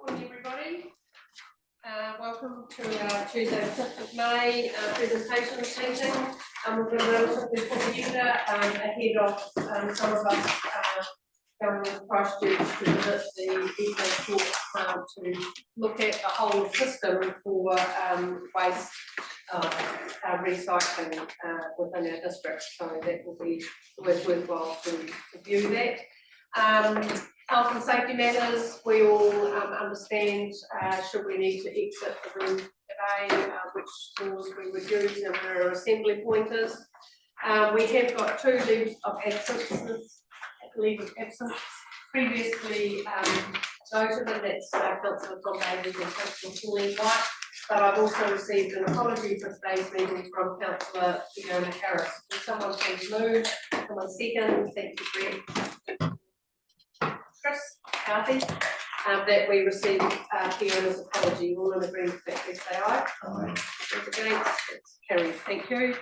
Morning, everybody. Welcome to our Tuesday, the 5th of May presentation meeting. We've got a relatively full agenda ahead of some of us going to Christchurch to visit the Eco Port to look at the whole system for waste recycling within our district. So that will be always worthwhile to view that. Health and safety matters, we all understand should we need to exit the room today, which doors we would use, and where our assembly point is. We have got 2 leaves of absence previously noted, and that's Councillor Tom Davies and Councillor Pauline White, but I've also received an apology for today's meeting from Councillor Fiona Harris. Will someone please move? Someone second? Thank you, Brett. Chris, Kathy, that we received Fiona's apology. All in agreement with that, please say aye. Aye. Against, it's carried. Thank you.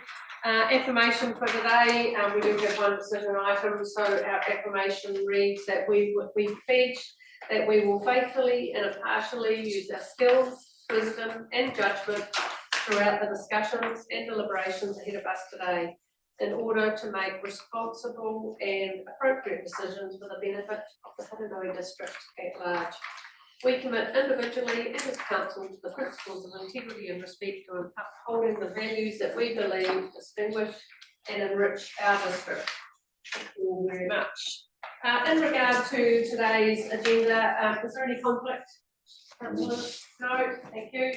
Affirmation for today, we do have one decision item, so our affirmation reads that we pledge that we will faithfully and impartially use our skills, wisdom and judgment throughout the discussions and deliberations ahead of us today, in order to make responsible and appropriate decisions for the benefit of the Whanganui district at large. We commit individually and as council to the principles of integrity and respect to upholding the values that we believe distinguish and enrich our district. Thank you all very much. In regard to today's agenda, is there any conflict? No, thank you.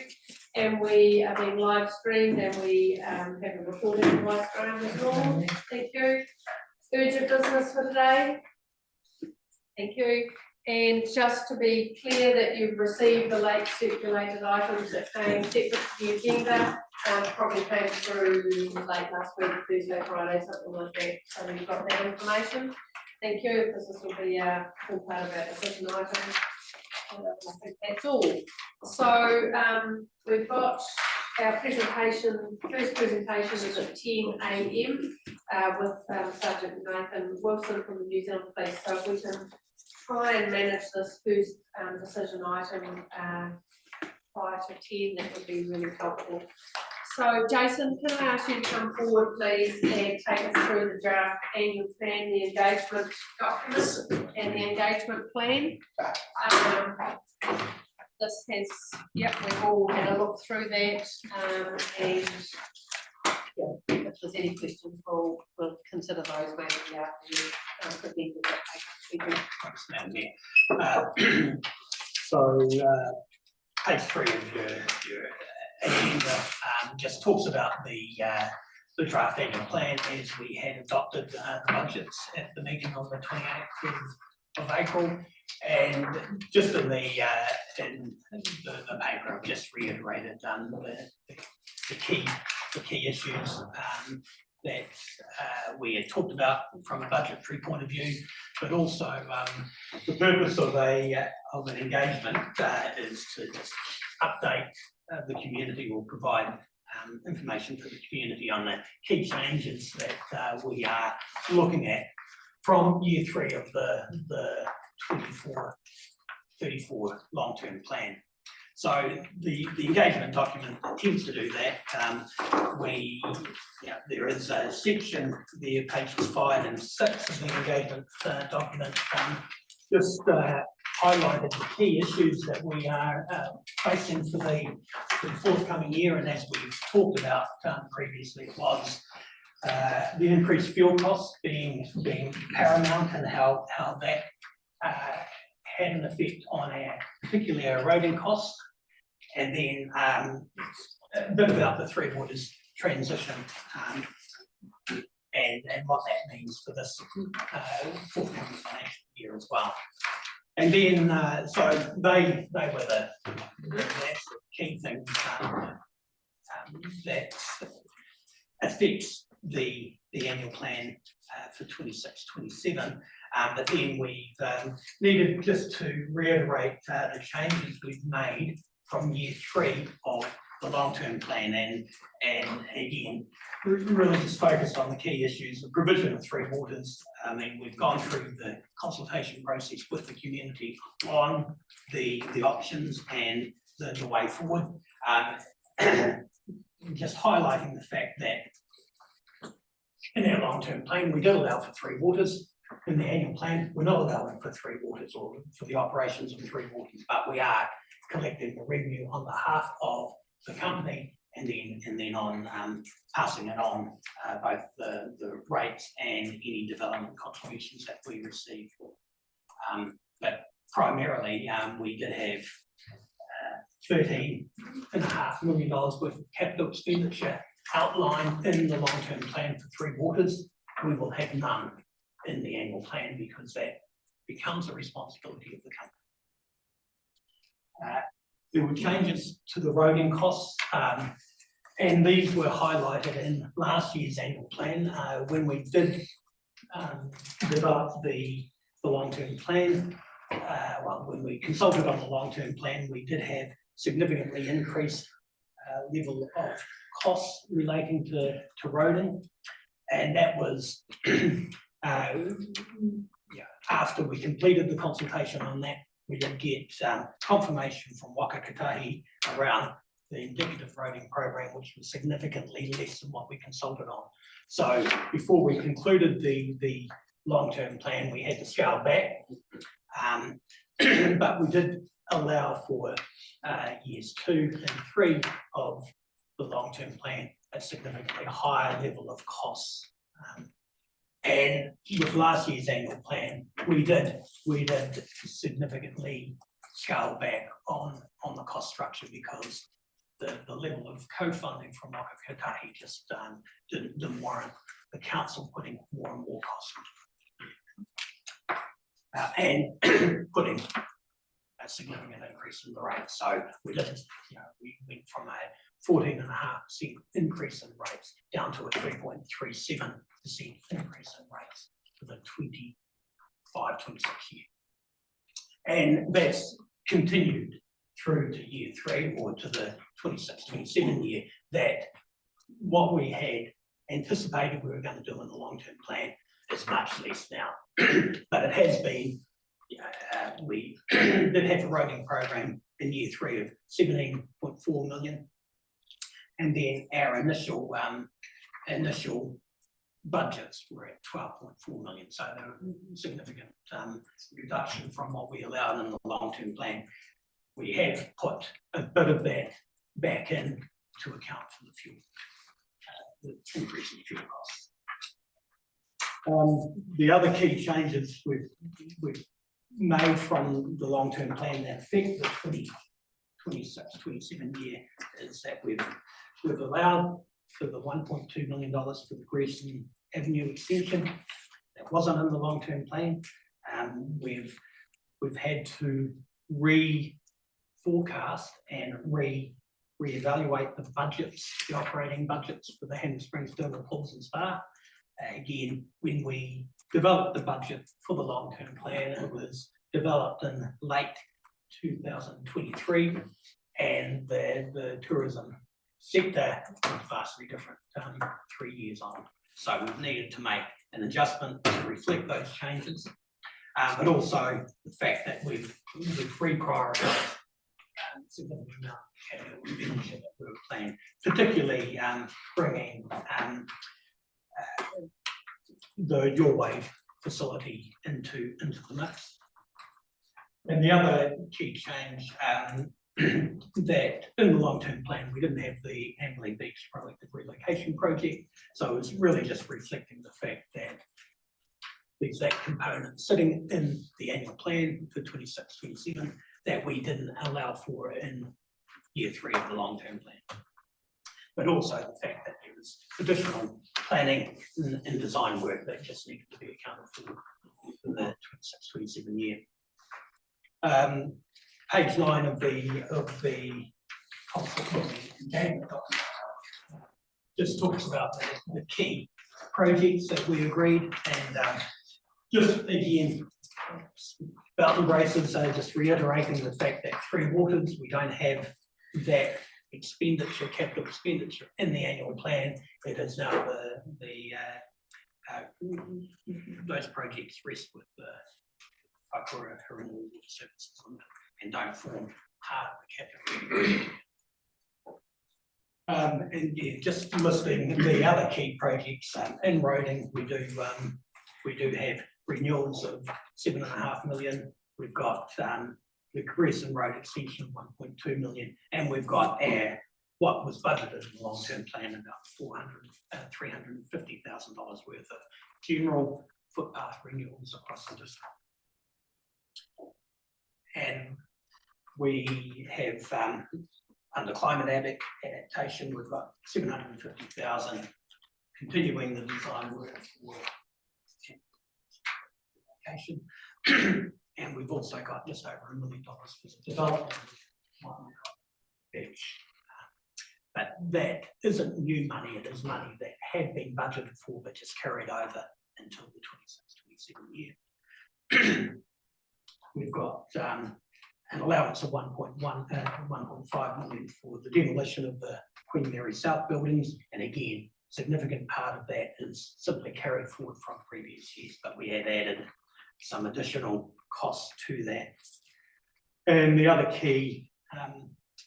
And we are being live streamed, and we have a recording live stream as well. Thank you. Urgent business for today. Thank you. And just to be clear that you've received the late circulated items that came separate to the agenda, probably came through late last week, Thursday, Friday, something like that. So you've got that information. Thank you, because this will be a full part of our decision items. I think that's all. So we've got our presentation, first presentation is at 10 AM with Sergeant Nathan Wilson from the New Zealand Police. So if we can try and manage this first decision item prior to 10, that would be really helpful. So Jason, can I ask you to come forward please and take us through the draft annual plan, the engagement document and the engagement plan. This has, yep, we've all had a look through that, and yeah, if there's any questions, we'll consider those maybe after you So page 3 of your agenda just talks about the draft annual plan as we had adopted the budgets at the meeting on the 28th of April, and just in the paper I've just reiterated the key issues that we had talked about from a budgetary point of view, but also the purpose of an engagement is to just update the community, or provide information to the community on the key changes that we are looking at from year 3 of the 24-34 long-term plan. So the engagement document attempts to do that. There is a section there, pages 5 and 6 of the engagement document, just highlighted the key issues that we are facing for the forthcoming year, and as we've talked about previously, it was the increased fuel costs being paramount, and how that had an effect on particularly our roading costs, and then a bit about the Three Waters transition and what that means for this forthcoming financial year as well. And then so they were the key things that affects the annual plan for 26-27. But then we've needed just to reiterate the changes we've made from year 3 of long-term plan and again, really just focused on the key issues, the provision of three waters. I mean, we've gone through the consultation process with the community on the options and the way forward. Just highlighting the fact that in our long-term plan, we did allow for three waters. In the annual plan, we're not allowing for three waters or for the operations of three waters, but we are collecting the revenue on behalf of the company and then on passing it on both the rates and any development contributions that we receive. But primarily, we did have $13.5 million worth of capital expenditure outlined in the long-term plan for three waters. We will have none in the annual plan because that becomes a responsibility of the company. There were changes to the roading costs, and these were highlighted in last year's annual plan. When we did develop the long-term plan, when we consulted on the long-term plan, we did have significantly increased level of costs relating to roading, and that was after we completed the consultation on that, we did get confirmation from Waka Kotahi around the indicative roading program, which was significantly less than what we consulted on. So before we concluded the long-term plan, we had to scale back, but we did allow for years 2 and 3 of the long-term plan a significantly higher level of costs. And with last year's annual plan, we did significantly scale back on the cost structure because the level of co-funding from Waka Kotahi just didn't warrant the council putting more and more costs and putting a significant increase in the rate. So we did, we went from a 14.5% increase in rates down to a 3.37% increase in rates for the 25-26 year. And that's continued through to year 3 or to the 26-27 year, that what we had anticipated we were going to do in the long-term plan is much less now. But it has been, we did have a roading program in year 3 of 17.4 million. And then our initial budgets were at 12.4 million. So there was a significant reduction from what we allowed in the long-term plan. We have put a bit of that back in to account for the fuel, the increase in fuel costs. The other key changes we've made from the long-term plan that affect the 26-27 year is that we've allowed for the $1.2 million for the Gresham Avenue extension. That wasn't in the long-term plan. We've had to reforecast and reevaluate the budgets, the operating budgets for the Hannah Springs Thermal Pools and Spa. Again, when we developed the budget for the long-term plan, it was developed in late 2023, and the tourism sector was vastly different 3 years on. So we've needed to make an adjustment to reflect those changes, but also the fact that we've reprioritised a significant amount of capital expenditure that we were planning, particularly bringing the Your Wave facility into the mix. And the other key change that in the long-term plan, we didn't have the Amberley Beach Proactive Relocation Project. So it's really just reflecting the fact that there's that component sitting in the annual plan for 26-27 that we didn't allow for in year 3 of the long-term plan. But also the fact that there was additional planning and design work that just needed to be accounted for the 26-27 year. Page 9 of the concept engagement document just talks about the key projects that we agreed, and just again, belt and braces, so just reiterating the fact that three waters, we don't have that expenditure, capital expenditure in the annual plan. It is now those projects rest with the Whakaura Renewable Services and don't form part of the capital. And yeah, just listing the other key projects in roading, we do have renewals of 7.5 million. We've got the Crescent Road extension of 1.2 million, and we've got what was budgeted in the long-term plan about $350,000 worth of general footpath renewals across the district. And we have under climate adaptation, we've got 750,000 continuing the design work for application. And we've also got just over $1 million for the development beach. But that isn't new money, it is money that had been budgeted for but just carried over until the 26-27 year. We've got an allowance of 1.5 million for the demolition of the Queen Mary South buildings, and again, significant part of that is simply carried forward from previous years, but we have added some additional costs to that. And the other key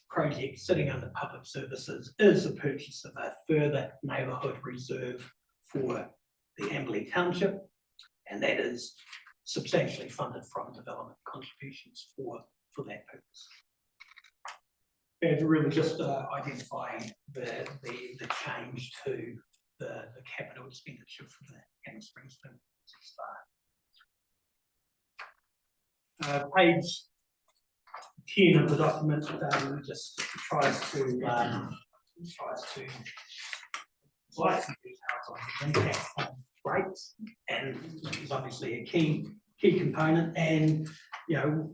project sitting under public services is the purchase of a further neighbourhood reserve for the Amberley Township, and that is substantially funded from development contributions for that purpose. And really just identifying the change to the capital expenditure for the Hannah Springs page 10 of the document just tries to provide some details on the impact on rates, and this is obviously a key component. And you know,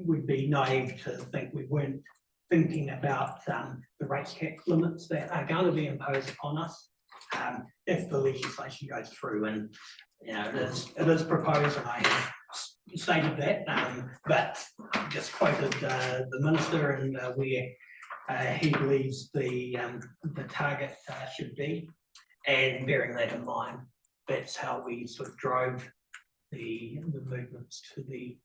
we'd be naive to think we weren't thinking about the rates cap limits that are going to be imposed upon us if the legislation goes through. And you know, it is proposed, and I have stated that, but just quoted the minister and where he believes the target should be, and bearing that in mind, that's how we sort of drove the movements to the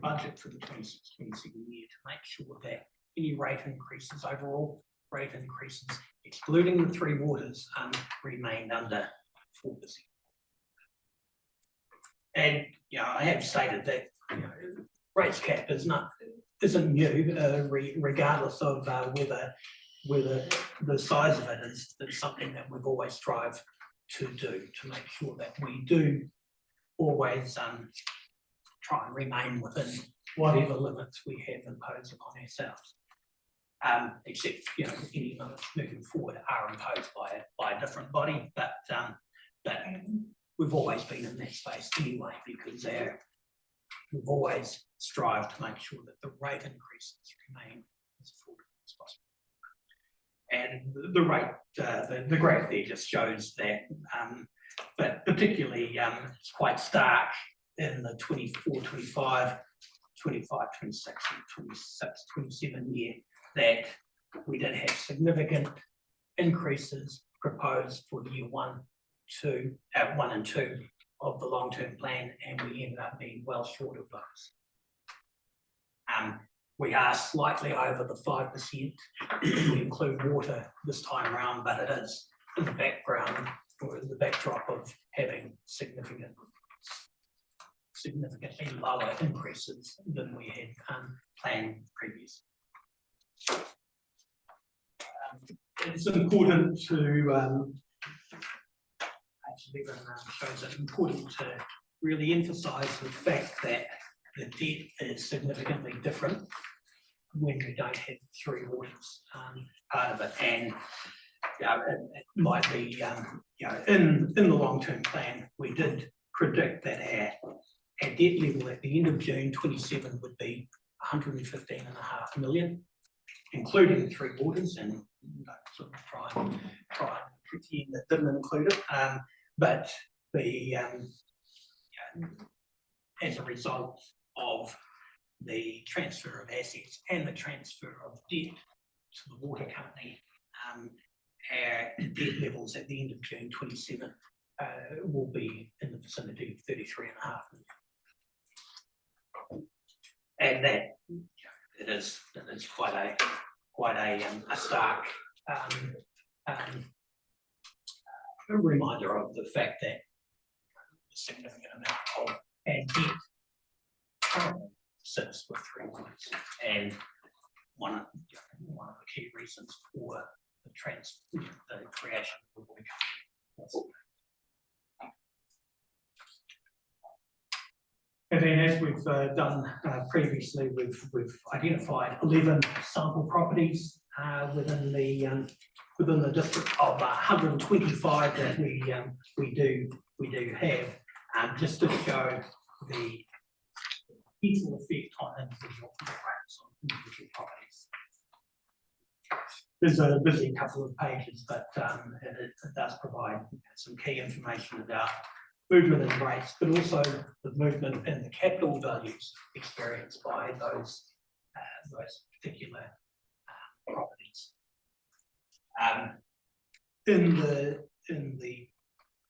budget for the 26-27 year, to make sure that any rate increases, overall rate increases, excluding the three waters, remained under 4%. And you know, I have stated that rates cap isn't new, regardless of whether the size of it is something that we've always strived to do, to make sure that we do always try and remain within whatever limits we have imposed upon ourselves. Except any limits moving forward are imposed by a different body, but we've always been in that space anyway, because we've always strived to make sure that the rate increases remain as affordable as possible. And the rate, the graph there just shows that, but particularly it's quite stark in the 24, 25, 25, 26, and 26, 27 year, that we did have significant increases proposed for the year 1 and 2 of the long-term plan, and we ended up being well short of those. We are slightly over the 5% if we include water this time around, but it is in the background, or in the backdrop of having significantly lower increases than we had planned previously. It's important to actually shows it important to really emphasise the fact that the debt is significantly different when we don't have three waters part of it. And it might be in the long-term plan we did predict that our debt level at the end of June 27 would be 115.5 million, including three waters, and sort of try and pretend that didn't include it. But the as a result of the transfer of assets and the transfer of debt the water company, our debt levels at the end of June 27 will be in the vicinity of 33.5 million. And that it is quite a stark reminder of the fact that a significant amount of our debt currently sits with 3 points, and one of the key reasons for the creation of the water company. And then, as we've done previously, we've identified 11 sample properties within the district of 125 that we do have, just to show the potential effect on individual rates on individual properties. There's a busy couple of pages, but it does provide some key information about movement in rates, but also the movement in the capital values experienced by those particular properties. In the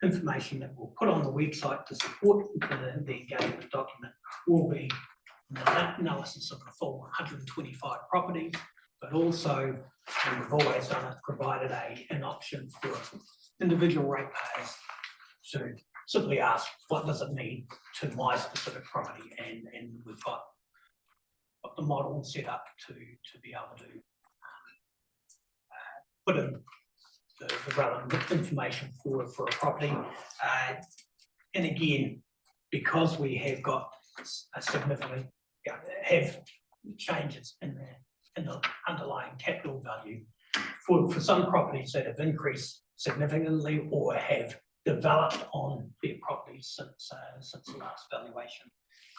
information that we'll put on the website to support the engagement document will be an analysis of the full 125 properties, but also, and we've always done it, provided an option for individual ratepayers to simply ask, what does it mean to my specific property? And we've got the model set up to be able to put in the relevant information for a property. And again, because we have got a significant, have changes in the underlying capital value, for some properties that have increased significantly or have developed on their properties since the last valuation,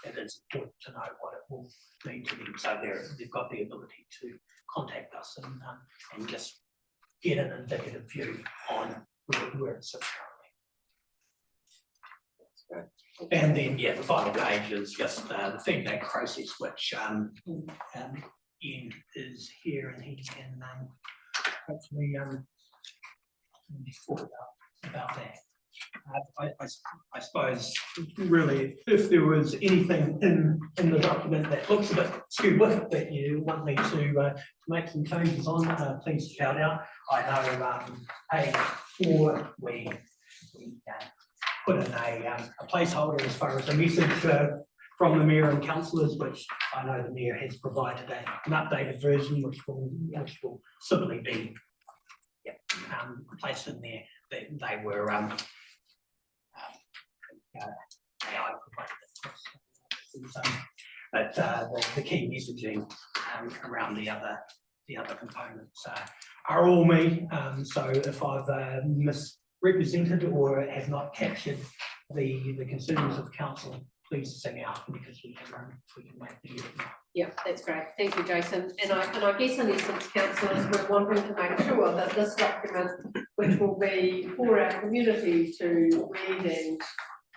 it is important to know what it will mean to them. So they've got the ability to contact us and just get an indicative view on where it sits currently. And then, the final page is just the feedback process, which Ian is here, and he can hopefully talk about that. I suppose really, if there was anything in the document that looks a bit too with that you want me to make some changes on, please shout out. I know page 4 we put in a placeholder as far as a message from the Mayor and councillors, which I know the Mayor has provided an updated version, which will simply be placed in there. They were AI provided, but the key messaging around the other components are all me. So if I've misrepresented or have not captured the concerns of council, please sing out, because we can make the edit. Yeah, that's great. Thank you, Jason. And I guess in essence, councillors were wanting to make sure that this document, which will be for our community to read and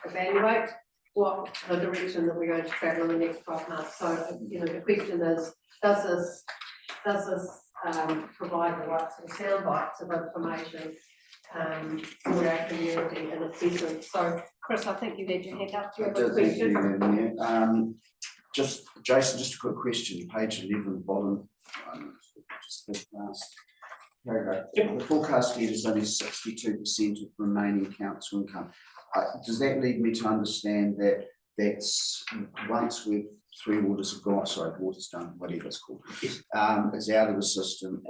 evaluate what the direction that we're going to travel in the next 12 months. So, the question is, does this provide the right sort of sound bites of information for our community in its essence? So, Chris, I think you had your hand up. Do you have a question? Just Jason, just a quick question. Page 11, bottom, just the last paragraph. The forecast debt is only 62% of remaining council income. Does that lead me to understand that that's once we've 3 waters have gone, water's done, whatever it's called, Yes. it's out of the system,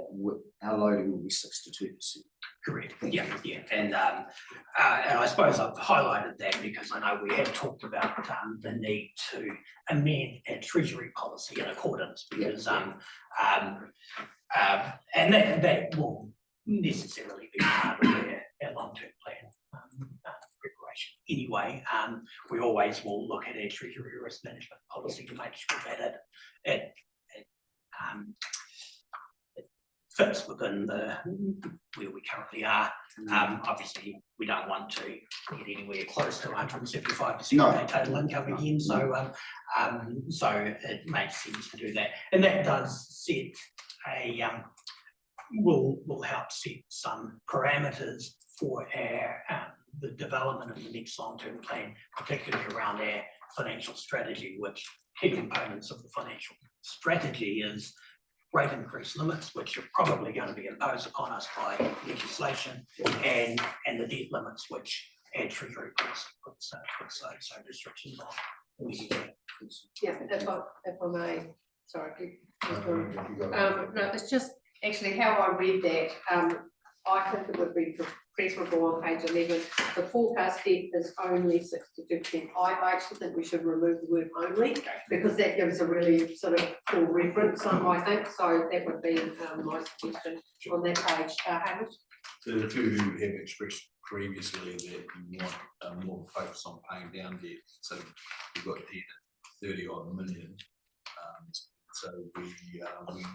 our loading will be 62%? Correct. Yeah. And I suppose I've highlighted that because I know we have talked about the need to amend our treasury policy in accordance, because and that will necessarily be part of our long-term plan preparation anyway. We always will look at our treasury risk management policy to make sure that it fits within where we currently are. Obviously, we don't want to get anywhere close to 175% of our total income again. So, so it makes sense to do that, and that does set will help set some parameters for our, the development of the next long-term plan, particularly around our financial strategy, which key components of the financial strategy is rate increase limits, which are probably going to be imposed upon us by legislation, and the debt limits, which our treasury puts those restrictions on. Yeah, if I may, sorry. No, it's just actually how I read that, I think it would be preferable on page 11, the forecast debt is only 62%. I actually think we should remove the word only, because that gives a really sort of full reference, I think, so that would be my suggestion on that page. Hamish? The two who have expressed previously that you want more focus on paying down debt, so we've got debt at 30 odd million. So we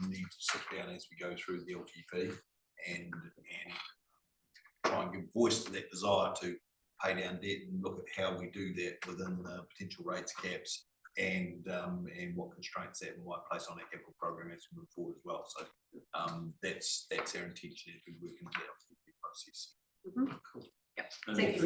need to sit down as we go through the LTP and try and give voice to that desire to pay down debt and look at how we do that within the potential rates caps and what constraints that we might place on our capital program as we move forward as well. So that's our intention as we work into the LTP process. Mm-hmm. Cool. Yep. Thank you,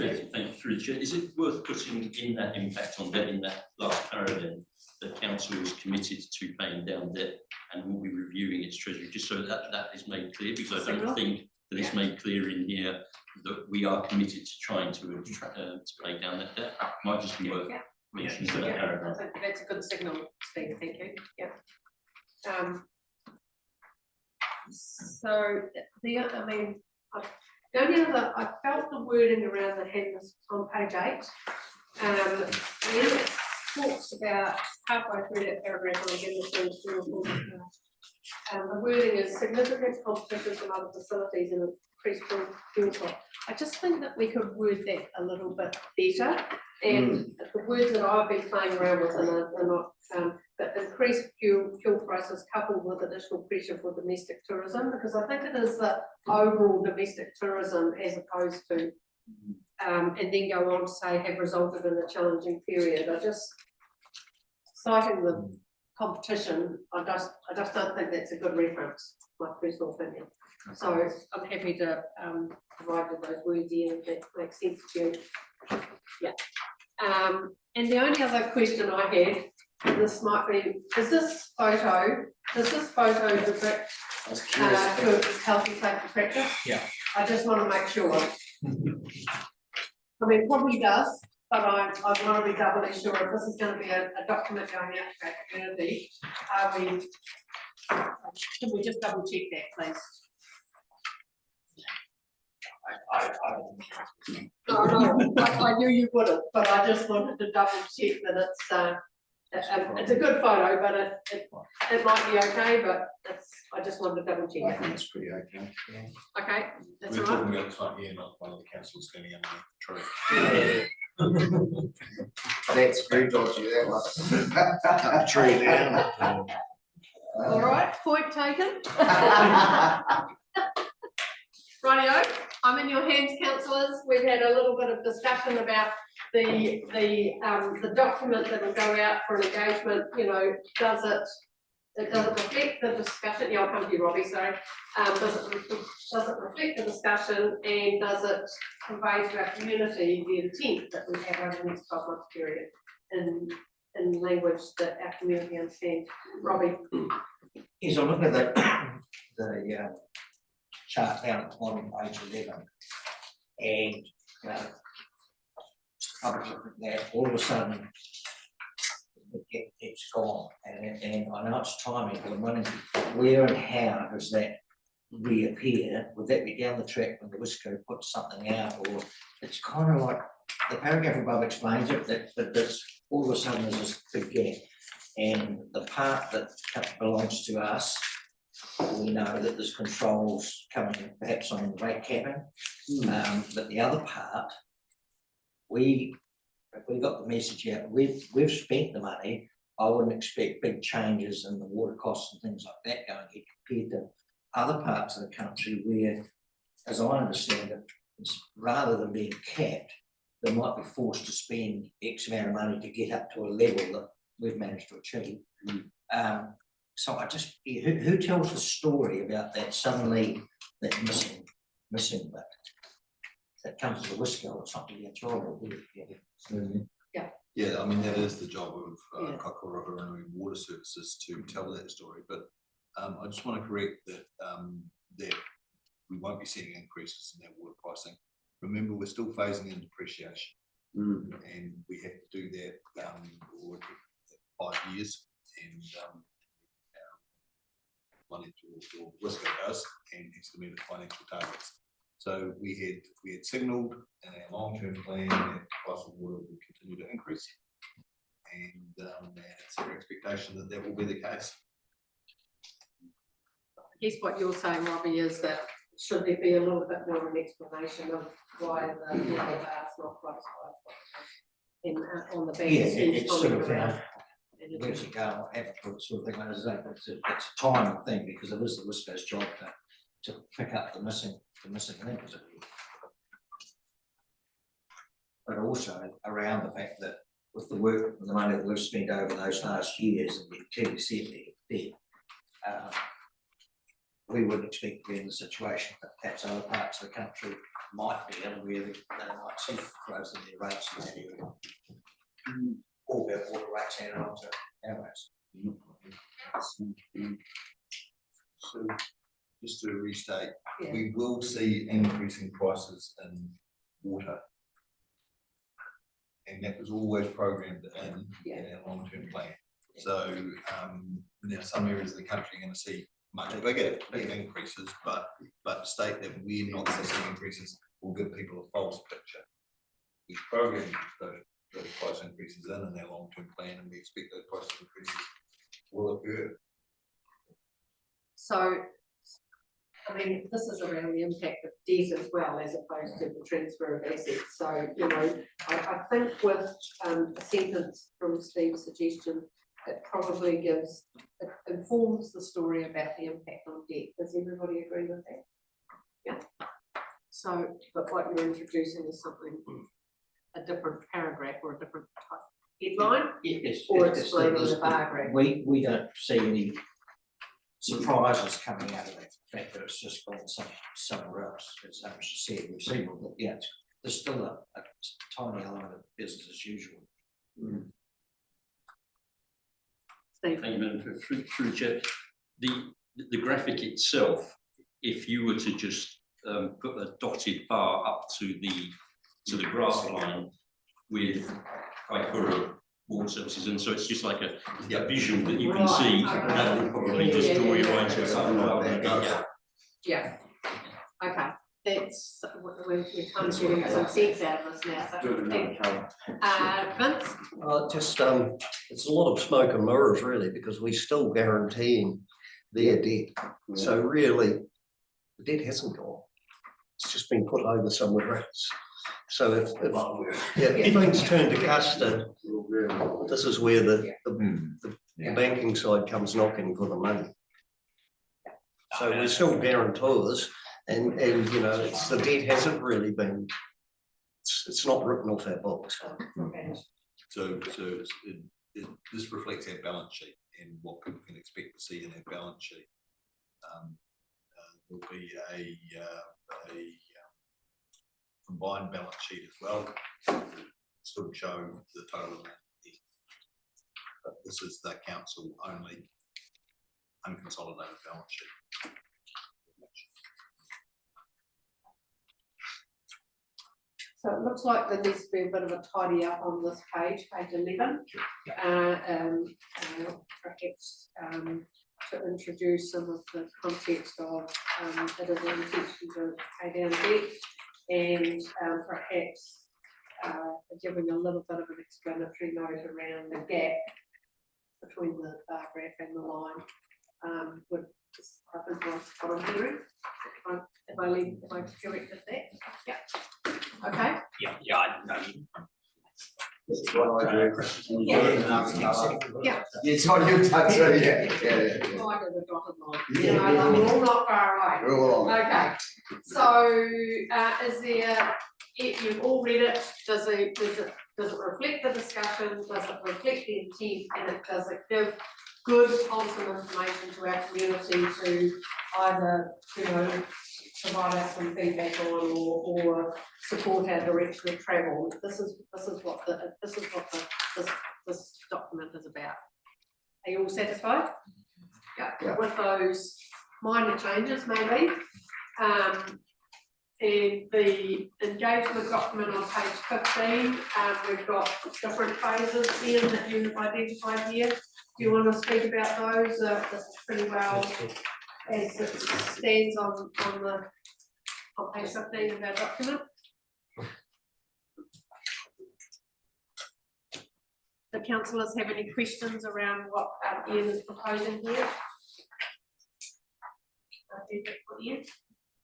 through the chair. Is it worth putting in that impact on debt in that last paragraph? The council is committed to paying down debt and will be reviewing its treasury, just so that is made clear, because I don't think that it's made clear in here that we are committed to trying to pay down that debt. Might just be worth mentioning for that paragraph. That's a good signal, Steve. Thank you. Yeah. So the only other, I felt the wording around the headings on page 8. When it talks about halfway through that paragraph, and again, the wording is significant competition from other facilities and increased fuel cost. I just think that we could word that a little bit better. And the words that I've been playing around with are not, but increased fuel prices coupled with additional pressure for domestic tourism, because I think it is the overall domestic tourism as opposed to, and then go on to say have resulted in a challenging period. I just, citing the competition, I just don't think that's a good reference, my personal opinion. So I'm happy to provide with those words here if that makes sense to you. Yeah. And the only other question I had, this might be, does this photo depict good healthy safety practice? Yeah. I just want to make sure. I mean, probably does, but I want to be doubly sure if this is going to be a document going out to our community. Can we just double check that, please? I knew you wouldn't, but I just wanted to double check that it's a good photo, but it might be okay, but I just wanted to double check. I think it's pretty okay. Yeah. Okay, that's We're all right. talking about time here, not one of the councillors standing underneath the tree. That's very dodgy, that one. Tree down. All right, point taken. Rightio, I'm in your hands, councillors. We've had a little bit of discussion about the document that will go out for an engagement. You know, does it reflect the discussion? Yeah, I'll come to you, Robbie. Sorry. Does it reflect the discussion, and does it convey to our community the intent that we have over the next 12-month period in language that our community understands? Robbie. Yes, I'm looking at the chart down at the bottom of page 11, and all of a sudden it's gone, and I know it's timing, but I'm wondering where and how does that reappear? Would that be down the track when the Wisco puts something out, or it's kind of like the paragraph above explains it, that there's all of a sudden there's this big gap, and the part that belongs to us, we know that there's controls coming perhaps on the rate capping, but the other part, if we got the message out, we've spent the money. I wouldn't expect big changes in the water costs and things like that going ahead compared to other parts of the country where, as I understand it, rather than being capped, they might be forced to spend X amount of money to get up to a level that we've managed to achieve. So I just, who tells the story about that suddenly, that missing bit? That comes to the Wisco or something, that's horrible. Yeah, I mean, that is the job of Yeah. Kakorahurunui Water Services to tell that story, but I just want to correct that that we won't be seeing increases in that water pricing. Remember, we're still phasing in depreciation, and we have to do that for 5 years, and financial, or Wisco does, and has to meet the financial targets. So we had signalled in our long-term plan that the price of water will continue to increase, and it's our expectation that that will be the case. I guess what you're saying, Robbie, is that should there be a little bit more of an explanation of why the level bar's not quite in on the back. Yeah, it's sort of, And where's it going, what happened to it, sort of thing, it's a time thing, because it is the Wisco's job to pick up the missing link, is it? But also around the fact that with the work, the money that we've spent over those last years, and you clearly see it there, we wouldn't expect to be in the situation that perhaps other parts of the country might be in, where they might see growth in their rates in that area. Or their water rates added on to our rates. So just to restate, Yeah. we will see increasing prices in water. And that was always programmed in our long-term plan. So now some areas of the country are going to see much bigger increases, but to state that we're not going to see increases will give people a false picture. We programmed those price increases in our long-term plan, and we expect those price increases will occur. so, I mean, this is around the impact of debt as well, as opposed to the transfer of assets. So, you know, I think with a sentence from Steve's suggestion, it probably it informs the story about the impact on debt. Does everybody agree with that? Yeah. So, but what you're introducing is something, a different paragraph or a different type headline, or explaining the bar graph. We don't see any surprises coming out of that, the fact that it's just gone somewhere else, as Amish said, we've seen, but yeah, there's still a tiny element of business as usual. Steve? Thank you, Madam through Chair. The graphic itself, if you were to just put a dotted bar up to the graph line with Kaikoura Water Services, and so it's just like a visual that you can see, that will probably just draw your eye to it. Yeah, okay, that's, we're kind of getting some sense out of this now, so thank you. Vince? Just, it's a lot of smoke and mirrors really, because we're still guaranteeing their debt. So really, the debt hasn't gone. It's just been put over somewhere else. So if things turn to custard, this is where the banking side comes knocking for the money. So we're still guarantors, and you know, it's the debt hasn't really been. It's not written off our books. So this reflects our balance sheet and what people can expect to see in our balance sheet. There'll be a combined balance sheet as well, to sort of show the total amount. But this is the council only unconsolidated balance sheet. So it looks like there needs to be a bit of a tidy up on this page 11. Perhaps to introduce some of the context of it is an intention to pay down debt, and perhaps giving a little bit of an explanatory note around the gap between the bar graph and the line. Would I think what I'm hearing, if I corrected that, yeah, okay. Yeah, I know. Yeah. It's on your touch, so yeah. I did a dotted line. You know, we're all not far away. We're all on. Okay, so is there, if you've all read it, does it reflect the discussion, does it reflect the intent, and does it give good wholesome information to our community to either, you know, provide us some feedback on or support our direction of travel. This is what this document is about. Are you all satisfied? Yeah, with those minor changes maybe. And the engagement document on page 15, we've got different phases in that you've identified here. Do you want to speak about those? This is pretty well as it stands on page 15 of our document. The councillors have any questions around what Ian is proposing here?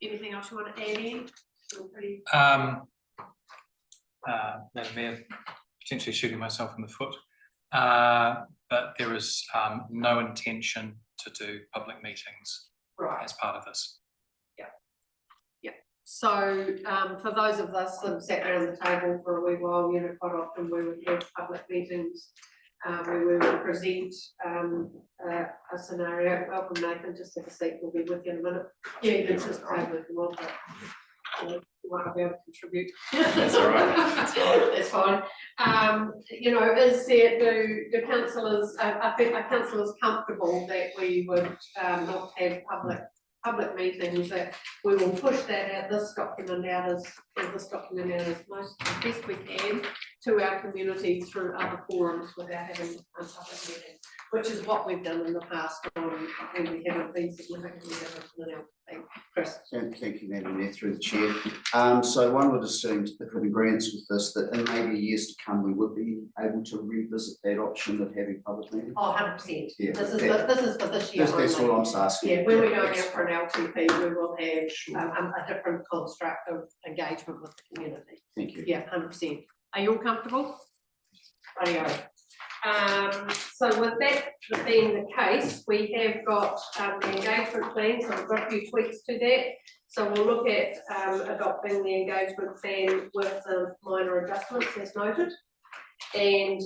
Anything else you want to add in? Madam Mayor, potentially shooting myself in the foot, but there is no intention to do public meetings as part of this. So for those of us that have sat around the table for a wee while, you know, quite often we would have public meetings where we would present a scenario. Welcome, Nathan, just have a seat, we'll be with you in a minute. Yeah, you can just table if you want, but you might be able to contribute. That's all right. That's all right. That's fine. You know, is there, do councillors, I think are councillors comfortable that we would not have public meetings, that we will push that out, this document out as best we can to our community through other forums without having a public meeting, which is what we've done in the past when we haven't been significantly different than our thing. Chris. Thank you, Madam Mayor, through the chair. So one would assume, if we're in agreement with this, that in maybe years to come, we would be able to revisit that option of having public meetings. Oh, 100%. Yeah, This is for this year that's only. all I'm asking. Yeah, when we go out for an LTP, we will have a different construct of engagement with the community. Thank you. Yeah, 100%. Are you all comfortable? Rightio. So with that being the case, we have got the engagement plan, so we've got a few tweaks to that. So we'll look at adopting the engagement plan with the minor adjustments as noted. And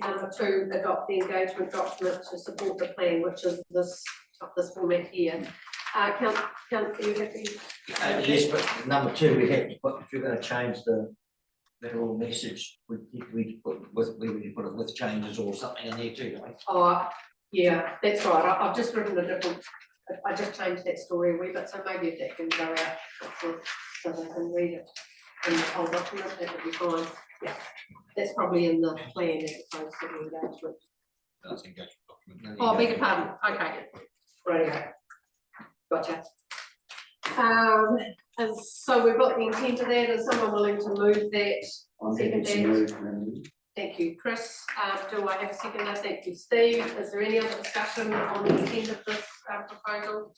number 2, adopt the engagement document to support the plan, which is this format here. Count, you happy? Yes, but number 2, we have to put, if you're going to change the literal message, we put it with changes or something in there too, don't we? Oh, yeah, that's right. I've just written a different, I just changed that story a wee bit, so maybe if that can go out so they can read it in the whole document, that would be fine. Yeah, that's probably in the plan as opposed to the engagement. That's engagement document. Oh, beg your pardon. Okay, right. Gotcha. And so we've got the intent of that. Is someone willing to move that? I'm happy to Second, move, Madam Mayor. Thank you, Chris. Do I have a seconder? Thank you, Steve. Is there any other discussion on the intent of this proposal?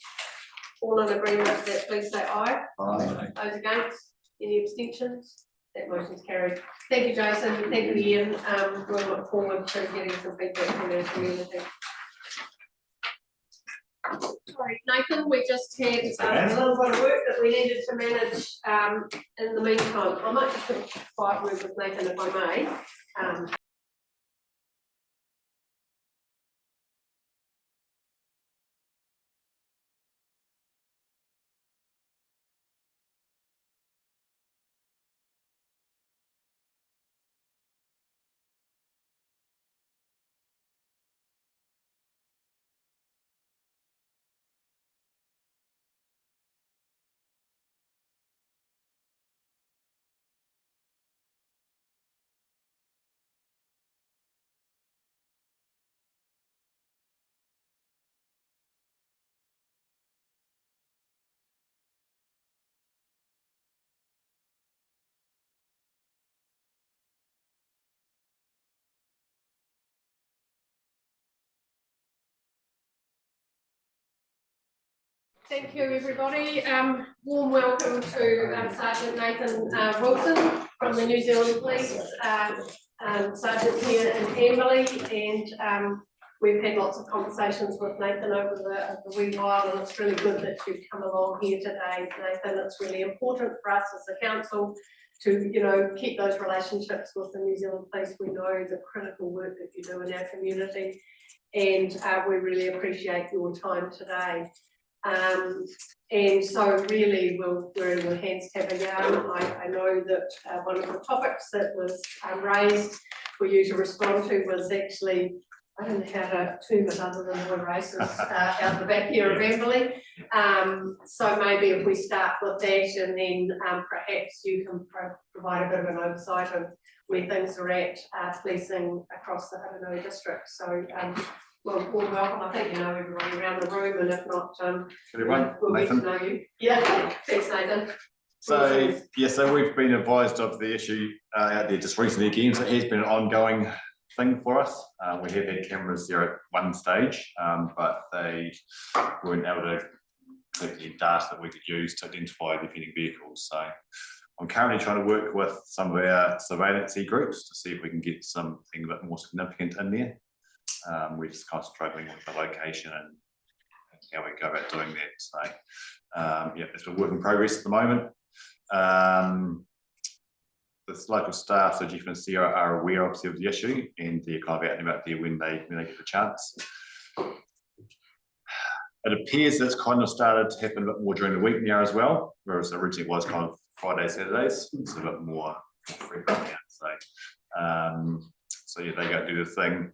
All in agreement with that, please say aye. Aye. Those against? Any abstentions? That motion's carried. Thank you, Jason. Thank you, Ian. We'll look forward to getting some feedback from our community. Sorry, Nathan, we just had a little bit of work that we needed to manage in the meantime. I might just have a quiet word with Nathan if I may. Thank you, everybody. Warm welcome to Sergeant Nathan Wilson from the New Zealand Police, Sergeant here in Amberley, and we've had lots of conversations with Nathan over the wee while, and it's really good that you've come along here today, Nathan. It's really important for us as a council to, you know, keep those relationships with the New Zealand Police. We know the critical work that you do in our community. and we really appreciate your time today. And so really, we're in your hands to have a yarn. I know that one of the topics that was raised for you to respond to was actually, I don't know how to term it other than the races out the back here of Amberley. So maybe if we start with that, and then perhaps you can provide a bit of an oversight of where things are at policing across the Hurunui district. So well, welcome. I think you know everybody around the room, and if not, Everyone, we'll get to Nathan. know you. Yeah, thanks, Nathan. So, yeah, so we've been advised of the issue out there just recently again, so it has been an ongoing thing for us. We have had cameras there at one stage, but they weren't able to collect any data that we could use to identify the offending vehicles. So I'm currently trying to work with some of our surveillance groups to see if we can get something a bit more significant in there. We're just kind of struggling with the location and how we go about doing that. So yeah, it's a work in progress at the moment. The local staff, so Jeff and Sarah, are aware obviously of the issue, and they're kind of out and about there when they get the chance. It appears that it's kind of started to happen a bit more during the week now as well, whereas originally it was kind of Fridays, Saturdays. It's a bit more frequent now. So yeah, they go do the thing.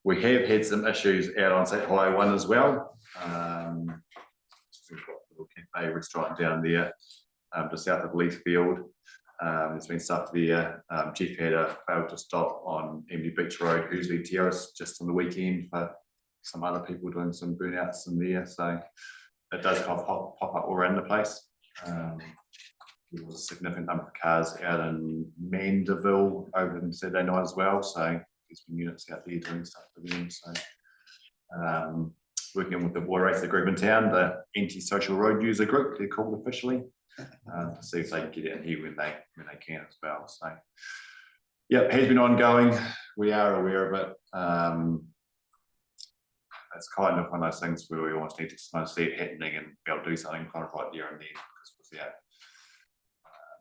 We have had some issues out on St. Highway 1 as well. We've got a little cafe restaurant down there, just south of Leithfield. There's been stuff there. Jeff had a failed to stop on Emily Beach Road, Hoosley Terrace, just on the weekend for some other people doing some burnouts in there. So it does kind of pop up all around the place. There was a significant number of cars out in Mandeville over on Saturday night as well. So there's been units out there doing stuff for them. So working with the Water Racer group in town, the Anti-Social Road User Group, they're called officially, to see if they can get in here when they can as well. So yeah, it has been ongoing. We are aware of it. It's kind of one of those things where we almost need to kind of see it happening and be able to do something kind of right there and then, because without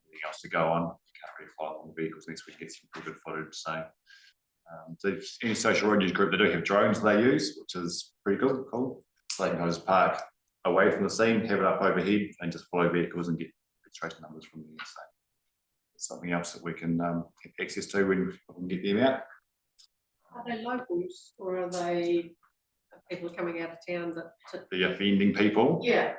anything else to go on, you can't really follow on the vehicles unless we get some pretty good footage. So any social road use group, they do have drones they use, which is pretty cool. So they can just park away from the scene, have it up overhead, and just follow vehicles and get registration numbers from there. So it's something else that we can have access to when we can get them out. Are they locals, or are they people coming out of town that The offending people. yeah.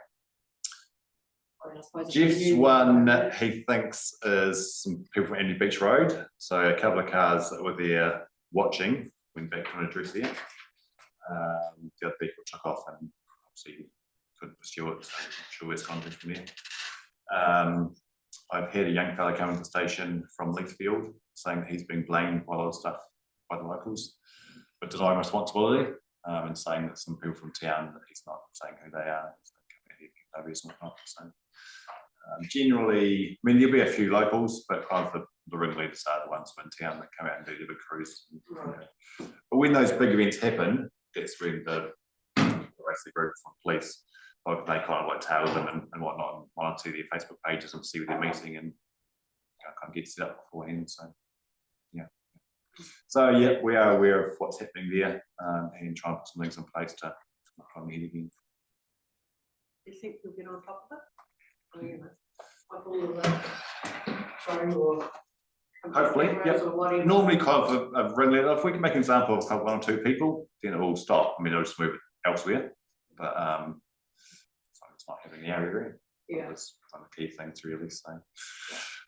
I suppose it's Jeff's you, one right? he thinks is some people from Andy Beach Road. So a couple of cars that were there watching went back to an address there. The other vehicle took off and obviously couldn't pursue it, so I'm not sure where's contact from there. I've had a young fella come to the station from Leithfield saying that he's been blamed by a lot of stuff by the locals, but denying responsibility, and saying that some people from town, that he's not saying who they are, and whatnot. So generally, I mean, there'll be a few locals, but kind of the ringleaders are the ones in town that come out and do the big cruise. Right. But when those big events happen, that's when the rest of the group from police, like, they kind of like tailor them and whatnot, and monitor their Facebook pages and see where they're meeting and kind of get set up beforehand. So yeah. So yeah, we are aware of what's happening there, and trying to put some things in place to not try and hit again. Do you think you'll get on top of it? Or, you know, like all of the phone or Hopefully, cameras yep. or whatever? Normally kind of a ringleader, if we can make an example of one or two people, then it will stop. I mean, it'll just move it elsewhere, but it's not having the area. Yeah. That's one of the key things really, so.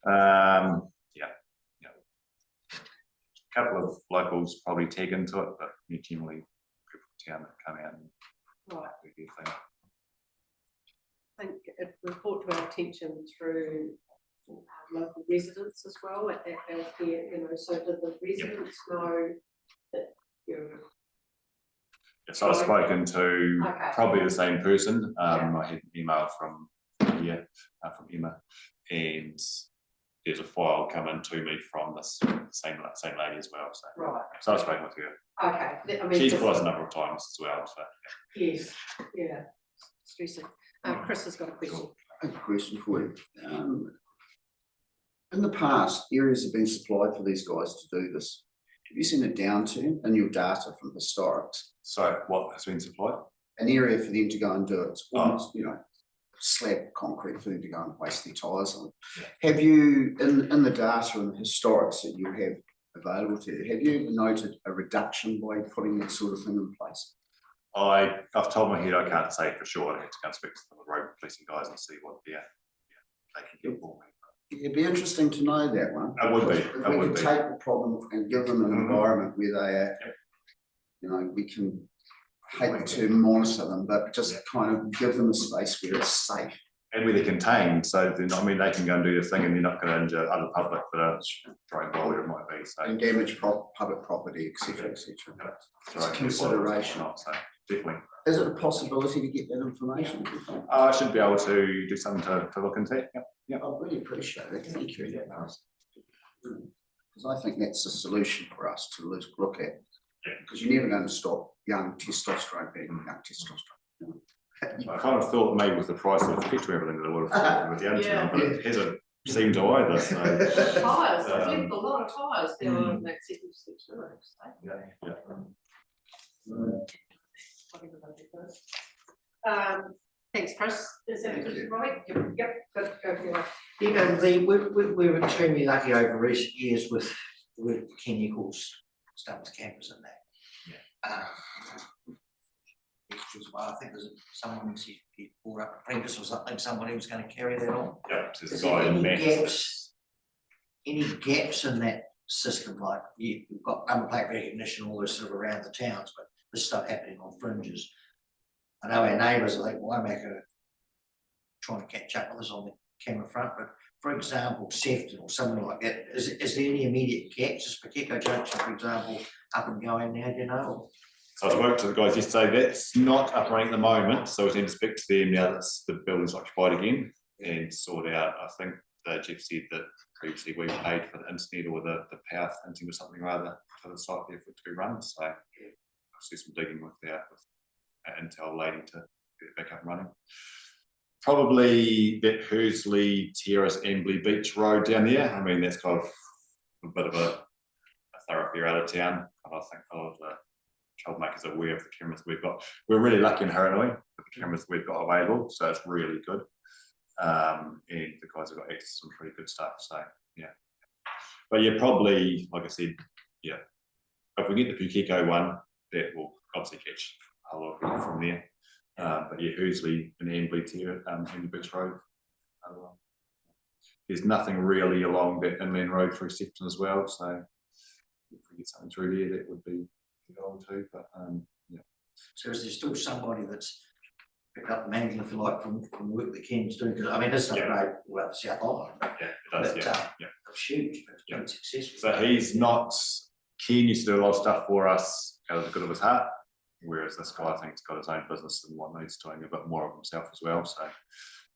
Yeah. A couple of locals probably tag into it, but generally people from town that come out and Right. do their thing. I think it was brought to our attention through local residents as well at that healthcare, you know, so did the residents know that you're So I've spoken to okay. probably the same person. Yeah. I had an email from here, from Emma, and there's a file coming to me from this same lady as well. So, Right. so I've spoken with her. Okay. I mean, She's just- called us a number of times as well. So Yes, yeah. Stressing. Chris has got a question. I have a question for you. In the past, areas have been supplied for these guys to do this. have you seen it down to in your data from historics? So what has been supplied? An area for them to go and do it, it's almost, you know, slab concrete for them to go and waste their tyres on. Have you, in the data and the historics that you have available to you, have you noted a reduction by putting that sort of thing in place? Off the top of my head, I can't say for sure. I have to go and speak to the road policing guys and see what they can get for me. It'd be interesting to know that one. It would be, If it we would could be. take the problem and give them an Mhm. environment where they are, you know, we can, hate to monitor them, but just kind of give them a space where it's safe. And where they're contained, so then, I mean, they can go and do their thing and they're not gonna injure other public that are driving by where it might be, so. And damage public property, etc., etc. It's a consideration. So, definitely. Is it a possibility to get that information? I should be able to do something to look into, yeah. I really appreciate it. Thank you. Because I think that's the solution for us to look at. Because you're never going to stop young testosterone being young testosterone. I kind of thought maybe with the price of petrol everything that I would have with the engine, Yeah. but it hasn't seemed to either, so. Tyres, I've Um, left a lot of tyres down on that second section, I have to say. Yeah. Thanks, Chris. Is that good, right? Yep, go for it. You know, we're extremely lucky over recent years with chemicals, stuff with campers and that. I think there's someone, he brought up apprentice or something, somebody was going to carry that on. Yeah, there's Is a guy there in any Manchester. any gaps in that system, like you've got number plate recognition, all this sort of around the towns, but this stuff happening on fringes. I know our neighbours, I think Waimak are trying to catch up with us on the camera front, but for example, Sefton or something like that, is there any immediate gaps, is Pacheco Junction, for example, up and going now, do you know? So I spoke to the guys yesterday, that's not up and running at the moment, so we need to speak to them now that the building's occupied again and sort out, I think Jeff said that previously we paid for the internet or the power internet or something rather for the site there for it to be run, so I'll see some digging with that with Intel lady to get it back up and running. Probably that Hursley Terrace Embley Beach Road down there, I mean that's kind of a bit of a thoroughfare out of town, and I think a lot of the troublemakers are aware of the cameras we've got. We're really lucky in Haranui with the cameras we've got available, so it's really good. And the guys have got access to some pretty good stuff, so yeah. But yeah, probably, like I said, yeah, if we get the Pacheco one, that will obviously catch a lot of people from there. But yeah, Hursley and Embley here, Embley Beach Road. There's nothing really along that inland road through Sefton as well, so if we get something through there, that would be goal too, but yeah. So is there still somebody that's picked up the management, if you like, from the work that Ken's doing? Because I mean, this is not great, well, the South Island, Yeah, it does, but yeah. it's huge, but it's been successful. So he's not, Ken used to do a lot of stuff for us out of the good of his heart, whereas this guy, I think, has got his own business and whatnot, he's doing a bit more of himself as well, so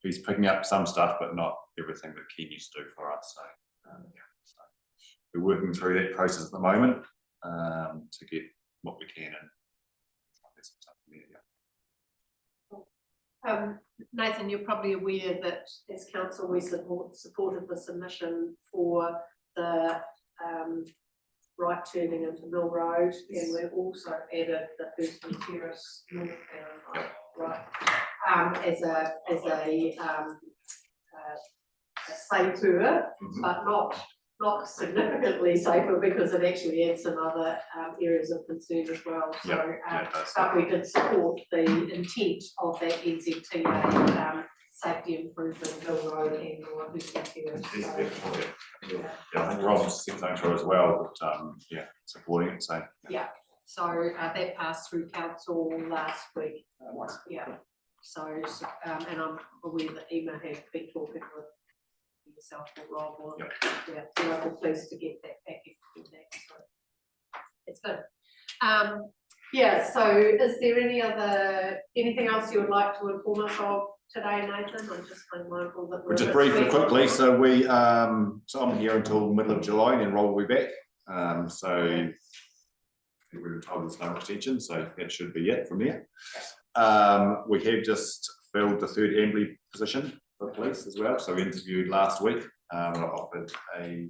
he's picking up some stuff, but not everything that Ken used to do for us, so yeah. So we're working through that process at the moment to get what we can and there's some stuff there, yeah. Nathan, you're probably aware that as council, we supported the submission for the right turning into Mill Road, and we've also added the Hursley Terrace northbound right as a safer, but not significantly safer, because it actually adds some other areas of concern as well. So, but we did support the intent of that NZTA safety improvement, Mill Road and or Hursley Terrace. Yeah, I think Rob's seen something through as well, but yeah, supporting it, so. Yeah, so that passed through council last week. Yeah, so and I'm aware that Emma has been talking with yourself or Rob, or yeah, so I'm pleased to get that back in that, so it's good. Yeah, so is there anything else you would like to inform us of today, Nathan? I'm just kind of mindful that We'll just briefly quickly, so we so I'm here until middle of July and then Rob will be back. So we were told there's no extension, so that should be it from there. We have just filled the third Embley position for police as well, so we interviewed last week. I offered a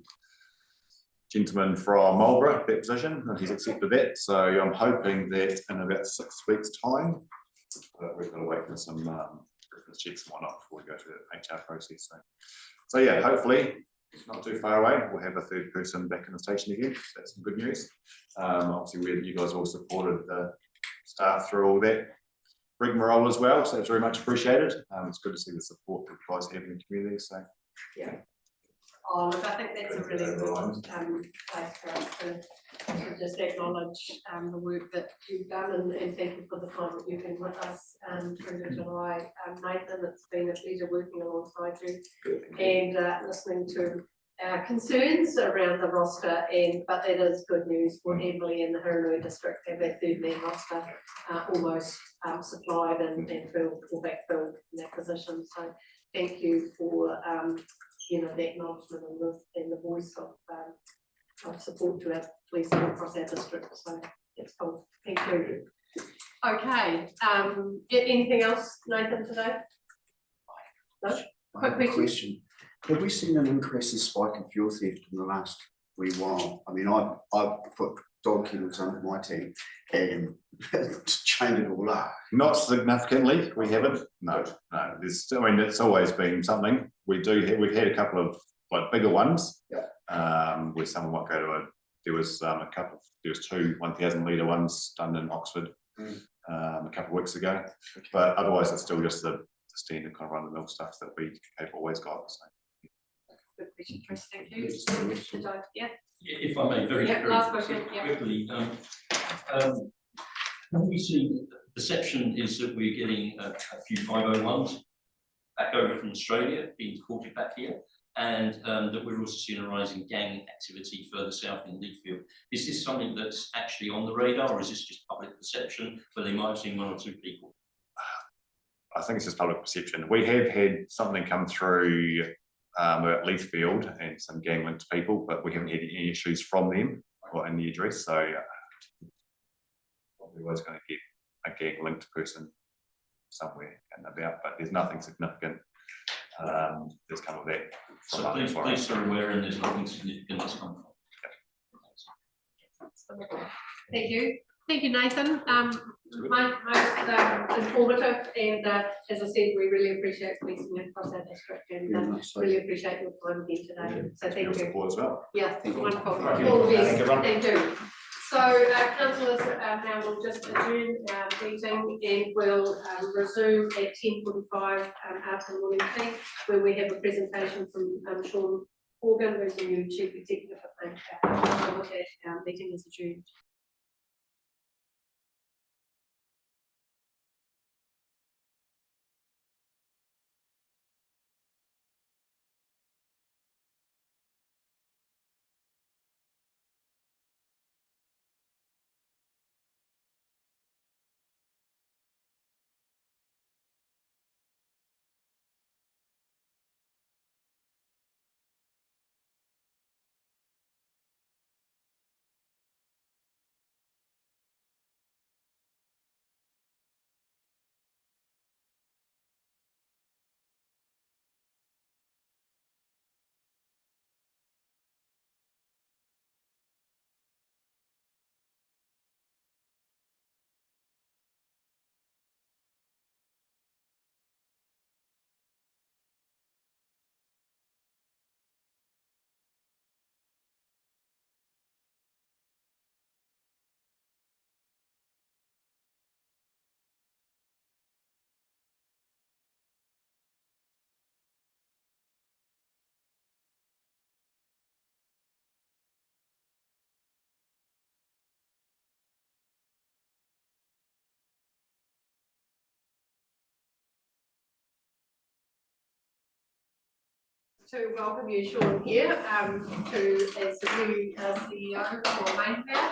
gentleman from Marlborough, that position, and he's accepted that, so I'm hoping that in about 6 weeks' time, but we've got to wait for some reference checks and whatnot before we go through the HR process, so yeah, hopefully, it's not too far away, we'll have a third person back in the station again, so that's some good news. Obviously, you guys all supported the staff through all that rigmarole as well, so it's very much appreciated. It's good to see the support that you guys have in the community, so. Yeah. Oh, look, I think that's a really good place for us to just acknowledge the work that you've done, and thank you for the time that you've been with us through to July. Nathan, it's been a pleasure working alongside you and listening to our concerns around the roster, but it is good news for Emily and the Hurunui district have their third man roster almost supplied and filled or backfilled in that position. So thank you for the acknowledgement and the voice of support to our police across our district. So it's cool. Thank you. Okay. Anything else, Nathan, today? No? I have a question. Have we seen an increase in spike in fuel theft in the last wee while? I mean, I've put dog kennels under my tent and chained it all up. Not significantly, we haven't. No. There's, I mean, it's always been something. We've had a couple of like bigger ones. Yeah. Where someone might go to there was two 1,000 litre ones done in Oxford a couple of weeks ago. Okay. But otherwise, it's still just the standard kind of run of the mill stuff that have always got. So. Good question, Chris. Thank you. Yeah. If I may, very last question. Quickly, have we seen, the perception is that we're getting a few 501s back over from Australia, being deported back here, and that we're also seeing a rise in gang activity further south in Leadfield. Is this something that's actually on the radar, or is this just public perception where they might have seen one or two people? I think it's just public perception. We have had something come through at Leithfield and some gang linked people, but we haven't had any issues from them or in the address. So probably always going to get a gang linked person somewhere and about, but there's nothing significant that's come of that. So police are aware and there's nothing significant that's come from. Thank you. Thank you, Nathan. Most informative, and as I said, we really appreciate policing across our district, and really appreciate your time again today. So thank you. Support as well. Yeah, wonderful. All Thank the best. Thank you. So, councillors, now we'll just adjourn our meeting and we'll resume at 10:45 after the morning tea, where we have a presentation from Sean Horgan, who's the new Chief Executive of Maincare. With that, our meeting is adjourned. To welcome you, Sean, here, who is the new CEO for Maincare,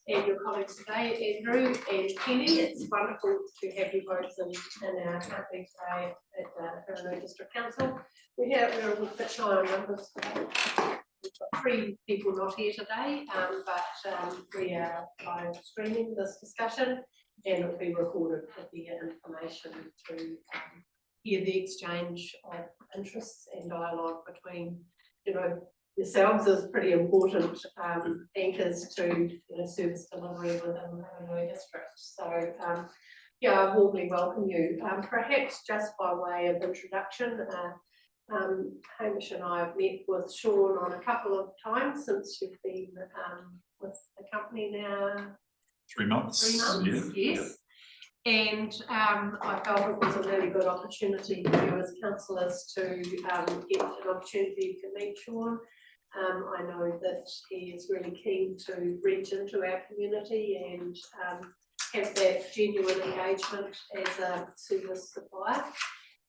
and your colleagues today, Andrew and Kenny. It's wonderful to have you both in our company today at the Hurunui District Council. We're a bit shy on numbers today. We've got 3 people not here today, but we are live streaming this discussion, and it will be recorded for the information to hear the exchange of interests and dialogue between, yourselves as pretty important anchors to service delivery within the Rangiora district. So yeah, I warmly welcome you. Perhaps just by way of introduction, Hamish and I have met with Sean on a couple of times since you've been with the company now. 3 months. 3 months, Yeah. yes. And I felt it was a really good opportunity for you as councillors to get an opportunity to meet Sean. I know that he is really keen to reach into our community and have that genuine engagement as a service supplier.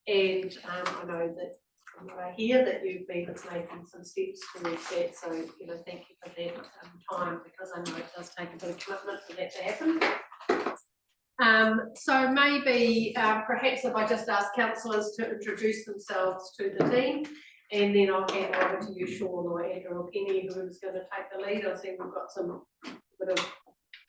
And I know that from what I hear that you've been making some steps towards that. So, thank you for that time, because I know it does take a bit of commitment for that to happen. So maybe perhaps if I just ask councillors to introduce themselves to the team, and then I'll hand over to you, Sean, or Andrew, or Penny, who's going to take the lead. I see we've got some bit of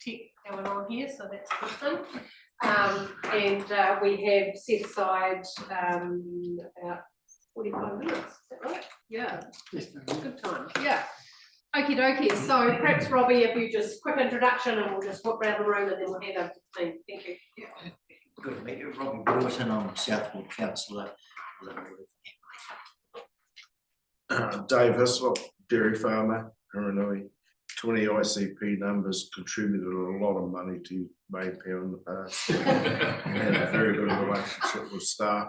tech going on here, so that's a good thing. And we have set aside about 45 minutes, is that right? Yeah, good time, yeah. Okie dokie, so perhaps Robbie, if you just quick introduction and we'll just walk around the room and then we'll hand over to the team. Thank you. Yeah. Good to meet you, Robbie Broughton, I'm Southwood councillor. Dave Hislop, dairy farmer, Hiranui. 20 ICP numbers, contributed a lot of money to Maypou in the past. And had a very good relationship with staff,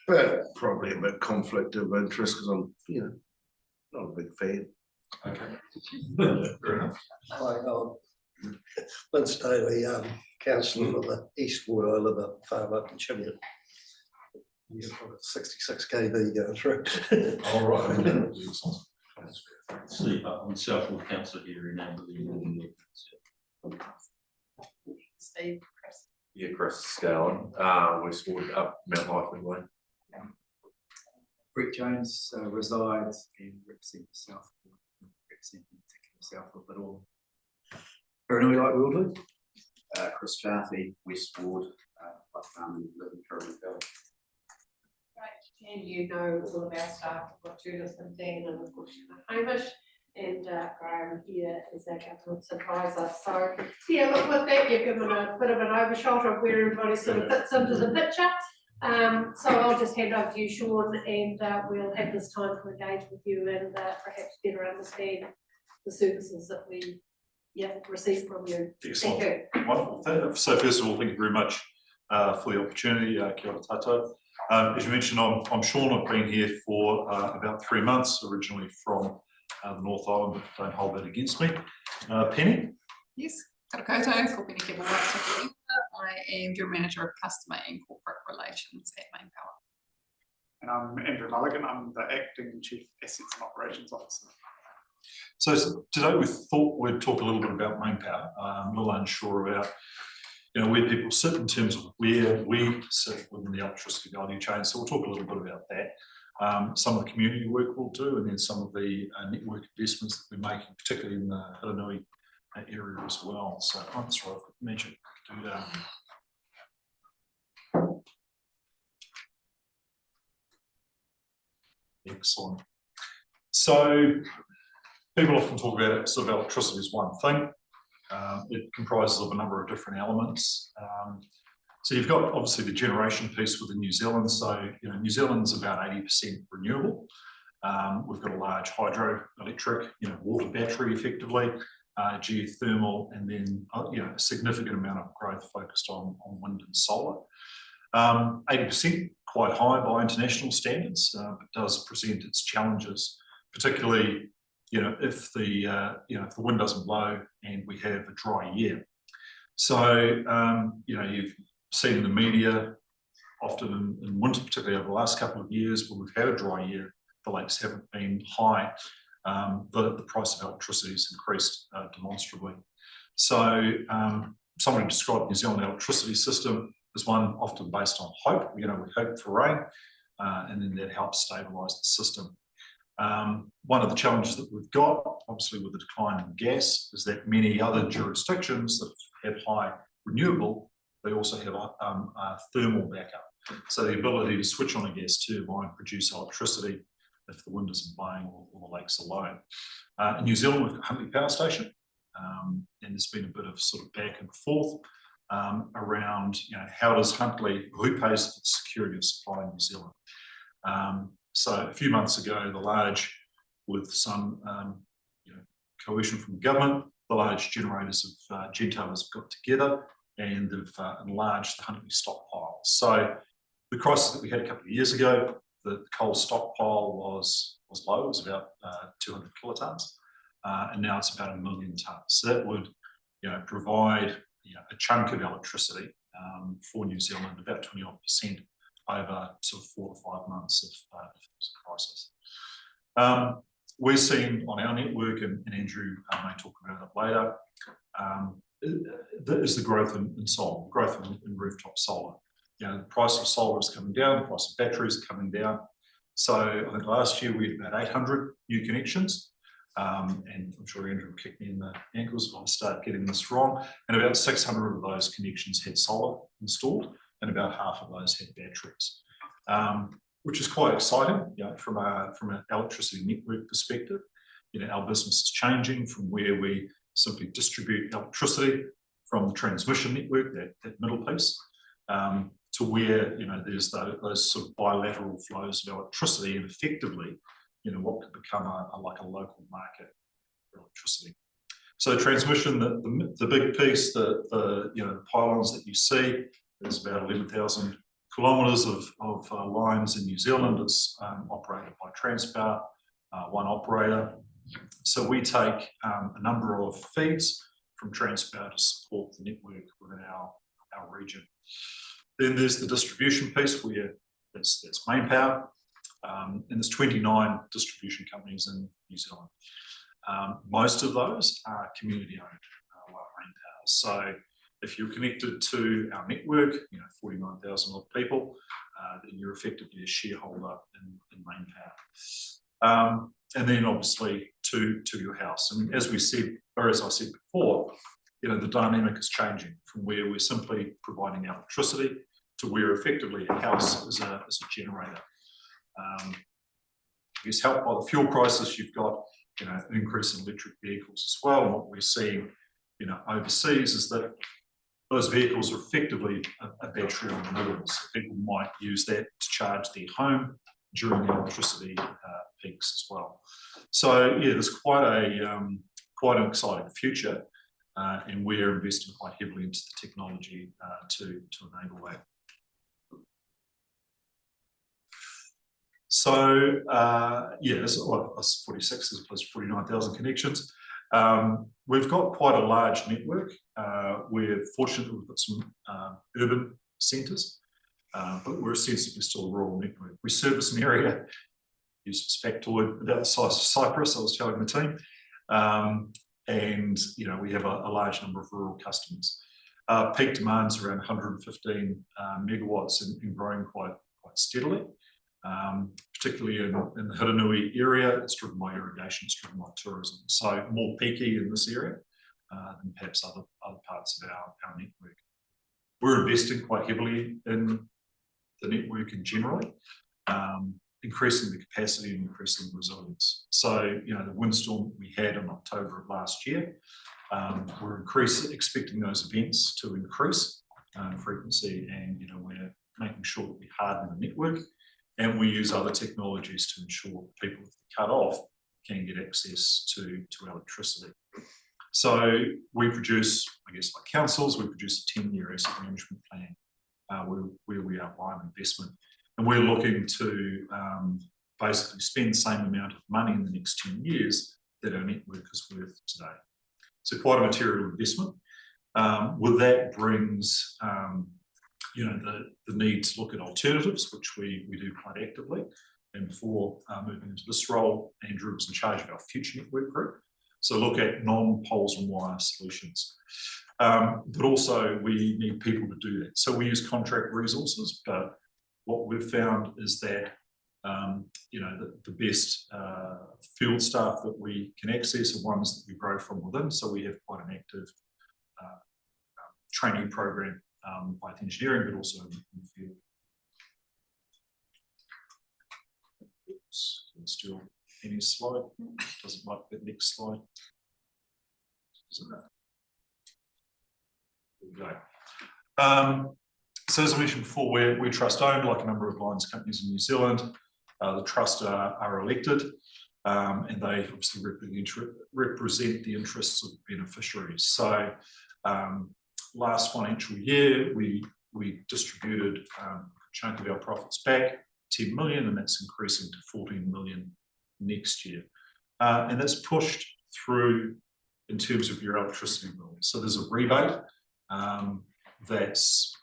but probably a bit conflict of interest because I'm, not a big fan. Okay. Fair enough. Hi, Vince Daly, councillor for the East Ward. I live up farm up in Chimney. You've got 66 kV going through. All right. Sleep up on Southwood Council here in Amberley. Steve, Chris. Yeah, Chris Scowen, Westwood up Mount Lifeway Way. Brett Jones resides and represents Southwood, representing Southwood, but all Hiranui like we'll do. Chris Carthy, West Ward, farming, live in Curran Valley. Right, and you know all of our staff, we've got Judith and Dan, and of course Hamish, and Graham here is our governance advisor. So yeah, look, with that you've given a bit of an overshot of where everybody sort of fits into the picture. So I'll just hand over to you, Sean, and we'll have this time to engage with you and perhaps better understand the services that we receive from you. Excellent. Thank you. Wonderful. So first of all, thank you very much for the opportunity. Kia ora tātou. As you mentioned, I'm Sean. I've been here for about 3 months, originally from the North Island, but don't hold that against me. Penny? Yes, kara koutou, ko Penny Kebawatsa. I am General Manager of Customer and Corporate Relations at Mainpower. And I'm Andrew Mulligan. I'm the Acting Chief Assets and Operations Officer. So today we thought we'd talk a little bit about Mainpower. I'm a little unsure about where people sit in terms of where we sit within the electricity value chain. So we'll talk a little bit about that. Some of the community work we'll do, and then some of the network investments that we're making, particularly in the Hiranui area as well. So that's right, mention do that. Excellent. So people often talk about sort of electricity as one thing. It comprises of a number of different elements. So you've got obviously the generation piece within New Zealand. So New Zealand's about 80% renewable. We've got a large hydroelectric, water battery effectively, geothermal, and then a significant amount of growth focused on wind and solar. 80% quite high by international standards, but does present its challenges, particularly if the wind doesn't blow and we have a dry year. So you've seen in the media often in winter, particularly over the last couple of years, when we've had a dry year, the lakes haven't been high. The price of electricity has increased demonstrably. So somebody described the New Zealand electricity system as one often based on hope. We hope for rain, and then that helps stabilise the system. One of the challenges that we've got, obviously with the decline in gas, is that many other jurisdictions that have high renewable, they also have a thermal backup. So the ability to switch on a gas turbine, produce electricity if the wind isn't blowing or the lake's alone. In New Zealand, we've got Huntly Power Station, and there's been a bit of sort of back and forth around, how does Huntly, who pays for the security of supply in New Zealand? So a few months ago, the large, with some coercion from the government, the large generators of gentailers have got together and they've enlarged the Huntly stockpile. So the crisis that we had a couple of years ago, the coal stockpile was low, it was about 200 kilotons, and now it's about 1 million tonnes. So that would provide a chunk of electricity for New Zealand, about 20% over sort of 4 to 5 months if there's a crisis. We're seeing on our network, and Andrew may talk about it later, is the growth in solar, growth in rooftop solar. The price of solar is coming down, the price of batteries is coming down. So I think last year we had about 800 new connections, and I'm sure Andrew will kick me in the ankles if I start getting this wrong, and about 600 of those connections had solar installed, and about half of those had batteries, which is quite exciting from an electricity network perspective. Our business is changing from where we simply distribute electricity from the transmission network, that middle piece, to where there's those sort of bilateral flows of electricity, and effectively what could become like a local market for electricity. So transmission, the big piece, the pylons that you see, there's about 11,000 kilometres of lines in New Zealand. It's operated by Transpower, one operator. So we take a number of feeds from Transpower to support the network within our region. Then there's the distribution piece where that's main power, and there's 29 distribution companies in New Zealand. Most of those are community owned, like main power. So if you're connected to our network, 49,000 odd people, then you're effectively a shareholder in main power. And then obviously to your house. And as we said, or as I said before, the dynamic is changing from where we're simply providing electricity to where effectively a house is a generator. It's helped by the fuel crisis. You've got an increase in electric vehicles as well. And what we're seeing overseas is that those vehicles are effectively a battery on wheels. So people might use that to charge their home during the electricity peaks as well. So there's quite an exciting future, and we're investing quite heavily into the technology to enable that. So that's 46 as opposed to 49,000 connections. We've got quite a large network. We're fortunate we've got some urban centres, but we're essentially still a rural network. We service an area, use a factoid, about the size of Cyprus, I was telling the team, and we have a large number of rural customers. Peak demand's around 115 megawatts and growing quite steadily. Particularly in the Hiranui area, it's driven by irrigation, it's driven by tourism. So more peaky in this area than perhaps other parts of our network. We're investing quite heavily in the network in generally, increasing the capacity and increasing the resilience. So, the windstorm we had in October of last year, we're expecting those events to increase frequency, and we're making sure that we harden the network. And we use other technologies to ensure people, if they're cut off, can get access to electricity. So we produce, I guess, like councils, we produce a 10-year asset management plan where we outline investment. And we're looking to basically spend the same amount of money in the next 10 years that our network is worth today. So quite a material investment. With that brings the need to look at alternatives, which we do quite actively. And before moving into this role, Andrew was in charge of our future network group. So look at non-poles and wire solutions. But also we need people to do that. So we use contract resources, but what we've found is that the best field staff that we can access are ones that we grow from within. So we have quite an active training program, both engineering, but also in the field. Still, any slide, doesn't like that next slide. Isn't it? There we go. So as I mentioned before, we're trust owned, like a number of lines companies in New Zealand. The trust are elected, and they obviously represent the interests of beneficiaries. So last financial year, we distributed a chunk of our profits back, 10 million, and that's increasing to 14 million next year. And that's pushed through in terms of your electricity bill. So there's a rebate that's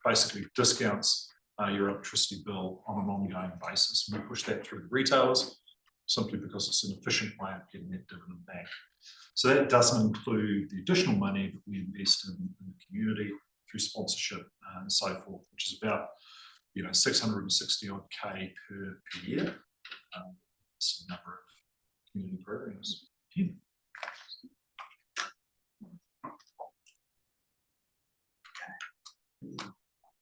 basically discounts your electricity bill on an ongoing basis. And we push that through the retailers simply because it's an efficient way of getting that dividend back. So that doesn't include the additional money that we invest in the community through sponsorship and so forth, which is about 660 odd K per year. It's a number of community programs. Yeah.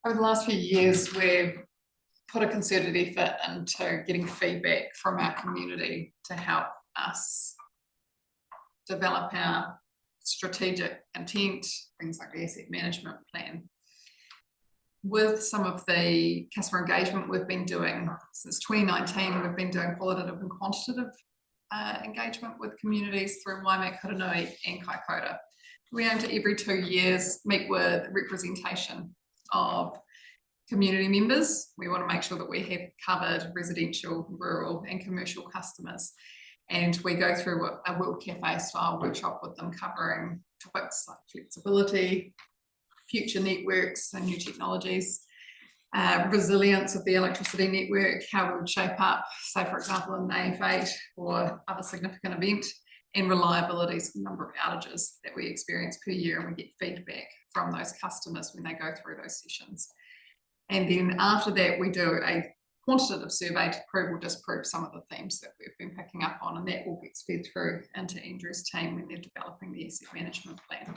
Over the last few years, we've put a concerted effort into getting feedback from our community to help us develop our strategic intent, things like the asset management plan. With some of the customer engagement we've been doing since 2019, we've been doing qualitative and quantitative engagement with communities through Waimak, Haranui and Kaikoura. We aim to every 2 years meet with representation of community members. We want to make sure that we have covered residential, rural and commercial customers. And we go through a World Cafe style workshop with them covering topics like flexibility, future networks and new technologies, resilience of the electricity network, how it would shape up, say for example an AF8 or other significant event, and reliability, so the number of outages that we experience per year, and we get feedback from those customers when they go through those sessions. And then after that, we do a quantitative survey to prove or disprove some of the themes that we've been picking up on, and that all gets fed through into Andrew's team when they're developing the asset management plan.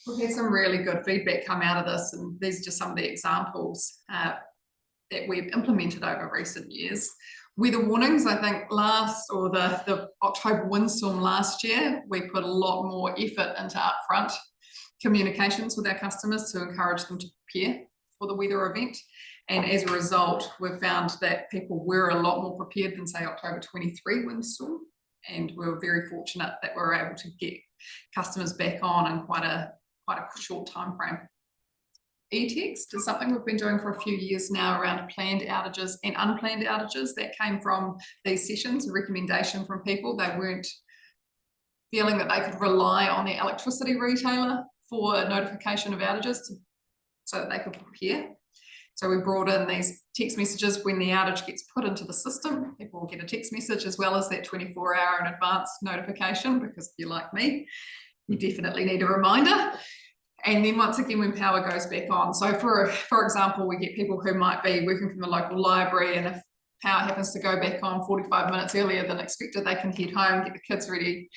We've had some really good feedback come out of this, and these are just some of the examples that we've implemented over recent years. Weather warnings, I think the October windstorm last year, we put a lot more effort into upfront communications with our customers to encourage them to prepare for the weather event. And as a result, we've found that people were a lot more prepared than say October 23 windstorm. And we were very fortunate that we were able to get customers back on in quite a short time frame. E-text is something we've been doing for a few years now around planned outages and unplanned outages. That came from these sessions, a recommendation from people. They weren't feeling that they could rely on their electricity retailer for notification of outages so that they could prepare. So we brought in these text messages when the outage gets put into the system. People will get a text message as well as that 24-hour in advance notification, because if you're like me, you definitely need a reminder. And then once again, when power goes back on. So for example, we get people who might be working from the local library, and if power happens to go back on 45 minutes earlier than expected, they can head home, get the kids ready,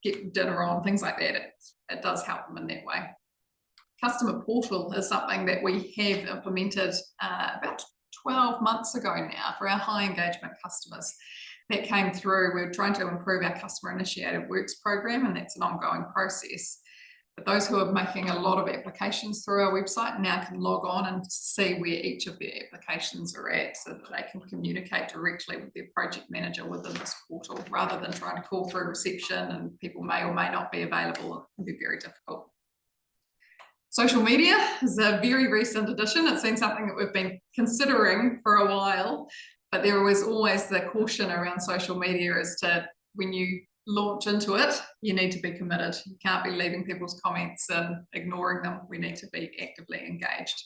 get dinner on, things like that. It does help them in that way. Customer portal is something that we have implemented about 12 months ago now for our high engagement customers. That came through. We're trying to improve our customer initiated works program, and that's an ongoing process. But those who are making a lot of applications through our website now can log on and see where each of their applications are at, so that they can communicate directly with their project manager within this portal, rather than trying to call through reception and people may or may not be available. It can be very difficult. Social media is a very recent addition. It's been something that we've been considering for a while, but there was always the caution around social media as to when you launch into it, you need to be committed. You can't be leaving people's comments and ignoring them. We need to be actively engaged.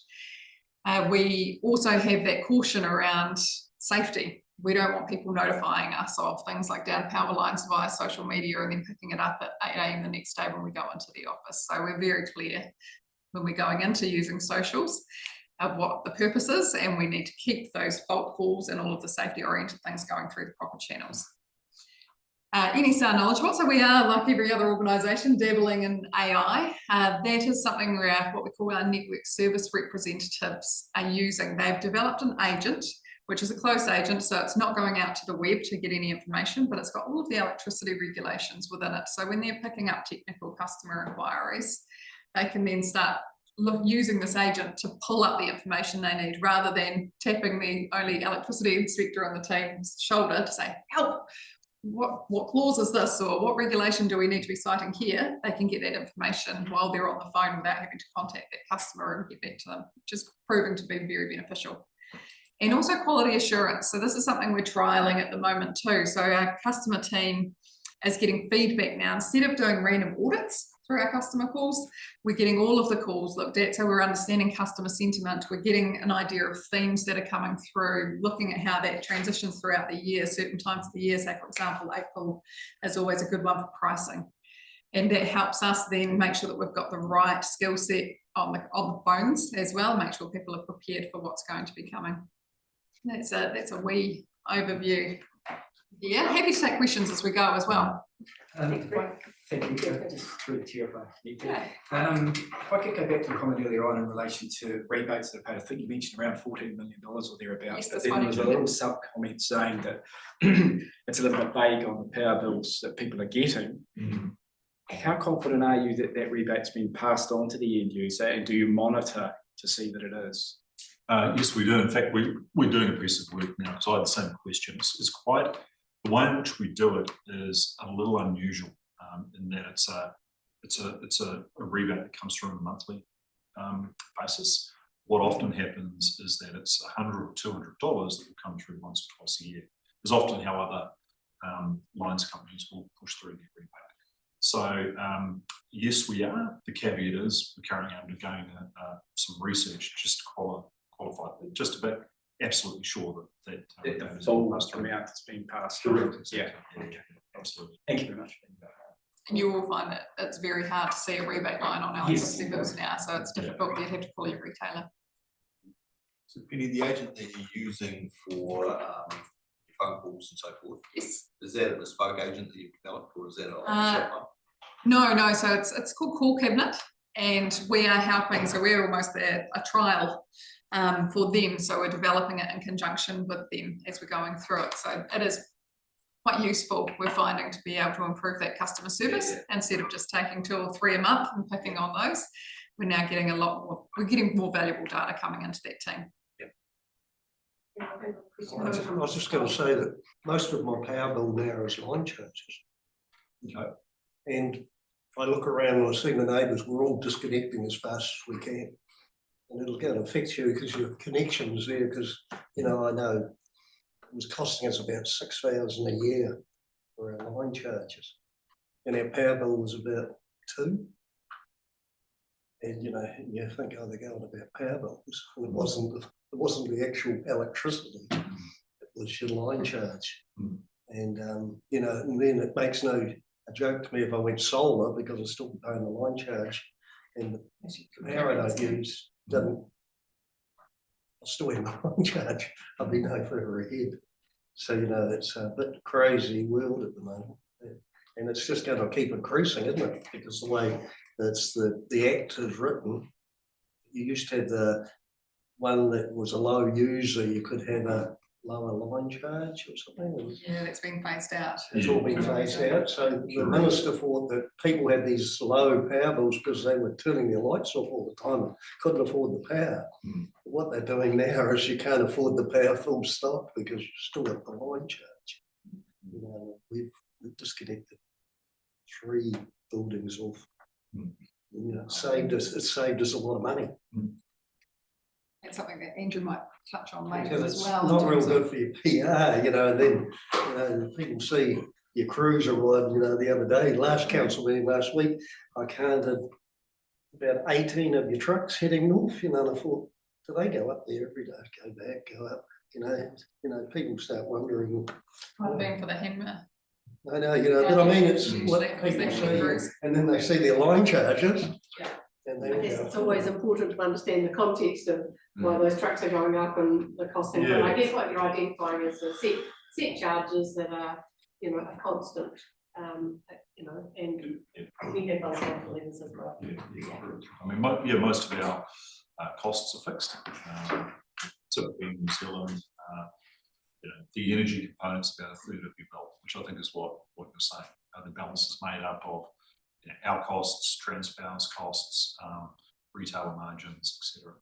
We also have that caution around safety. We don't want people notifying us of things like down power lines via social media and then picking it up at 8 AM the next day when we go into the office. So we're very clear when we're going into using socials of what the purpose is, and we need to keep those fault calls and all of the safety oriented things going through the proper channels. NSR Knowledge Bot, so we are, like every other organisation, dabbling in AI. That is something where what we call our network service representatives are using. They've developed an agent which is a closed agent, so it's not going out to the web to get any information, but it's got all of the electricity regulations within it. So when they're picking up technical customer inquiries, they can then start using this agent to pull up the information they need, rather than tapping the only electricity inspector on the team's shoulder to say, help, what clause is this, or what regulation do we need to be citing here? They can get that information while they're on the phone without having to contact that customer and get back to them, which is proving to be very beneficial. And also quality assurance. So this is something we're trialing at the moment too. So our customer team is getting feedback now. Instead of doing random audits through our customer calls, we're getting all of the calls looked at. So we're understanding customer sentiment. We're getting an idea of themes that are coming through, looking at how that transitions throughout the year, certain times of the year. Say, for example, April is always a good one for pricing. And that helps us then make sure that we've got the right skill set on the phones as well, make sure people are prepared for what's going to be coming. That's a wee overview. Yeah, happy to take questions as we go as well. Thank you, just through the chair. If I could go back to the comment earlier on in relation to rebates that are paid, I think you mentioned around $14 million or thereabouts, but then there was a little sub-comment saying that it's a little bit vague on the power bills that people are getting. How confident are you that that rebate's been passed on to the end user, and do you monitor to see that it is? Yes, we do. In fact, we're doing a piece of work now, because I had the same question. It's quite, the way in which we do it is a little unusual, in that it's a rebate that comes through on a monthly basis. What often happens is that it's $100 or $200 that will come through once or twice a year. Is often how other lines companies will push through their rebate. So yes, we are. The caveat is we're currently undergoing some research just to qualify, just to be absolutely sure that the full amount that's been passed through. Yeah, absolutely. Thank you very much. And you will find that it's very hard to see a rebate line on electricity bills now, so it's difficult. You'd have to call your retailer. So Penny, the agent that you're using for phone calls and so forth, yes, is that a bespoke agent that you've developed, or is that a No, so it's called Call Cabinet, and we are helping, so we're almost a trial for them, so we're developing it in conjunction with them as we're going through it. So it is quite useful, we're finding, to be able to improve that customer service. Instead of just taking 2 or 3 a month and picking on those, we're now getting a lot more, we're getting more valuable data coming into that team. I was just going to say that most of my power bill now is line charges. Okay. And if I look around and I see the neighbours, we're all disconnecting as fast as we can. And it'll go and affect you because your connection's there, because, you know, I know it was costing us about $6,000 a year for our line charges. And our power bill was about 2. And, you know, you think, oh, they're going about power bills. And it wasn't the actual electricity, it was your line charge. And, you know, and then it makes no joke to me if I went solar, because I'm still paying the line charge, and the power I don't use doesn't, I'll still have my line charge. I'll be no further ahead. So, you know, it's a bit crazy world at the moment. And it's just going to keep increasing, isn't it? Because the way that's the Act is written, you used to have the one that was a low user, you could have a lower line charge or something. Yeah, that's been phased out. It's all been phased out. So the minister thought that people had these low power bills because they were turning their lights off all the time and couldn't afford the power. What they're doing now is you can't afford the power full stop because you still have the line charge. You know, we've disconnected 3 buildings off. You know, it saved us a lot of money. That's something that Andrew might touch on later Because as it's well. not real good for your PR, you know, and then, you know, people see your cruiser ride, you know, the other day, last council meeting last week, I counted about 18 of your trucks heading north, you know, and I thought, do they go up there every day, go back, go up, you know, people start wondering. Might have been for the Henmer. I know, you know, but I mean, it's what people see, and then they see their line charges. And I guess it's always important to understand the context of why those trucks are going up and the costing. But I guess what you're identifying is the set charges that are, you know, a constant, you know, and we have those local levels as well. I mean, most of our costs are fixed. Typically in New Zealand, the energy component's about a third of your bill, which I think is what you're saying. The balance is made up of our costs, transbalance costs, retailer margins, etc.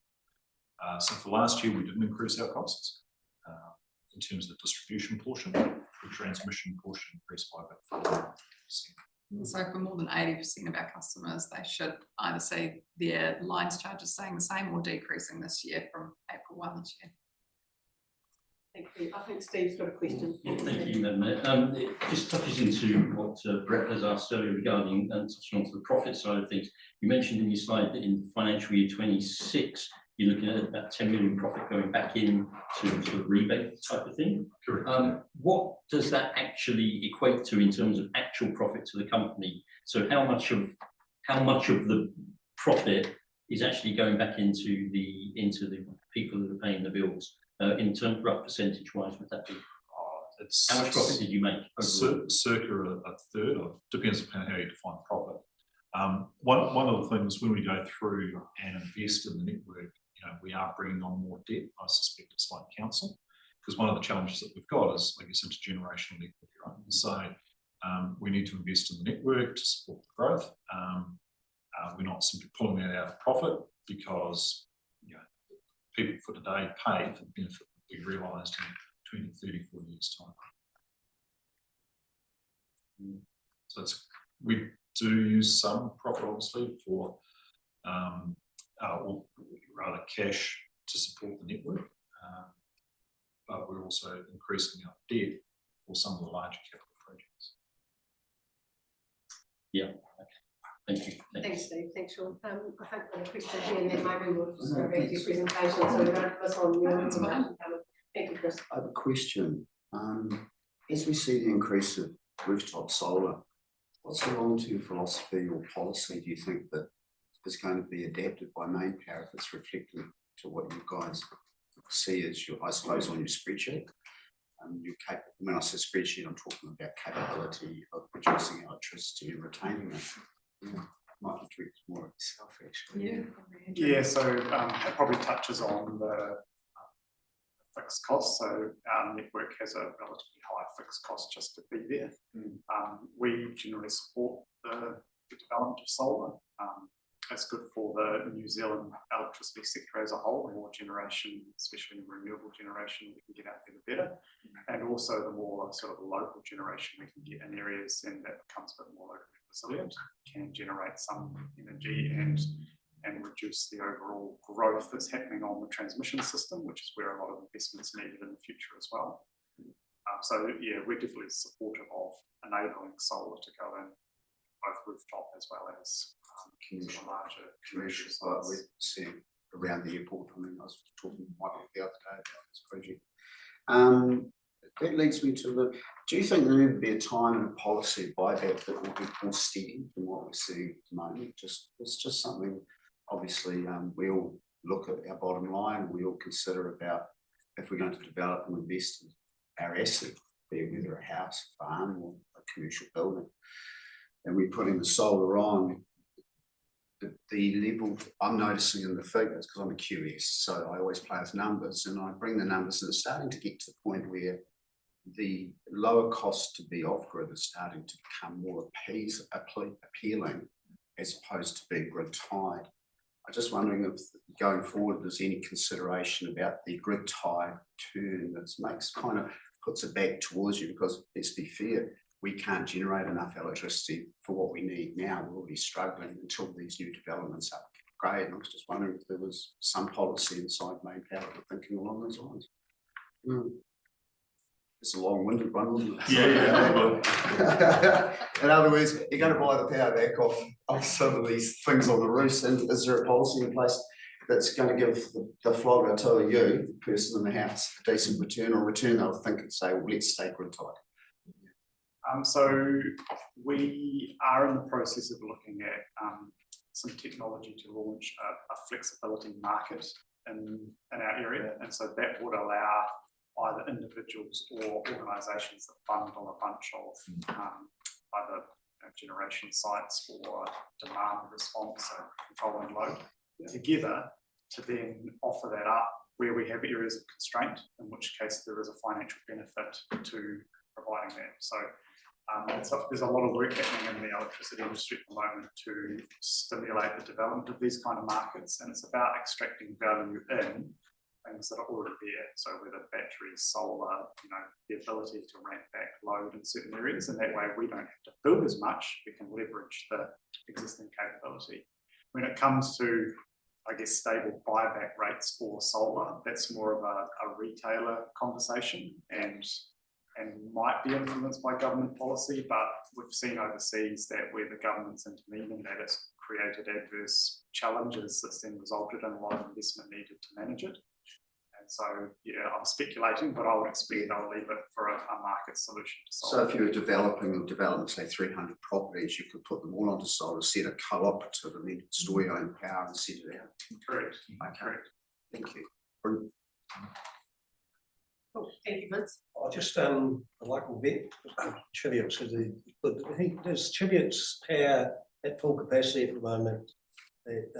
So for last year, we didn't increase our costs in terms of the distribution portion. The transmission portion increased by about 4%. So for more than 80% of our customers, they should either see their lines charges staying the same or decreasing this year from April 1 this year. Thank you. I think Steve's got a question. Yeah, thank you, Madam Mayor. It just touches into what Brett has asked earlier regarding and touching onto the profit side of things. You mentioned in your slide that in financial year 26, you're looking at about 10 million profit going back in to sort of rebate type of thing. Correct. What does that actually equate to in terms of actual profit to the company? So how much of the profit is actually going back into the people that are paying the bills? In terms of rough percentage wise, would that be? How much profit did you make? Circa a third, or depends upon how you define profit. One of the things when we go through and invest in the network, we are bringing on more debt. I suspect it's like council, because one of the challenges that we've got is, I guess, intergenerational equity, right? So we need to invest in the network to support the growth. We're not simply pulling that out of profit because people for today pay for the benefit that we realised in 20, 30, 40 years' time. So we do use some profit, obviously, for, or rather cash to support the network, but we're also increasing our debt for some of the larger capital projects. Yeah, okay. Thank you. Thanks, Steve. Thanks, Sean. I think the question here, and then maybe we'll just go back to your presentation, so we don't miss on your information. Thank you, Chris. I have a question. As we see the increase of rooftop solar, what's the long-term philosophy or policy do you think that is going to be adapted by Main Power if it's reflecting to what you guys see as your, I suppose, on your spreadsheet? When I say spreadsheet, I'm talking about capability of producing electricity and retaining it. Yeah, might direct more of yourself, actually. Yeah, so it probably touches on the fixed costs. So our network has a relatively high fixed cost just to be there. We generally support the development of solar. It's good for the New Zealand electricity sector as a whole. The more generation, especially renewable generation, we can get out there, the better. And also the more sort of local generation we can get in areas, and that becomes a bit more locally resilient, can generate some energy and reduce the overall growth that's happening on the transmission system, which is where a lot of investments needed in the future as well. So yeah, we're definitely supportive of enabling solar to go in both rooftop as well as larger commercial sites. We're seeing around the airport. I mean, I was talking to Michael the other day about this project. That leads me to do you think there will be a time and a policy buyback that will be more steady than what we're seeing at the moment? It's just something, obviously, we all look at our bottom line, we all consider about if we're going to develop and invest in our asset, be it whether a house, a farm, or a commercial building, and we're putting the solar on. The level I'm noticing in the figures, because I'm a QS, so I always play with numbers, and I bring the numbers, and it's starting to get to the point where the lower cost to be off-grid is starting to become more appealing as opposed to being grid tied. I'm just wondering if going forward there's any consideration about the grid tied turn that puts it back towards you, because let's be fair, we can't generate enough electricity for what we need now. We're already struggling until these new developments upgrade. And I was just wondering if there was some policy inside Main Power thinking along those lines. It's a long-winded one, wasn't it? Yeah. In other words, you're going to buy the power back off some of these things on the roofs, and is there a policy in place that's going to give the flogger to you, the person in the house, a decent return, or return they'll think and say, well, let's stay grid tight? So we are in the process of looking at some technology to launch a flexibility market in our area, and so that would allow either individuals or organisations that fund on a bunch of either generation sites or demand response, so control and load together, to then offer that up where we have areas of constraint, in which case there is a financial benefit to providing that. So there's a lot of work happening in the electricity industry at the moment to stimulate the development of these kind of markets, and it's about extracting value in things that are already there. So whether batteries, solar, the ability to ramp back load in certain areas, and that way we don't have to build as much, we can leverage the existing capability. When it comes to, I guess, stable buyback rates for solar, that's more of a retailer conversation and might be influenced by government policy, but we've seen overseas that where the government's intervening, that it's created adverse challenges that's then resulted in a lot of investment needed to manage it. And so, yeah, I'm speculating, but I would expect they'll leave it for a market solution to solve. So if you were developing, say 300 properties, you could put them all onto solar, set a cooperative and then store your own power and set it out. Correct. Okay. Correct. Thank you. Cool. Thank you, Vince. I just, a local vet, Chiviots, does Chiviots power at full capacity at the moment? That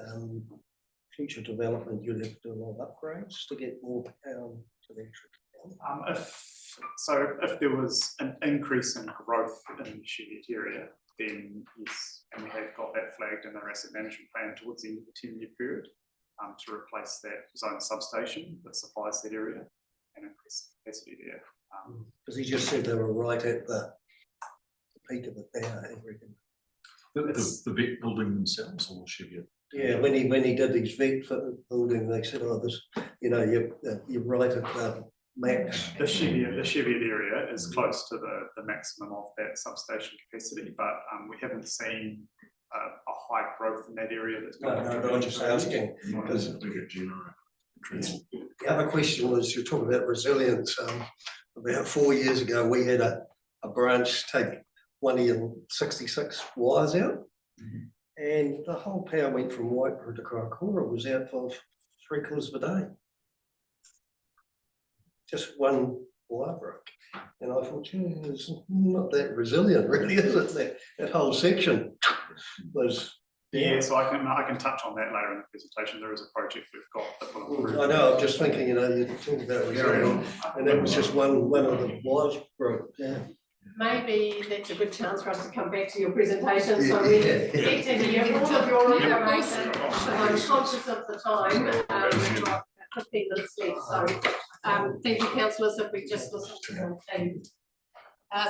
future development, you'd have to do a lot of upgrades to get more power to the electric. If there was an increase in growth in the Cheviot area, then yes, and we have got that flagged in our asset management plan towards the end of the 10-year period to replace that zone substation that supplies that area and increase capacity there. Because he just said they were right at the peak of the power, I reckon. The vet building themselves or Cheviot? Yeah, when he did his vet for the building, they said, oh, this, you're right at the max. The Cheviot area is close to the maximum of that substation capacity, but we haven't seen a high growth in that area. That's No, I'm just asking, because the other question was, you're talking about resilience. About 4 years ago, we had a branch take one of your 66 wires out, and the whole power went from Waipara to Kaikoura, was out for 3/4 of a day. Just one wire broke. And I thought, it's not that resilient really, is it? That whole section was... Yeah, so I can touch on that later in the presentation. There is a project we've got that will improve. I know, I'm just thinking, you talk about resilience, and that was just one of the wires broke. Yeah. Maybe that's a good chance for us to come back to your presentation, so we get to hear all of your information. So I'm conscious of the time, we've got 15 minutes left, so thank you, councillors, if we just listen to them.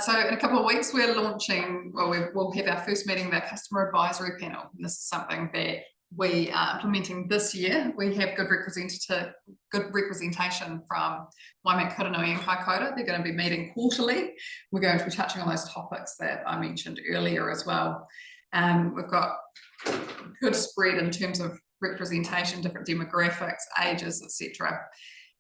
So in a couple of weeks, we're launching, we'll have our first meeting with our customer advisory panel. And this is something that we are implementing this year. We have good representation from Waimak Kuranui and Kaikoura. They're going to be meeting quarterly. We're going to be touching on those topics that I mentioned earlier as well. We've got good spread in terms of representation, different demographics, ages, etc.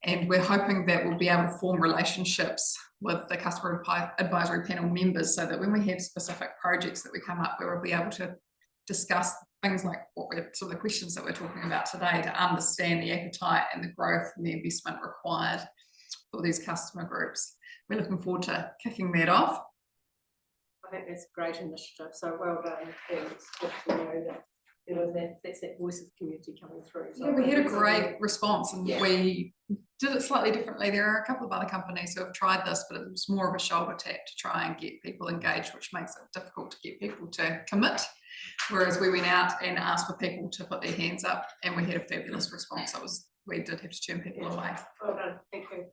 And we're hoping that we'll be able to form relationships with the customer advisory panel members, so that when we have specific projects that we come up, we'll be able to discuss things like some of the questions that we're talking about today, to understand the appetite and the growth and the investment required for these customer groups. We're looking forward to kicking that off. I think that's a great initiative, so well done. It's good to know that that's that voice of the community coming through. So yeah, we had a great response, and we did it slightly differently. There are a couple of other companies who have tried this, but it was more of a shoulder tap to try and get people engaged, which makes it difficult to get people to commit. Whereas we went out and asked for people to put their hands up, and we had a fabulous response. We did have to turn people away. Well done, thank you.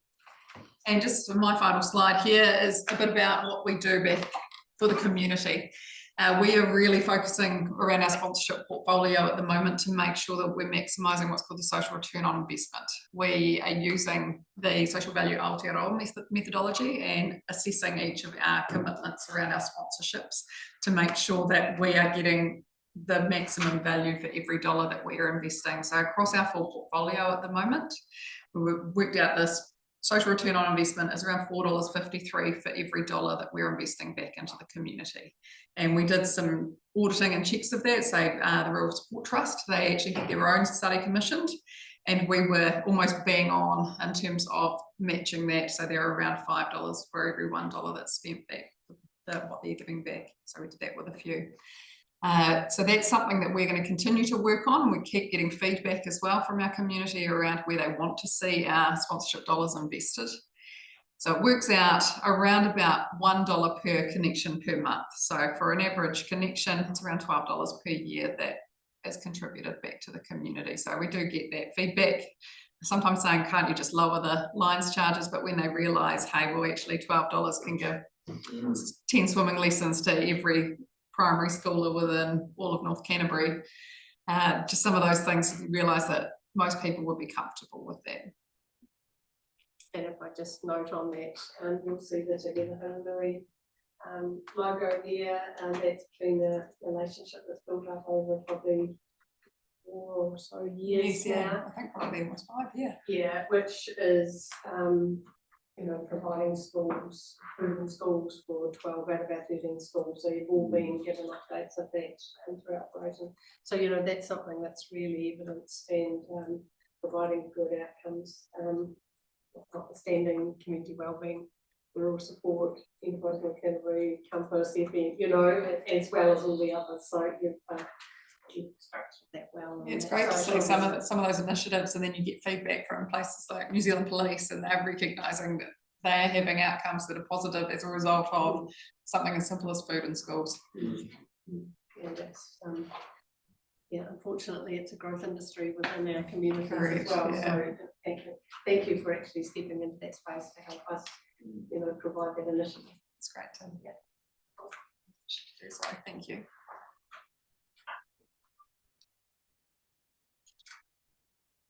And just my final slide here is a bit about what we do back for the community. We are really focusing around our sponsorship portfolio at the moment to make sure that we're maximising what's called the social return on investment. We are using the social value Aotearoa methodology and assessing each of our commitments around our sponsorships to make sure that we are getting the maximum value for every dollar that we are investing. So across our full portfolio at the moment, we've worked out this social return on investment is around $4.53 for every dollar that we're investing back into the community. And we did some auditing and checks of that. So the Rural Support Trust, they actually had their own study commissioned, and we were almost bang on in terms of matching that. So they're around $5 for every $1 that's spent back, what they're giving back. So we did that with a few. So that's something that we're going to continue to work on, and we keep getting feedback as well from our community around where they want to see our sponsorship dollars invested. So it works out around about $1 per connection per month. So for an average connection, it's around $12 per year that is contributed back to the community. So we do get that feedback. Sometimes saying, can't you just lower the lines charges? But when they realise, hey, well, actually $12 can give 10 swimming lessons to every primary schooler within all of North Canterbury. Just some of those things, you realise that most people would be comfortable with that. And if I just note on that, you'll see the Together Hillary logo there, and that's been a relationship that's built up over probably 4 or so years now. I think probably almost 5, yeah. Yeah, which is you know, providing schools, food in schools for 12 out of our 13 schools. So you've all been given updates of that throughout Brighton. So, you know, that's something that's really evidenced and providing good outcomes, notwithstanding community wellbeing, rural support, Enterprise North Canterbury, Compass, FM, you know, as well as all the others. So you've structured that well. Yeah, it's great to see some of those initiatives, and then you get feedback from places like New Zealand Police, and they're recognising that they're having outcomes that are positive as a result of something as simple as food in schools. Yeah, that's yeah, unfortunately it's a growth industry within our communities Correct, as well. yeah. So thank you for actually stepping into that space to help us, you know, provide that initiative. It's great to so thank you.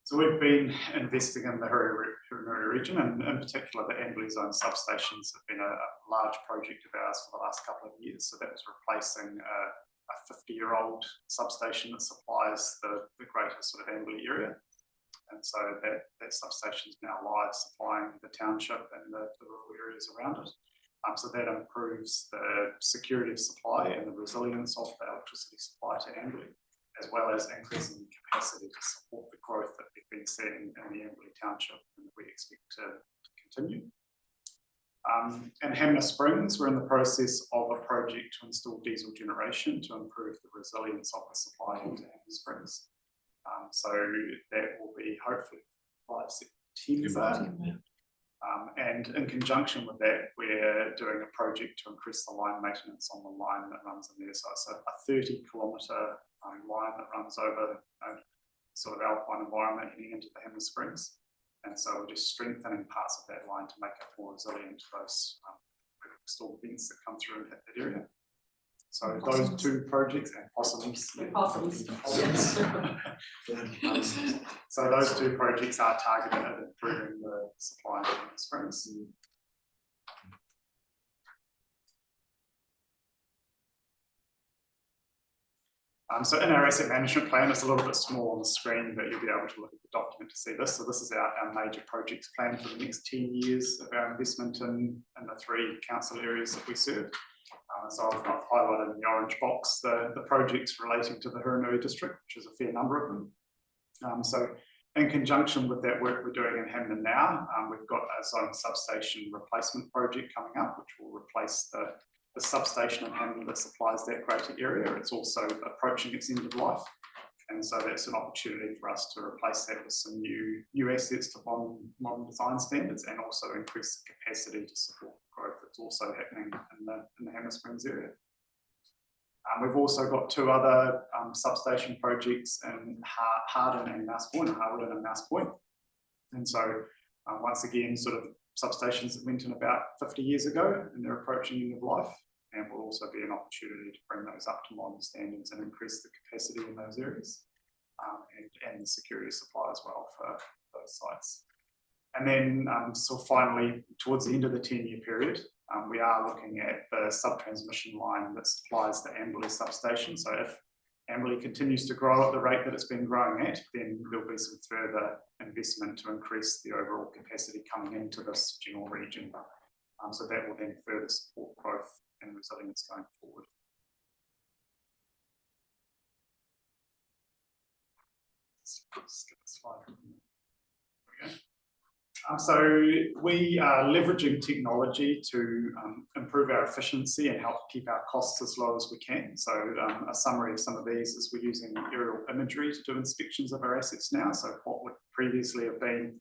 So we've been investing in the Hurunui region, and in particular the Amberley Zone substations have been a large project of ours for the last couple of years. So that was replacing a 50-year-old substation that supplies the greater sort of Amberley area. And so that substation is now live, supplying the township and the rural areas around it. So that improves the security of supply and the resilience of the electricity supply to Amberley, as well as increasing the capacity to support the growth that we've been seeing in the Amberley township and that we expect to continue. In Hamner Springs, we're in the process of a project to install diesel generation to improve the resilience of the supply into Hamner Springs. So that will be hopefully by September. And in conjunction with that, we're doing a project to increase the line maintenance on the line that runs in there. So it's a 30-kilometre line that runs over sort of alpine environment heading into the Hamner Springs. And so we're just strengthening parts of that line to make it more resilient to those storm events that come through and hit that area. So those two projects and possums. So those two projects are targeted at improving the supply of Hamner Springs. So in our asset management plan, it's a little bit small on the screen, but you'll be able to look at the document to see this. So this is our major projects plan for the next 10 years of our investment in the 3 council areas that we serve. So I've highlighted in the orange box the projects relating to the Hurunui district, which is a fair number of them. So in conjunction with that work we're doing in Hamner now, we've got a zone substation replacement project coming up, which will replace the substation in Hamner that supplies that greater area. It's also approaching its end of life. And so that's an opportunity for us to replace that with some new assets to modern design standards, and also increase the capacity to support growth that's also happening in the Hamner Springs area. We've also got 2 other substation projects in Harden and Mouse Point, Harwood and Mouse Point. And so once again, sort of substations that went in about 50 years ago, and they're approaching end of life, and will also be an opportunity to bring those up to modern standards and increase the capacity in those areas, and the security supply as well for those sites. And then so finally, towards the end of the 10-year period, we are looking at the sub-transmission line that supplies the Amberley substation. So if Amberley continues to grow at the rate that it's been growing at, then there'll be some further investment to increase the overall capacity coming into this general region. So that will then further support growth and resilience going forward. Skip the slide. There we go. So we are leveraging technology to improve our efficiency and help keep our costs as low as we can. So a summary of some of these is we're using aerial imagery to do inspections of our assets now. So what would previously have been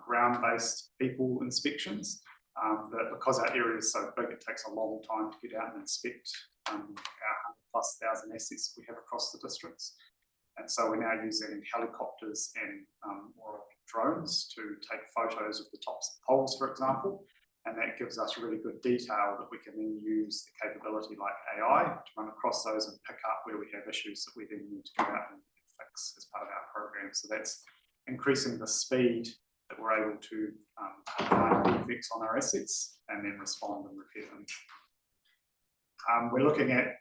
ground-based people inspections, that because our area is so big, it takes a long time to get out and inspect our 100,000+ assets we have across the districts. And so we're now using helicopters and more drones to take photos of the tops of poles, for example, and that gives us really good detail that we can then use the capability like AI to run across those and pick up where we have issues that we then need to go out and fix as part of our program. So that's increasing the speed that we're able to find defects on our assets and then respond and repair them. We're looking at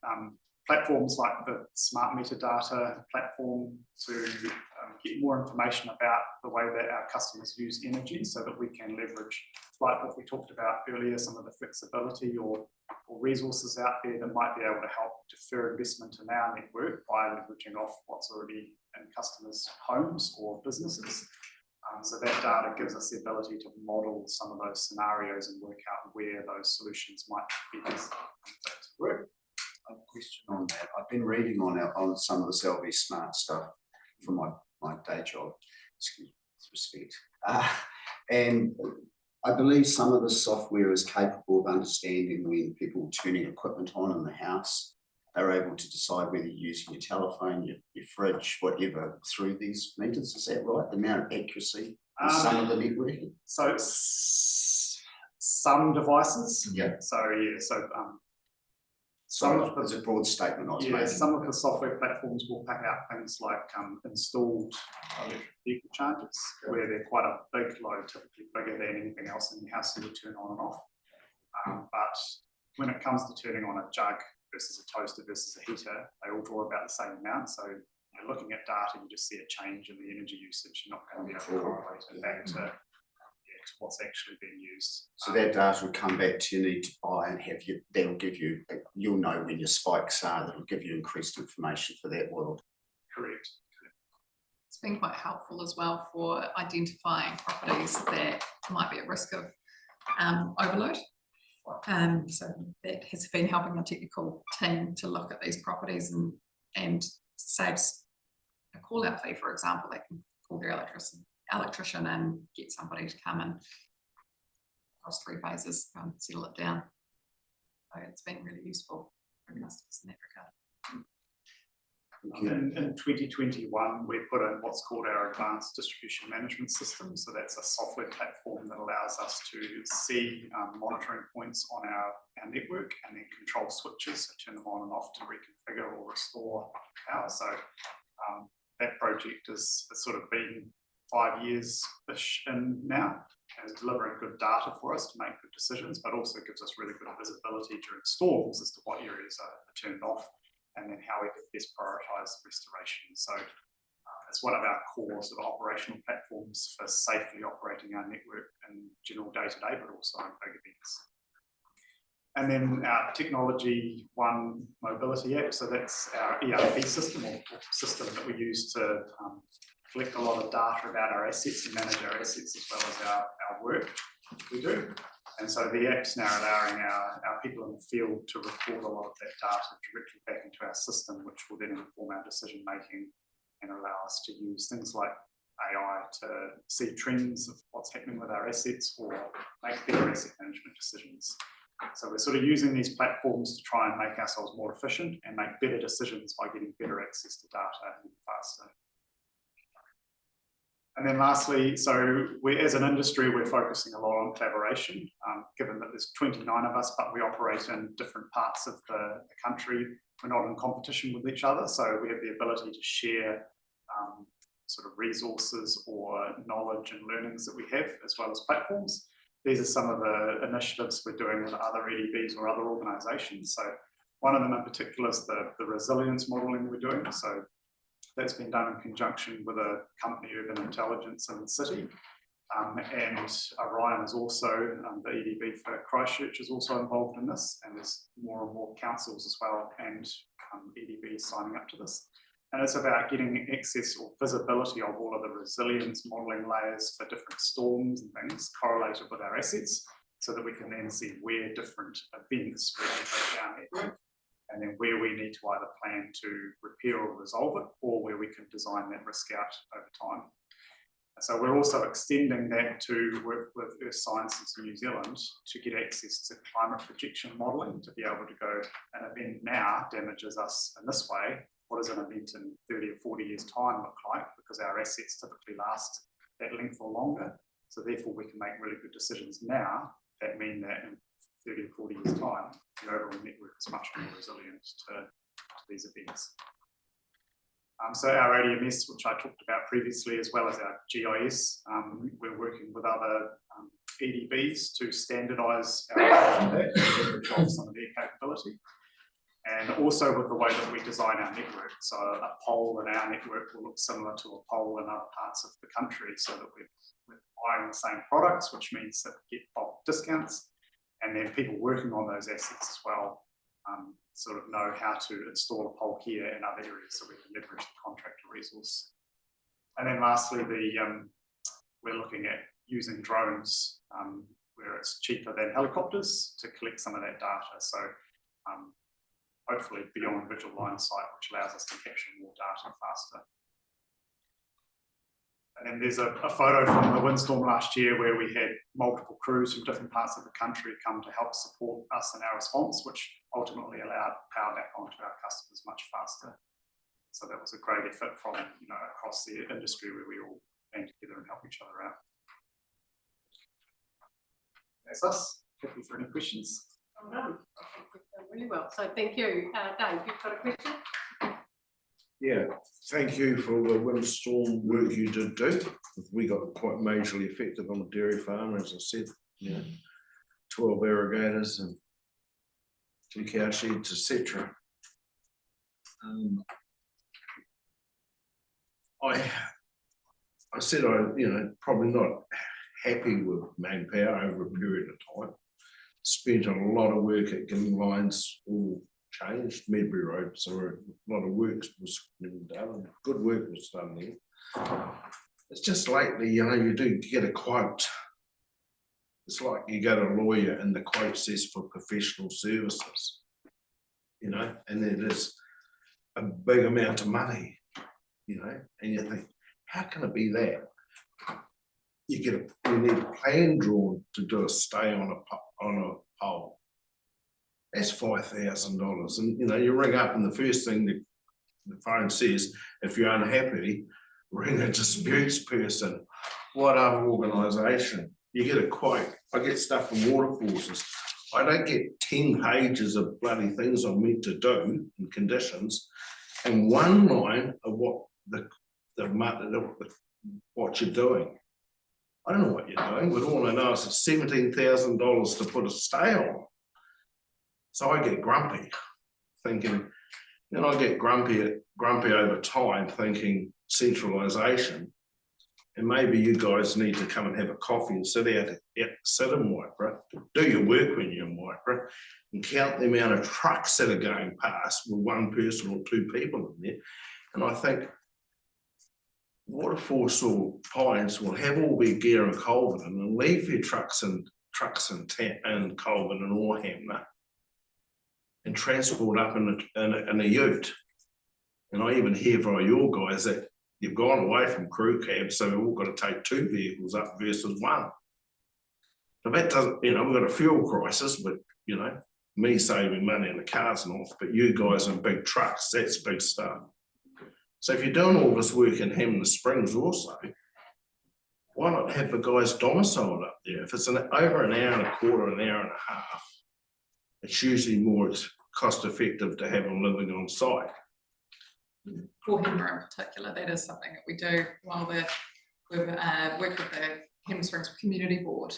platforms like the smart metadata platform to get more information about the way that our customers use energy so that we can leverage, like what we talked about earlier, some of the flexibility or resources out there that might be able to help defer investment in our network by leveraging off what's already in customers' homes or businesses. So that data gives us the ability to model some of those scenarios and work out where those solutions might be best to work. A question on that. I've been reading on some of the LV Smart stuff from my day job, excuse respect. And I believe some of the software is capable of understanding when people are turning equipment on in the house. They're able to decide whether you're using your telephone, your fridge, whatever, through these meters. Is that right? The amount of accuracy in some of the networking? So some devices. Yeah. Some of it's a broad statement I was making. Some of the software platforms will pack out things like installed electric vehicle chargers, where they're quite a big load, typically bigger than anything else in your house you would turn on and off. But when it comes to turning on a jug versus a toaster versus a heater, they all draw about the same amount. So you're looking at data, you just see a change in the energy usage. You're not going to be able to correlate it back to what's actually being used. So that data will come back to you need to buy and have you, that'll give you, you'll know when your spikes are, that'll give you increased information for that world. Correct. It's been quite helpful as well for identifying properties that might be at risk of overload. So that has been helping the technical team to look at these properties and saves a call out fee, for example. They can call their electrician and get somebody to come and across 3 phases and settle it down. So it's been really useful for customers in that regard. In 2021, we put in what's called our Advanced Distribution Management System. So that's a software platform that allows us to see monitoring points on our network and then control switches, so turn them on and off to reconfigure or restore power. So that project has sort of been 5 years-ish in now, and is delivering good data for us to make good decisions, but also gives us really good visibility during storms as to what areas are turned off and then how we could best prioritise restoration. So it's one of our core sort of operational platforms for safely operating our network in general day-to-day, but also in big events. And then our Technology One Mobility app, so that's our ERP system or system that we use to collect a lot of data about our assets and manage our assets as well as our work we do. And so the app's now allowing our people in the field to record a lot of that data directly back into our system, which will then inform our decision making and allow us to use things like AI to see trends of what's happening with our assets or make better asset management decisions. So we're sort of using these platforms to try and make ourselves more efficient and make better decisions by getting better access to data and faster. And then lastly, so as an industry, we're focusing a lot on collaboration, given that there's 29 of us, but we operate in different parts of the country. We're not in competition with each other, so we have the ability to share sort of resources or knowledge and learnings that we have, as well as platforms. These are some of the initiatives we're doing with other EDBs or other organisations. So one of them in particular is the resilience modelling we're doing. So that's been done in conjunction with a company, Urban Intelligence in the city. And Orion is also, the EDB for Christchurch is also involved in this, and there's more and more councils as well and EDBs signing up to this. And it's about getting access or visibility of all of the resilience modelling layers for different storms and things correlated with our assets, so that we can then see where different events really break down network, and then where we need to either plan to repair or resolve it, or where we can design that risk out over time. So we're also extending that to work with Earth Sciences in New Zealand to get access to climate projection modelling, to be able to go, an event now damages us in this way, what does an event in 30 or 40 years time look like? Because our assets typically last that length or longer. So therefore we can make really good decisions now that mean that in 30 or 40 years time, the overall network is much more resilient to these events. So our ADMS, which I talked about previously, as well as our GIS, we're working with other EDBs to standardise our data and leverage off some of their capability. And also with the way that we design our network. So a pole in our network will look similar to a pole in other parts of the country, so that we're buying the same products, which means that we get bulk discounts, and then people working on those assets as well sort of know how to install a pole here in other areas, so we can leverage the contractor resource. And then lastly, we're looking at using drones where it's cheaper than helicopters to collect some of that data. So hopefully beyond visual line of sight, which allows us to capture more data faster. And then there's a photo from the windstorm last year where we had multiple crews from different parts of the country come to help support us in our response, which ultimately allowed power back onto our customers much faster. So that was a great effort from, across the industry, where we all band together and help each other out. That's us. Happy for any questions. Well done. I think we've done really well. So thank you. Dave, you've got a question? Yeah, thank you for the windstorm work you did do. We got quite majorly affected on the dairy farm, as I said, 12 irrigators and 2 cow sheds, etc. I said probably not happy with manpower over a period of time. Spent a lot of work at getting lines all changed. Medbury Road, so a lot of work was done. Good work was done there. It's just lately, you do get a quote. It's like you go to a lawyer and the quote says for professional services, and it is a big amount of money, and you think, how can it be that? You need a plan drawn to do a stay on a pole. That's $5,000, and you ring up and the first thing the phone says, if you're unhappy, ring a disputes person. What other organisation? You get a quote. I get stuff from Waterforces. I don't get 10 pages of bloody things I'm meant to do and conditions, and one line of what what you're doing. I don't know what you're doing, but all I know is it's $17,000 to put a stay on. So I get grumpy, thinking, I get grumpy over time, thinking centralisation, and maybe you guys need to come and have a coffee and sit in Waipara, do your work when you're in Waipara, and count the amount of trucks that are going past with one person or 2 people in there. And I think Waterforce or Pines will have all their gear in Colvin and leave their trucks in Colvin and Orhamna, and transport up in a ute. And I even hear from your guys that you've gone away from crew cabs, so we've all got to take 2 vehicles up versus 1. So that doesn't, we've got a fuel crisis, but, me saving money in the cars and off, but you guys in big trucks, that's big stuff. So if you're doing all this work in Hamner Springs also, why not have the guys domiciled up there? If it's over an hour and a quarter, an hour and a half, it's usually more cost effective to have them living on site. For Hammer in particular, that is something that we do while we've worked with the Hamner Springs Community Board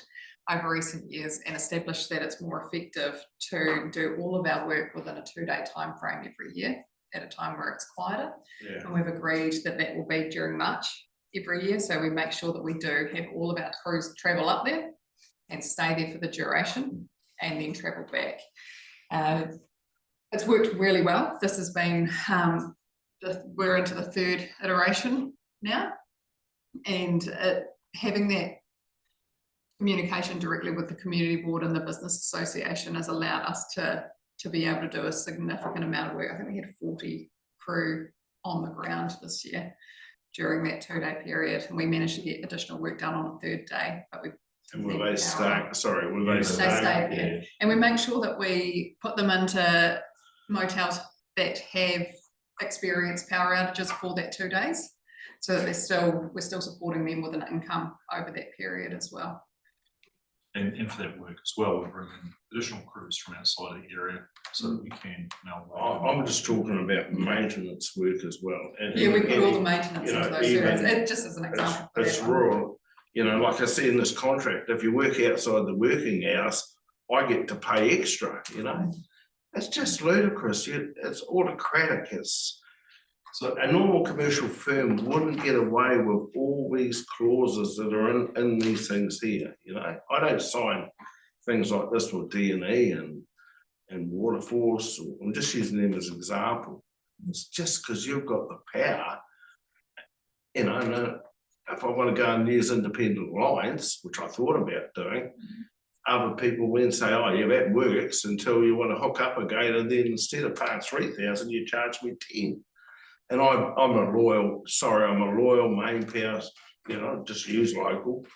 over recent years and established that it's more effective to do all of our work within a 2-day time frame every year at a time where it's quieter. Yeah. And we've agreed that that will be during March every year. So we make sure that we do have all of our crews travel up there and stay there for the duration and then travel back. It's worked really well. This has been we're into the third iteration now. And having that communication directly with the community board and the business association has allowed us to be able to do a significant amount of work. I think we had 40 crew on the ground this year during that 2-day period, and we managed to get additional work done on a third day, but we And will they stay, sorry, will they They stay? stay there. And we make sure that we put them into motels that have experienced power outages for that 2 days, so that we're still supporting them with an income over that period as well. And for that work as well, we bring in additional crews from outside the area so that we can now. I'm just talking about maintenance work as well. And Yeah, we put all the any- maintenance you know, into those even- areas, it just as an example. for It's that one. rural, you know, like I see in this contract, if you work outside the working hours, I get to pay extra, you know? It's just ludicrous, it's autocratic, so a normal commercial firm wouldn't get away with all these clauses that are in these things here, you know? I don't sign things like this with D&E and Waterforce, I'm just using them as an example. It's just because you've got the power, you know, and if I want to go and use independent lines, which I thought about doing, other people then say, oh yeah, that works until you want to hook up again, and then instead of paying 3,000, you charge me 10. And I'm a loyal main power, you know, just use local.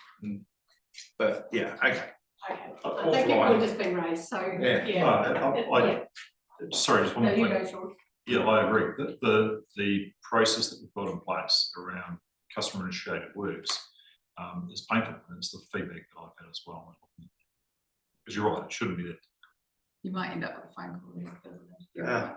But yeah, okay. Okay, I think your point has been raised, so, Yeah. yeah. Sorry, just one No, more you thing. go, Sean. Yeah, I agree. The process that we've got in place around customer initiated works is painful, and it's the feedback that I've had as well. Because you're right, it shouldn't be that. You might end up with a phone call. Yeah.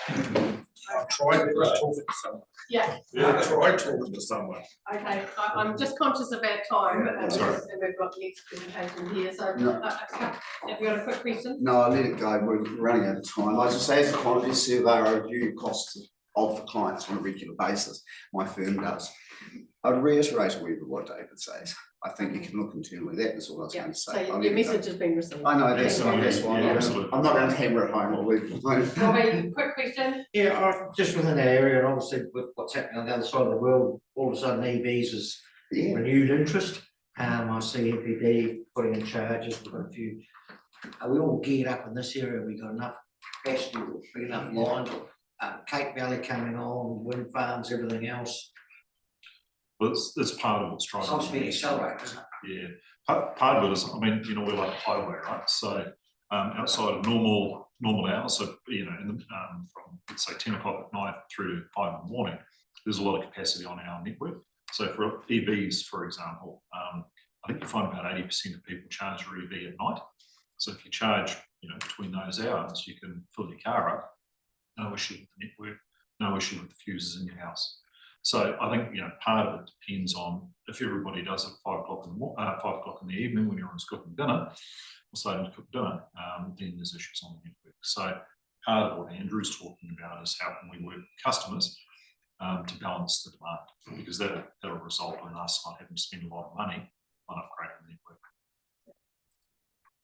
I've tried talking to someone. Yeah. I tried talking to someone. Okay, I'm just conscious of our time, and Sorry. we've got the next presentation here, so, No. have you got a quick question? No, I'll let it go, we're running out of time. I just say, as a quantity surveyor, I review costs of the clients on a regular basis, my firm does. I'd reiterate what David says, I think you can look internally, that was all I was Yeah, going to so say. I'll your let it go. message has been received. I know, that's Thank you. why I'm not going to hammer it home, I'll leave it alone. Robbie, quick question? Yeah, just within the area, and obviously with what's happening on the other side of the world, all of a sudden EVs is Yeah. renewed interest. I see MPD putting in charges, we've got a few. Are we all geared up in this area? We got enough capacity, big enough lines, Cape Valley coming on, wind farms, everything else. Well, it's part of what's driving. It's obviously accelerated, isn't it? Yeah, part of it is, I mean, you know, we're like a highway, right? So outside of normal hours, so, you know, in the, from, let's say 10 o'clock at night through to 5 in the morning, there's a lot of capacity on our network. So for EVs, for example, I think you find about 80% of people charge their EV at night. So if you charge, you know, between those hours, you can fill your car up, no issue with the network, no issue with the fuses in your house. So I think, you know, part of it depends on if everybody does it at 5 o'clock in the evening when everyone's cooking dinner, or starting to cook dinner, then there's issues on the network. So part of what Andrew's talking about is how can we work with customers to balance the demand, because that'll result in us not having to spend a lot of money on upgrading the network.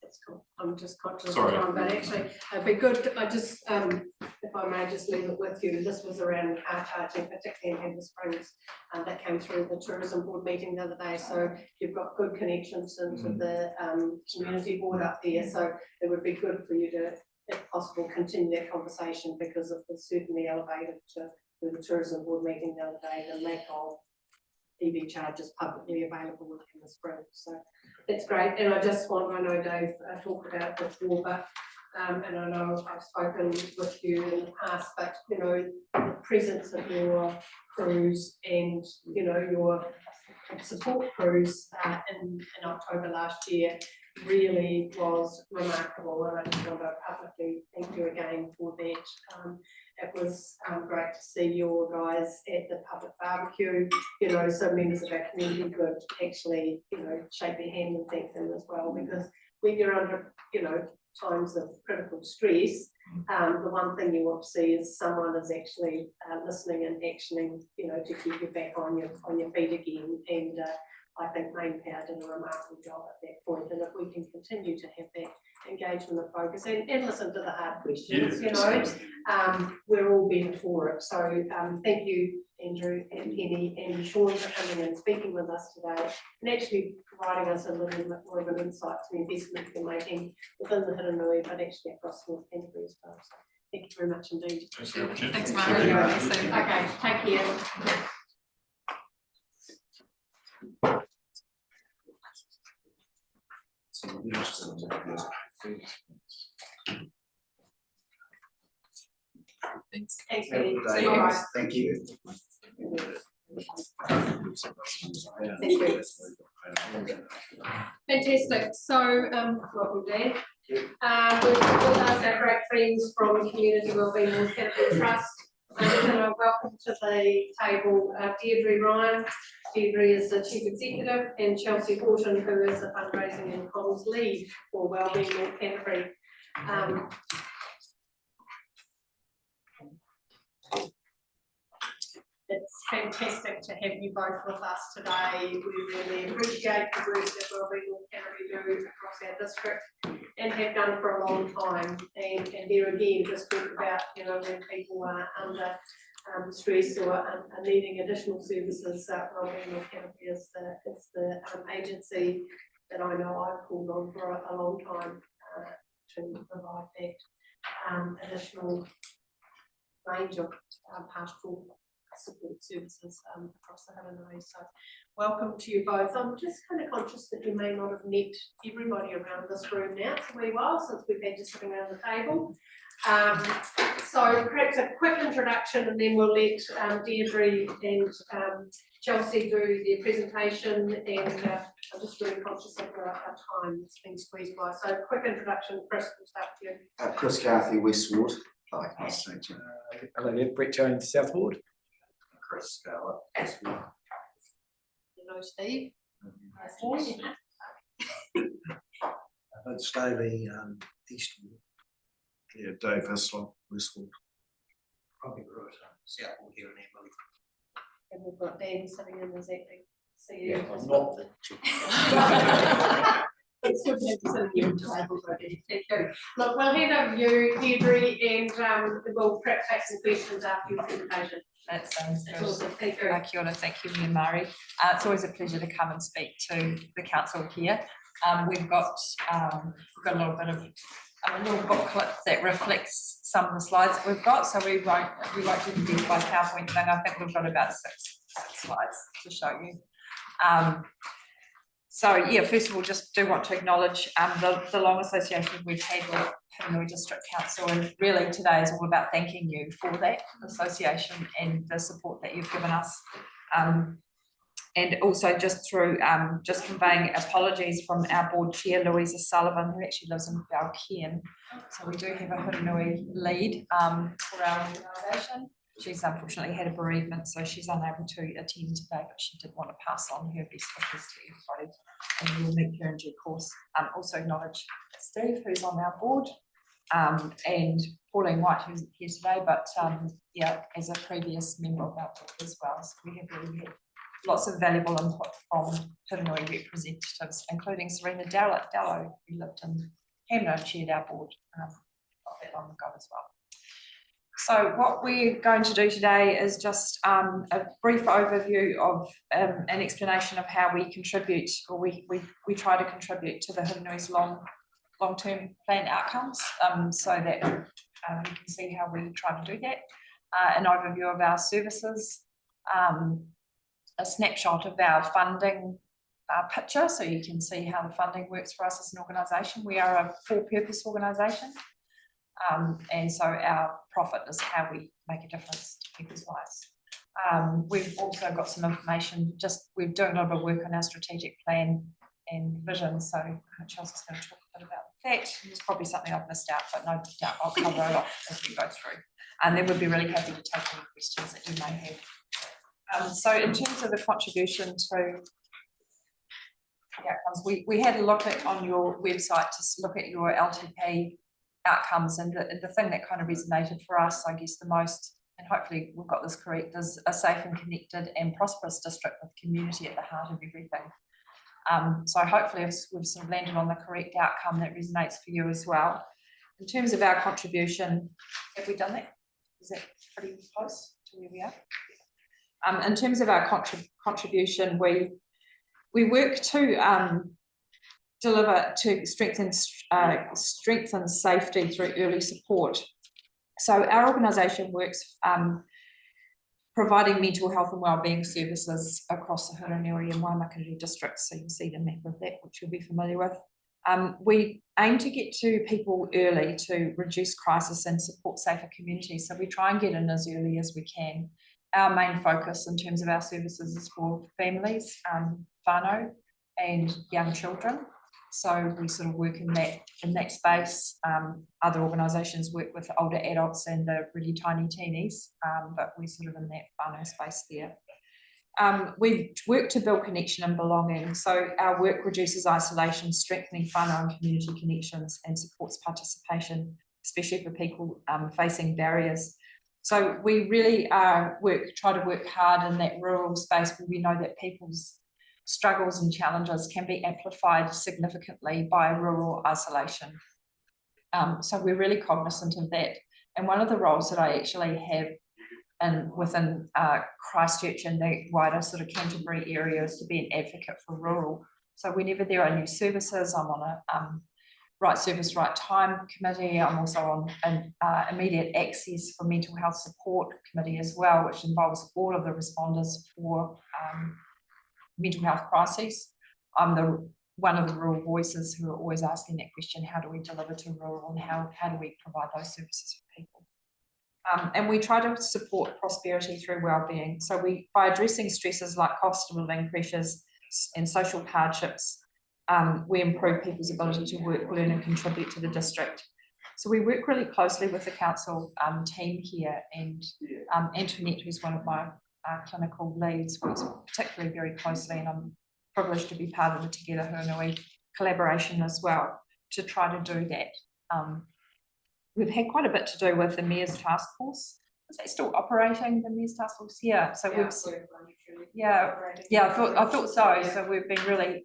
That's cool. I'm just conscious of Sorry. time, but actually, it'd be good, I just, if I may just leave it with you, this was around car charging, particularly in Heber Springs, that came through the tourism board meeting the other day, so you've got good connections into the community board up there, so it would be good for you to, if possible, continue that conversation, because it was certainly elevated to the tourism board meeting the other day, the lack of EV chargers publicly available in the spring. So it's great. And I just want, I know Dave talked about it before, but and I know I've spoken with you in the past, but you know, the presence of your crews and you know, your support crews in October last year really was remarkable, and I just want to publicly thank you again for that. It was great to see your guys at the public barbecue, you know, so members of our community could actually, you know, shake their hand and thank them as well, because when you're under, you know, times of critical stress, the one thing you want to see is someone is actually listening and actioning, you know, to keep you back on your feet again. And I think Main Power did a remarkable job at that point, and if we can continue to have that engagement and focus and listen to the hard questions, you know, we're all better for it. So thank you, Andrew and Penny and Sean, for coming and speaking with us today and actually providing us a little bit more of an insight to the investment we're making within the Hiranui, but actually across North Canterbury as well. So thank you very much indeed. Thanks, Mary. Okay, take care. Thanks. Thanks, Penny. Thank you. All right. Thank you. Fantastic. So, welcome, Dan. We've got with us our great friends from Community Wellbeing North Canterbury Trust. And welcome to the table Deirdre Ryan. Deirdre is the Chief Executive, and Chelsea Horton, who is the Fundraising and Comms Lead for Wellbeing North Canterbury. It's fantastic to have you both with us today. We really appreciate the work that Wellbeing North Canterbury do across our district and have done for a long time. And there again, just talk about, you know, when people are under stress or are needing additional services, Wellbeing North Canterbury is the agency that I know I've called on for a long time to provide that additional range of pastoral support services across the Hiranui. So welcome to you both. I'm just kind of conscious that you may not have met everybody around this room now. It's a wee while since we've had you sitting around the table. So perhaps a quick introduction and then we'll let Deirdre and Chelsea do their presentation, and I'm just really conscious of our time that's been squeezed by. So quick introduction, Chris, we'll start with you. Chris Carthy, Westward. Hi, Hello there, Brett Jones, Southward. Chris Scarlett. Hello, Steve. Vince Stovey, Eastwood. Yeah, Dave Hislop, Westwood. Probably right, Southwood here in Emily. And we've got Dan sitting in his acting. Yeah, I'm not the chief. It's good to have you sitting here at the table, Thank you. Look, we'll hand over to you, Deirdre, and we'll perhaps take some questions after your presentation. That sounds good. Awesome. Thank you. Kia ora, thank you, me and Mari. It's always a pleasure to come and speak to the council here. We've got a little bit of a little booklet that reflects some of the slides that we've got. So we won't do the by PowerPoint thing. I think we've got about six slides to show you. So yeah, first of all, just do want to acknowledge the long association we've had with Hiranui District Council, and really today is all about thanking you for that association and the support that you've given us. And also just through just conveying apologies from our board chair, Louisa Sullivan, who actually lives in Balcairn. So we do have a Hiranui lead for our organisation. She's unfortunately had a bereavement, so she's unable to attend today, but she did want to pass on her best wishes to everybody, and we'll meet her in due course. Also acknowledge Steve, who's on our board, and Pauline White, who's here today, but yeah, as a previous member of our board as well. So we have really had lots of valuable input from Hiranui representatives, including Serena Dallo, who lived in Hamner and chaired our board not that long ago as well. So what we're going to do today is just a brief overview of an explanation of how we contribute, or we try to contribute to the Hiranui's long-term plan outcomes, so that you can see how we try to do that. An overview of our services, a snapshot of our funding picture, so you can see how the funding works for us as an organisation. We are a for-purpose organisation. And so our profit is how we make a difference to people's lives. We've also got some information, we're doing a lot of work on our strategic plan and vision, so Chelsea's going to talk a bit about that. There's probably something I've missed out, but no doubt I'll cover it off as we go through. And then we'll be really happy to take any questions that you may have. So in terms of the contribution to the outcomes, we had a look at on your website to look at your LTP outcomes, and the thing that kind of resonated for us, I guess, the most, and hopefully we've got this correct, is a safe and connected and prosperous district with community at the heart of everything. So hopefully we've sort of landed on the correct outcome that resonates for you as well. In terms of our contribution, have we done that? Is that pretty close to where we are? In terms of our contribution, we work to deliver to strengthen safety through early support. So our organisation works providing mental health and wellbeing services across the Hurunui and Waimakariri districts. So you'll see the map of that, which you'll be familiar with. We aim to get to people early to reduce crisis and support safer communities. So we try and get in as early as we can. Our main focus in terms of our services is for families, whānau and young children. So we sort of work in that space. Other organisations work with older adults and the really tiny teenies, but we're sort of in that whānau space there. We work to build connection and belonging. So our work reduces isolation, strengthening whānau and community connections, and supports participation, especially for people facing barriers. So we really try to work hard in that rural space where we know that people's struggles and challenges can be amplified significantly by rural isolation. So we're really cognizant of that. And one of the roles that I actually have within Christchurch and the wider sort of Canterbury area is to be an advocate for rural. So whenever there are new services, I'm on a Right Service, Right Time committee. I'm also on an immediate access for mental health support committee as well, which involves all of the responders for mental health crises. I'm one of the rural voices who are always asking that question, how do we deliver to rural and how do we provide those services for people? And we try to support prosperity through wellbeing. So by addressing stresses like cost of living pressures and social hardships, we improve people's ability to work, learn and contribute to the district. So we work really closely with the council team here, and Antoinette, who's one of my clinical leads, works particularly very closely, and I'm privileged to be part of the Together Hurunui collaboration as well to try to do that. We've had quite a bit to do with the Mayor's Task Force. Is that still operating, the Mayor's Task Force? Yeah, so I thought so. So we've been really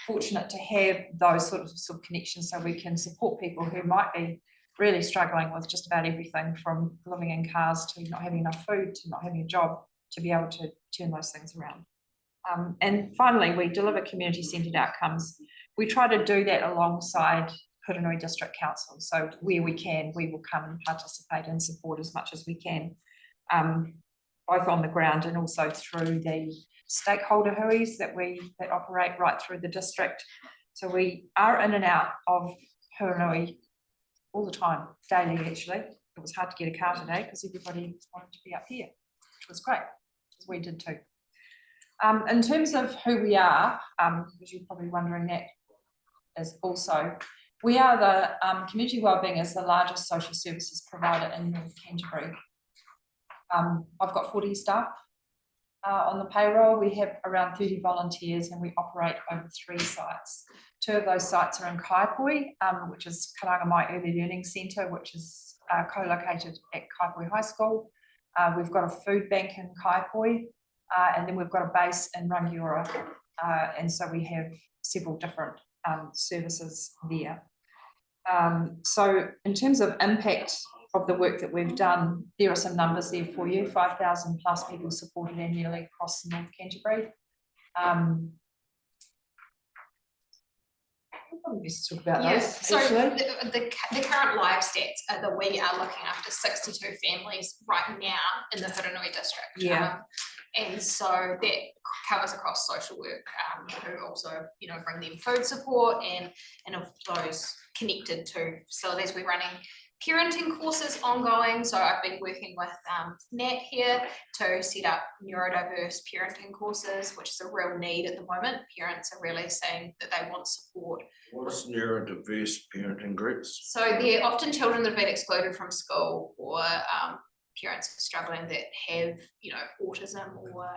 fortunate to have those sort of connections so we can support people who might be really struggling with just about everything from living in cars to not having enough food to not having a job, to be able to turn those things around. And finally, we deliver community-centred outcomes. We try to do that alongside Hurunui District Council. So where we can, we will come and participate and support as much as we can, both on the ground and also through the stakeholder huis that operate right through the district. So we are in and out of Hurunui all the time, daily actually. It was hard to get a car today because everybody wanted to be up here, which was great, because we did too. In terms of who we are, because you're probably wondering that as also, we are the Community Wellbeing is the largest social services provider in North Canterbury. I've got 40 staff on the payroll. We have around 30 volunteers and we operate over 3 sites. 2 of those sites are in Kaipoi, which is Karangamai Early Learning Centre, which is co-located at Kaipoi High School. We've got a food bank in Kaipoi, and then we've got a base in Rangiora. And so we have several different services there. So in terms of impact of the work that we've done, there are some numbers there for you. 5,000 plus people supported annually across North Canterbury. Let's talk about those. So the current live stats are that we are looking after 62 families right now in the Hurunui district. Yeah. And so that covers across social work, who also, bring them food support and of those connected to facilities. We're running parenting courses ongoing. So I've been working with Nat here to set up neurodiverse parenting courses, which is a real need at the moment. Parents are really saying that they want support. What is neurodiverse parenting groups? So they're often children that have been excluded from school, or parents struggling that have, autism or,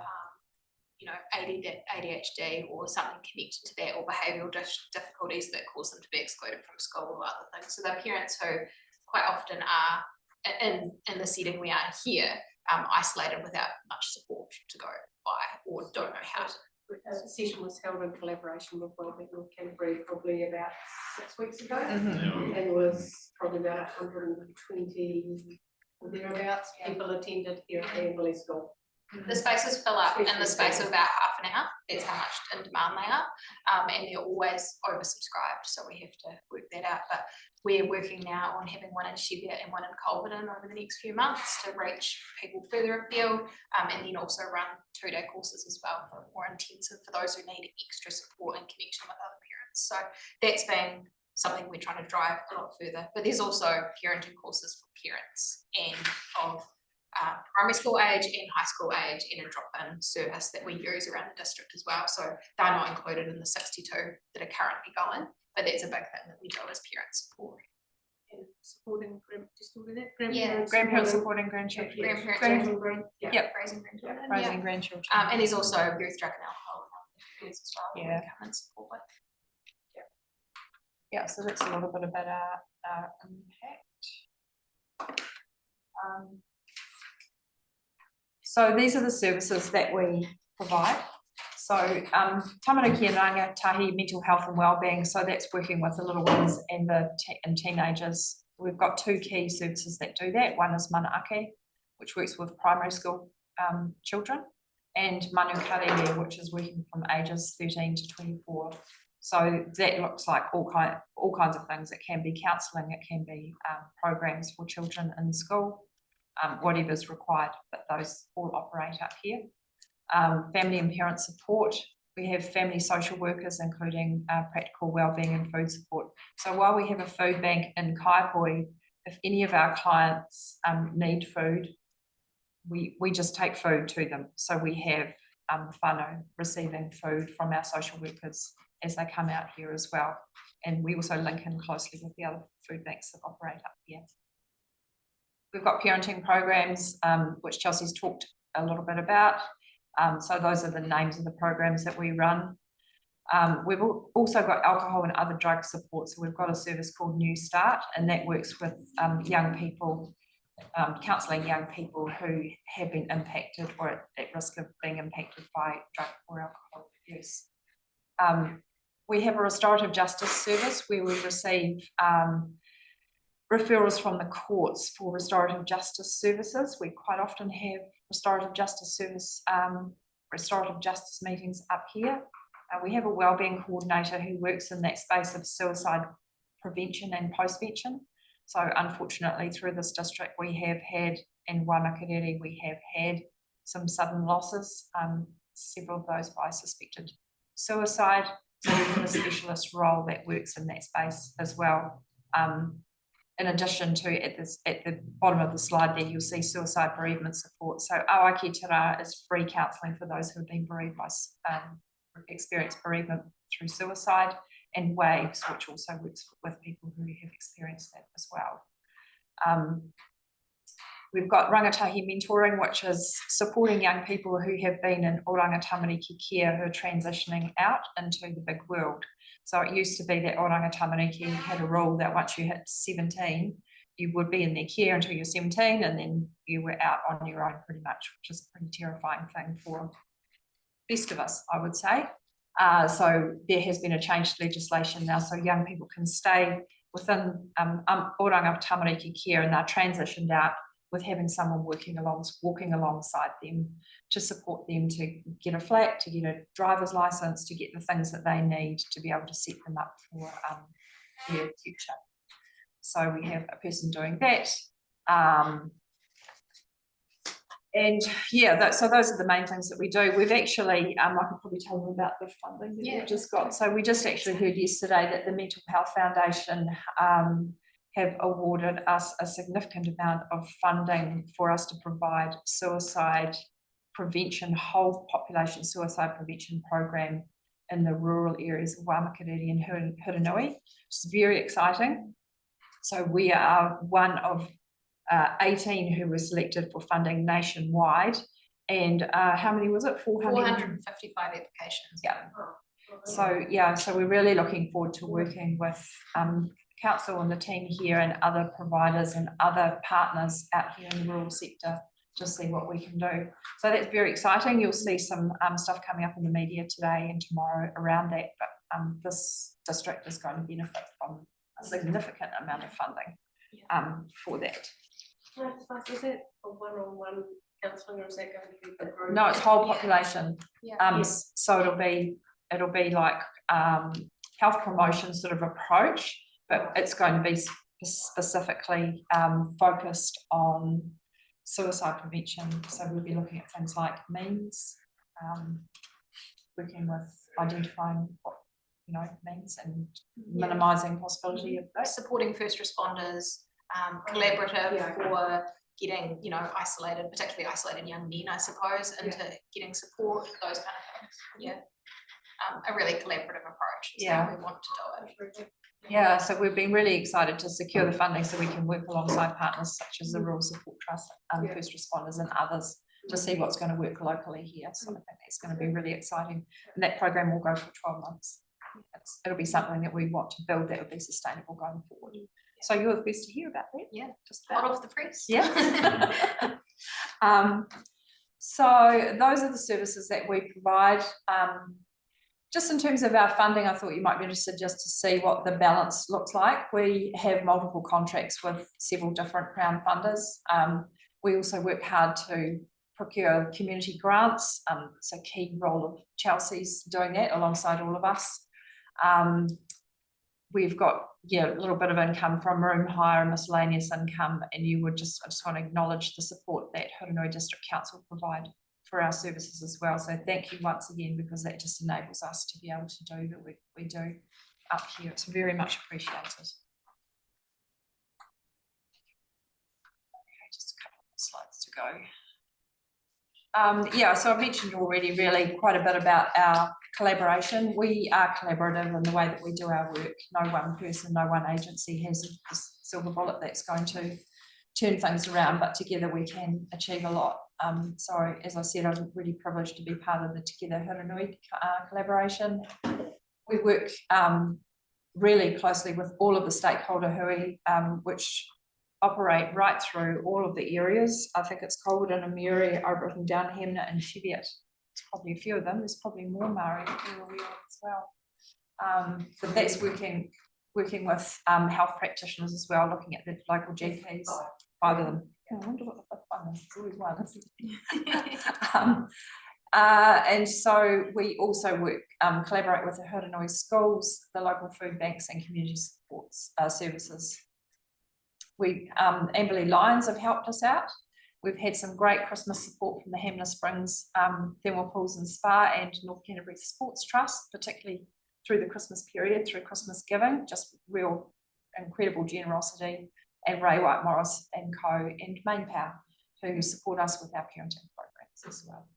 ADHD or something connected to that, or behavioural difficulties that cause them to be excluded from school or other things. So they're parents who quite often are in the setting we are here, isolated without much support to go by, or don't know how to. session was held in collaboration with Wellbeing North Canterbury probably about 6 weeks ago. Mhm. And was probably about 120 or thereabouts people attended here at the Emily School. The spaces fill up in the space of about half an hour, that's how much in demand they are, and they're always oversubscribed, so we have to work that out, but we're working now on having one in Cheviot and one in Culverden over the next few months to reach people further afield, and then also run 2-day courses as well for more intensive, for those who need extra support and connection with other parents, so that's been something we're trying to drive a lot further, but there's also parenting courses for parents and of primary school age and high school age, and a drop-in service that we use around the district as well. So they're not included in the 62 that are currently going, but that's a big thing that we do as parent support. And supporting Grandparents supporting grandchildren. Grandparents. Yep. Raising grandchildren. Raising grandchildren. And there's also youth, drug and alcohol as well. that we Yeah. Come and support with. Yeah, so that's a little bit about our impact. So these are the services that we provide. So Tamariki and Rangatahi Mental Health and Wellbeing, so that's working with the little ones and the teenagers. We've got 2 key services that do that. One is Mana Ake, which works with primary school children, and Manu Karere, which is working from ages 13 to 24. So that looks like all kinds of things. It can be counselling, it can be programs for children in school, whatever's required, but those all operate up here. Family and parent support. We have family social workers, including practical wellbeing and food support. So while we have a food bank in Kaipoi, if any of our clients need food, we just take food to them. So we have whānau receiving food from our social workers as they come out here as well. And we also link in closely with the other food banks that operate up here. We've got parenting programs, which Chelsea's talked a little bit about. So those are the names of the programs that we run. We've also got alcohol and other drug support. So we've got a service called New Start, and that works with young people, counselling young people who have been impacted or at risk of being impacted by drug or alcohol use. We have a restorative justice service where we receive referrals from the courts for restorative justice services. We quite often have restorative justice meetings up here. We have a wellbeing coordinator who works in that space of suicide prevention and postvention. So unfortunately through this district we have had, in Waimakariri we have had some sudden losses, several of those by suspected suicide. So we have a specialist role that works in that space as well. In addition to, at the bottom of the slide there, you'll see suicide bereavement support. So Awaki Tara is free counselling for those who have been bereaved by experienced bereavement through suicide, and Waves, which also works with people who have experienced that as well. We've got Rangatahi Mentoring, which is supporting young people who have been in Oranga Tamariki care who are transitioning out into the big world. So it used to be that Oranga Tamariki had a rule that once you hit 17, you would be in their care until you're 17, and then you were out on your own pretty much, which is a pretty terrifying thing for the best of us, I would say. So there has been a change to legislation now, so young people can stay within Oranga Tamariki care, and they're transitioned out with having someone walking alongside them to support them to get a flat, to get a driver's license, to get the things that they need to be able to set them up for their future. So we have a person doing that. And yeah, so those are the main things that we do. We've actually, I could probably tell them about the funding that we've just got. So we just actually heard yesterday that the Mental Health Foundation have awarded us a significant amount of funding for us to provide suicide prevention, whole population suicide prevention program in the rural areas of Waimakariri and Huranui, which is very exciting. So we are one of 18 who were selected for funding nationwide. And how many was it? 455 applications. Yeah. So yeah, so we're really looking forward to working with council and the team here and other providers and other partners out here in the rural sector just see what we can do. So that's very exciting. You'll see some stuff coming up in the media today and tomorrow around that, but this district is going to benefit from a significant amount of funding for that. Can I just ask, is it a one-on-one counselling or is that going to be the group? No, it's whole population. Yeah. So it'll be like health promotion sort of approach, but it's going to be specifically focused on suicide prevention. So we'll be looking at things like means, working with identifying what means and minimising possibility of that. Supporting first responders, collaborative for getting, isolated, particularly isolated young men, I suppose, into getting support, those kind of things. Yeah. A really collaborative approach is how we want to do it. Yeah, so we've been really excited to secure the funding so we can work alongside partners such as the Rural Support Trust, first responders and others to see what's going to work locally here. So I think that's going to be really exciting. And that program will go for 12 months. It'll be something that we want to build that will be sustainable going forward. So you're the first to hear about that. Yeah, just hot off the press. Yeah. So those are the services that we provide. Just in terms of our funding, I thought you might be interested just to see what the balance looks like. We have multiple contracts with several different Crown funders. We also work hard to procure community grants. It's a key role of Chelsea's doing that alongside all of us. We've got a little bit of income from room hire and miscellaneous income, and I just want to acknowledge the support that Hurunui District Council provide for our services as well. So thank you once again, because that just enables us to be able to do that we do up here. It's very much appreciated. Okay, just a couple of slides to go. So I've mentioned already really quite a bit about our collaboration. We are collaborative in the way that we do our work. No one person, no one agency has a silver bullet that's going to turn things around, but together we can achieve a lot. So as I said, I'm really privileged to be part of the Together Hurunui collaboration. We work really closely with all of the stakeholder hui, which operate right through all of the areas. I think it's Colwood and Amiri, I've written down Hemna and Cheviot. There's probably a few of them. There's probably more Maori as well. But that's working with health practitioners as well, looking at the local GPs, 5 of them. I wonder what the fifth one is. It's always one, isn't it? And so we also work, collaborate with the Hurunui schools, the local food banks and community supports services. Amberley Lions have helped us out. We've had some great Christmas support from the Hamner Springs Thermal Pools and Spa and North Canterbury Sports Trust, particularly through the Christmas period, through Christmas giving, just real incredible generosity, and Ray White Morris and Co and Main Power, who support us with our parenting programs as well.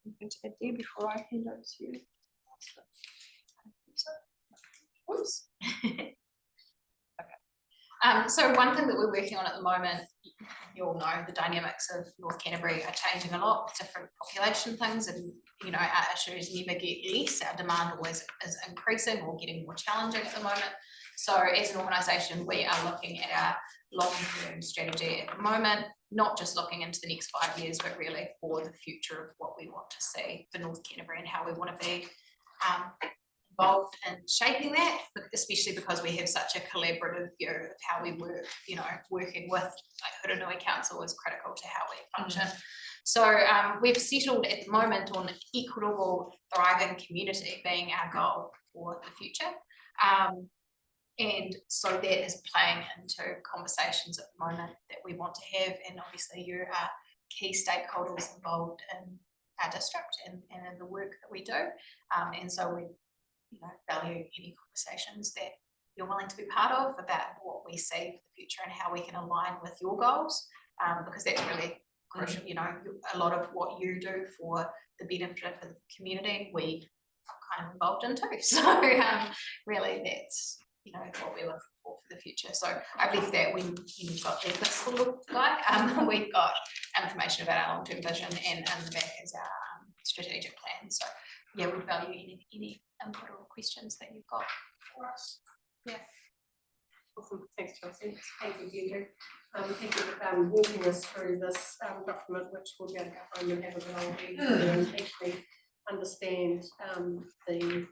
I'm going to add there before I hand over to you. Oops. So one thing that we're working on at the moment, you all know the dynamics of North Canterbury are changing a lot with different population things, and our issues never get less. Our demand always is increasing or getting more challenging at the moment. So as an organisation, we are looking at our long-term strategy at the moment, not just looking into the next 5 years, but really for the future of what we want to see for North Canterbury and how we want to be involved in shaping that, but especially because we have such a collaborative view of how we work. Working with Hurunui Council is critical to how we function. So we've settled at the moment on equitable, thriving community being our goal for the future. And so that is playing into conversations at the moment that we want to have, and obviously you are key stakeholders involved in our district and in the work that we do. And so we value any conversations that you're willing to be part of about what we see for the future and how we can align with your goals, because that's really crucial. A lot of what you do for the benefit of the community, we are kind of involved in too. So really that's what we're looking for the future. So I've left that when you've got this little guy, we've got information about our long-term vision, and in the back is our strategic plan. So yeah, we'd value any input or questions that you've got for us. Yeah. Awesome, thanks Chelsea, thank you Deirdre. Thank you for walking us through this document, which we'll be able to go home and have a good old read through and actually understand the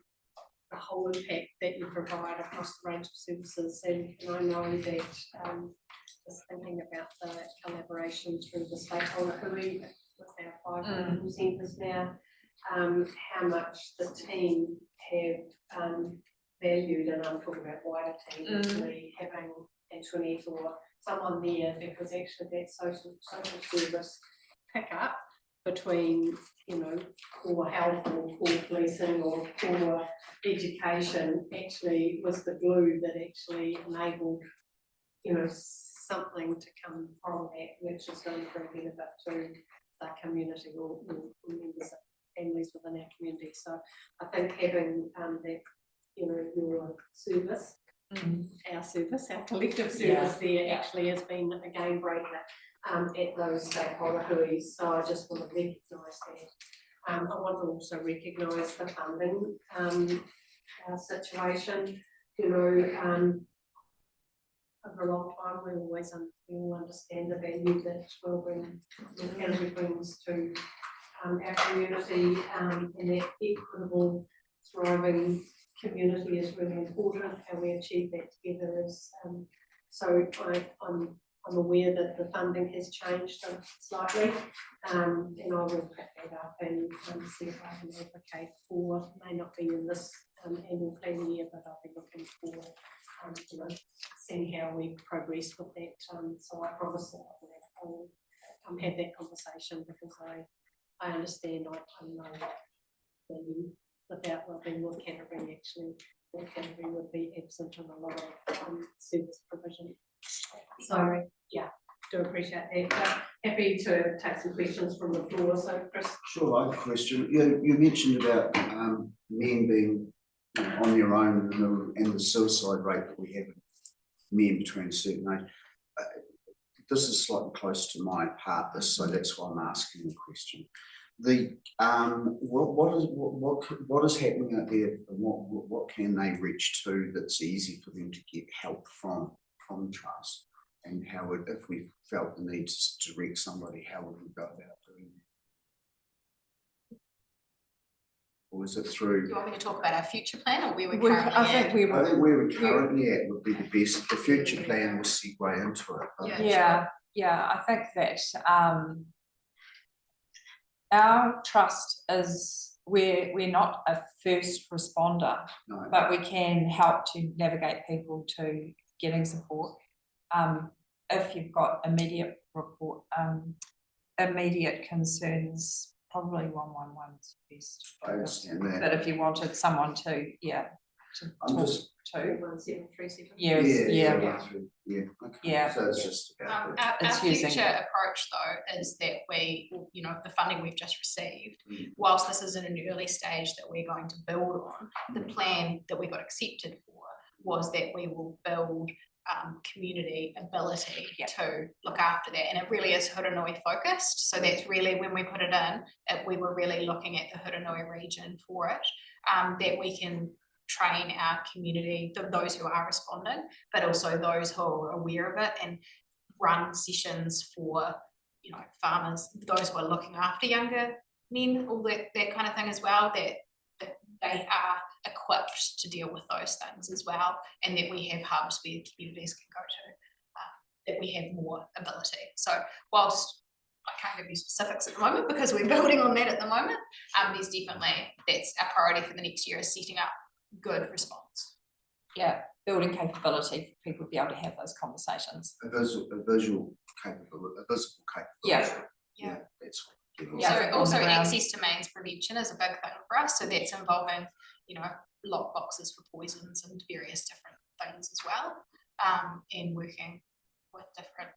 whole impact that you provide across the range of services. And I know that just thinking about the collaboration through the stakeholder who with our 5 centres now, how much the team have valued, and I'm talking about wider team, actually having Antoinette or someone there, because actually that social service pick up between, you know, core health or core policing or core education actually was the glue that actually enabled, you know, something to come from that, which is going to bring benefit to the community or members of families within our community. So I think having that, you know, your service, our collective service there actually has been a game breaker at those stakeholder who's. So I just want to recognise that. I want to also recognise the funding situation. You know, over a long time we all understand the value that wellbeing energy brings to our community, and that equitable, thriving community is really important. How we achieve that together is so I'm aware that the funding has changed slightly, and I will pick that up and see if I can advocate for, may not be in this annual plan year, but I'll be looking for you know, seeing how we progress with that. So I promise that I'll have that conversation, because I understand, I know that without wellbeing, North Canterbury would be absent on a lot of service provision. So yeah, do appreciate that. But happy to take some questions from the floor. So Chris. Sure, I have a question. You mentioned about men being on their own and the suicide rate that we have in men between a certain age. This is slightly close to my part, so that's why I'm asking the question. The what is happening out there, and what can they reach to that's easy for them to get help from trust, and how would, if we felt the need to direct somebody, how would we go about doing that? Or is it through? Do you want me to talk about our future plan, or where we're currently at? I think where we're currently at would be the best. The future plan will segue into it. Yeah, I think that our trust is we're not a first responder, but we can help to navigate people to getting support. If you've got immediate concerns, probably 111's best. I understand that. But if you wanted someone to talk to. 1737. Yeah. So it's just about our future approach though is that we, you know, the funding we've just received, whilst this is in an early stage that we're going to build on, the plan that we got accepted for was that we will build community ability to look after that, and it really is Huronui focused. So that's really, when we put it in, we were really looking at the Huronui region for it, that we can train our community, those who are responding, but also those who are aware of it, and run sessions for, you know, farmers, those who are looking after younger men, all that kind of thing as well, that they are equipped to deal with those things as well, and that we have hubs where communities can go to, that we have more ability. So whilst I can't give you specifics at the moment because we're building on that at the moment, there's definitely, that's our priority for the next year, is setting up good response. Yeah, building capability for people to be able to have those conversations. a visual capability, a visible capability. Yeah. That's what. So also access to mains prevention is a big thing for us. So that's involving, you know, lock boxes for poisons and various different things as well, and working with different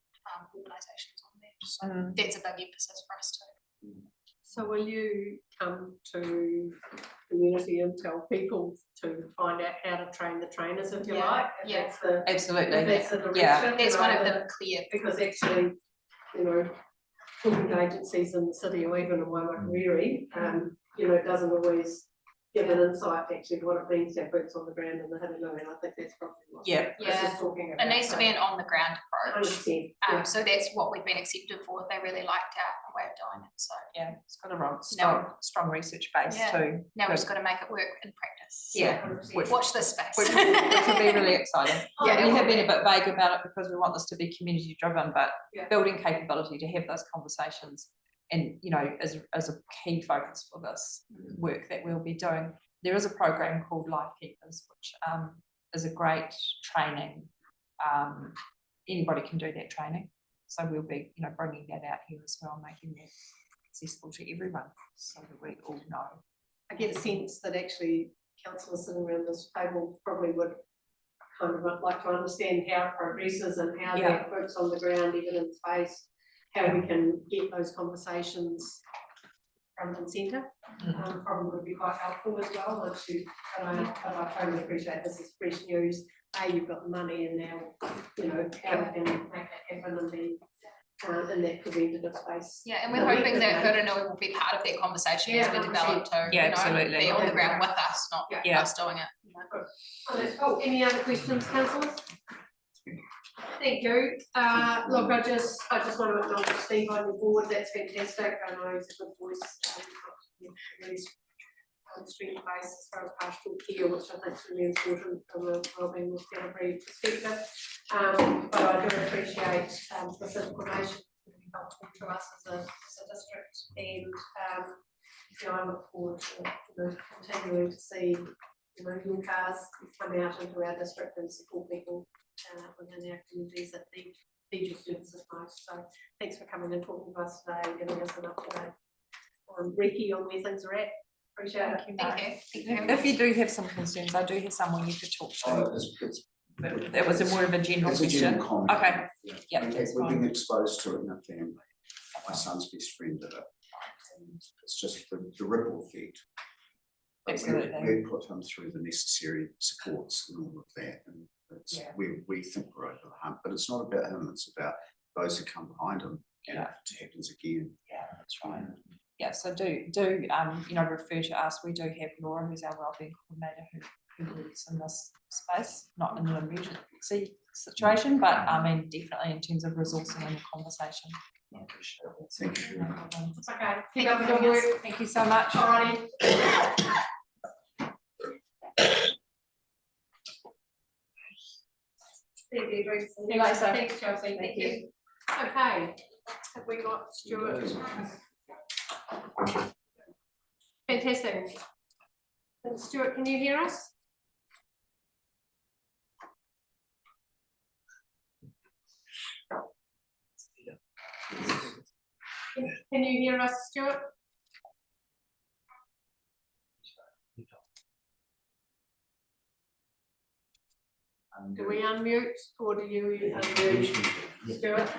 organisations on that. So that's a big emphasis for us too. So will you come to community and tell people to find out how to train the trainers, if you like? Yeah, absolutely. That's the direction, that's one of the clear. Because actually, you know, talking to agencies in the city or even in Waimakariri, you know, doesn't always give an insight actually what it means to have boots on the ground in the Hurunui, and I think that's probably what Yeah. Chris is talking about. It needs to be an on the ground approach. 100%, yeah. So that's what we've been accepted for. They really liked our way of doing it, so. Yeah, it's got a No. strong research base Yeah. too. Now we've just got to make it work in practice. Yeah. Watch this space. Which will be really exciting. Yeah. We have been a bit vague about it because we want this to be community driven, but Yeah. building capability to have those conversations and, you know, as a key focus for this work that we'll be doing. There is a program called Life Keepers, which is a great training. Anybody can do that training. So we'll be, you know, bringing that out here as well, making that accessible to everyone so that we all know. I get a sense that actually councillors sitting around this table probably would kind of like to understand how it progresses and how Yeah. that works on the ground, even in space, how we can get those conversations front and centre. Probably would be quite helpful as well, once you, and I totally appreciate this is fresh news. You've got the money and now, you know, how we can make that happen and be in that preventative space. Yeah, and we're hoping that Hurunui will be part of that conversation as we develop too. Yeah, you know, absolutely. be on the ground with us, not Yeah. us doing it. Oh, any other questions, councillors? Thank you. Look, I just want to acknowledge Steve on the board. That's fantastic. I know he's a good voice. Really strength base as far as pastoral care, which I think is really important from a wellbeing with family perspective. But I do appreciate this information, really helpful to us as a district, and you know, I look forward to continuing to see your cars come out into our district and support people within our communities that need your services most. So thanks for coming and talking to us today, giving us an update on Riki on where things are at. Appreciate it. Thank you. If you do have some concerns, I do have someone you could talk to. But that was a more of a general It's a question. general comment. Okay. Yeah, In fact, that's we've fine. been exposed to it in our family. My son's best friend did it. And it's just the ripple effect. But Absolutely. We put him through the necessary supports and all of that, and it's, we think we're over the hump, but it's not about him, it's about those who come behind him. And if it happens again. Yeah, that's right. Yeah, so do you know, refer to us. We do have Laura, who's our wellbeing coordinator, who works in this space, not in an emergency situation, but I mean, definitely in terms of resourcing and the conversation. Yeah, Thank you. Okay. Keep up the good work. Thank you so much. Alrighty. Thank you, Grace. See you later. Thanks, Chelsea. Thank you. Okay, have we got Stuart? Fantastic. Stuart, can you hear us? Can you hear us, Stuart? Do we unmute or do you unmute, Stuart?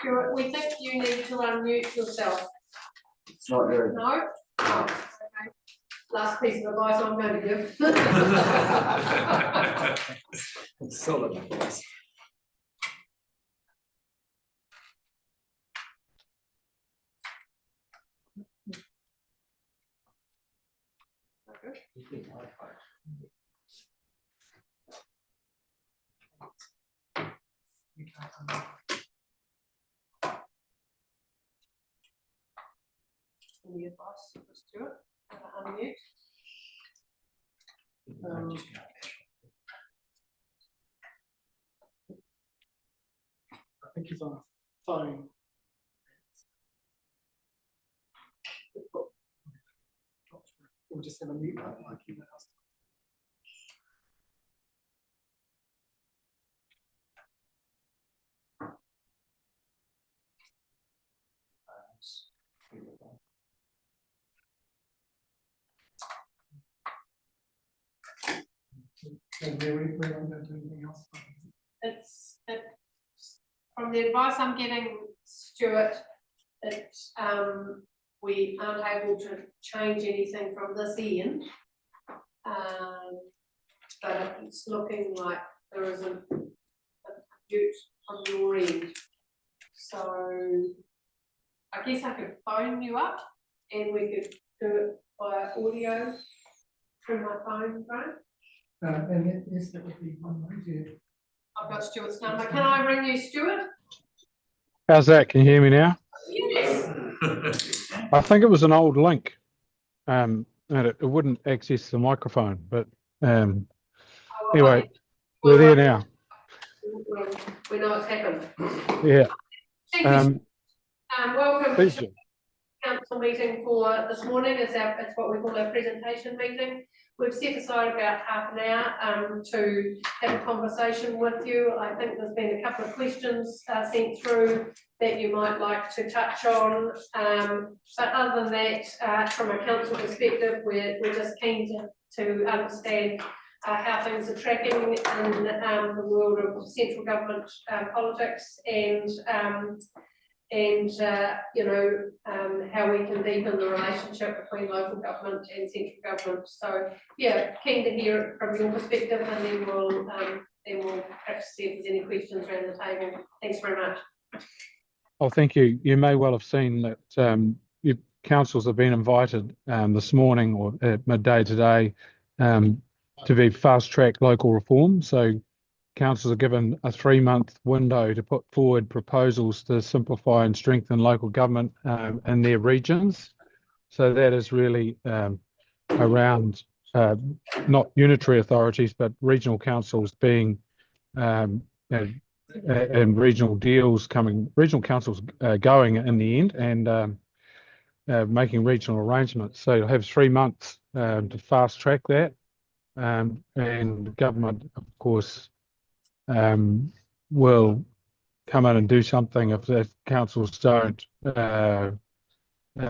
Stuart, we think you need to unmute yourself. It's not very. No? Oh, okay. Last piece of advice I'm going to give. Solid. Any advice for Stuart? Unmute. I think he's on a phone. We'll just have a mute button like you asked. And we don't do anything else. It's from the advice I'm getting, Stuart, that we aren't able to change anything from this end. But it's looking like there isn't contribute from your end. So I guess I could phone you up and we could do it by audio through my phone, right? And yes, that would be one way to. I've got Stuart's number. Can I ring you, Stuart? How's that? Can you hear me now? Yes. I think it was an old link. And it wouldn't access the microphone, but anyway, we're there now. We know it's happened. Yeah. Thank you. Welcome Please to do. council meeting for this morning. It's what we call our presentation meeting. We've set aside about half an hour to have a conversation with you. I think there's been a couple of questions sent through that you might like to touch on. But other than that, from a council perspective, we're just keen to understand how things are tracking in the world of central government politics and how we can deepen the relationship between local government and central government. So yeah, keen to hear it from your perspective, and then we'll perhaps see if there's any questions around the table. Thanks very much. Oh, thank you. You may well have seen that your councils have been invited this morning or at midday today to be fast-track local reform. So councils are given a 3-month window to put forward proposals to simplify and strengthen local government in their regions. So that is really around not unitary authorities, but regional councils being and regional councils going in the end and making regional arrangements. So you'll have 3 months to fast track that. And government, of course, will come in and do something if the councils don't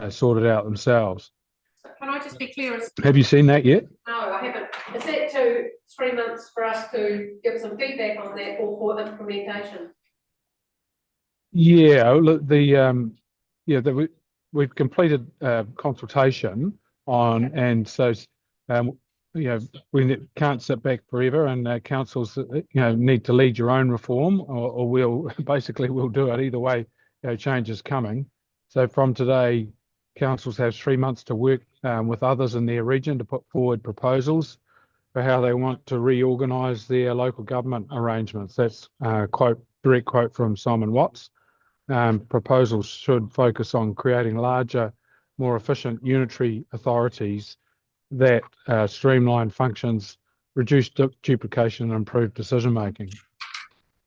sort it out themselves. Can I just be clear? Have you seen that yet? No, I haven't. Is that 3 months for us to give some feedback on that or for implementation? Yeah, look, we've completed consultation on, and so we can't sit back forever, and councils need to lead your own reform, or we'll do it either way. Change is coming. So from today, councils have 3 months to work with others in their region to put forward proposals for how they want to reorganise their local government arrangements. That's a direct quote from Simon Watts. Proposals should focus on creating larger, more efficient unitary authorities that streamline functions, reduce duplication, and improve decision making.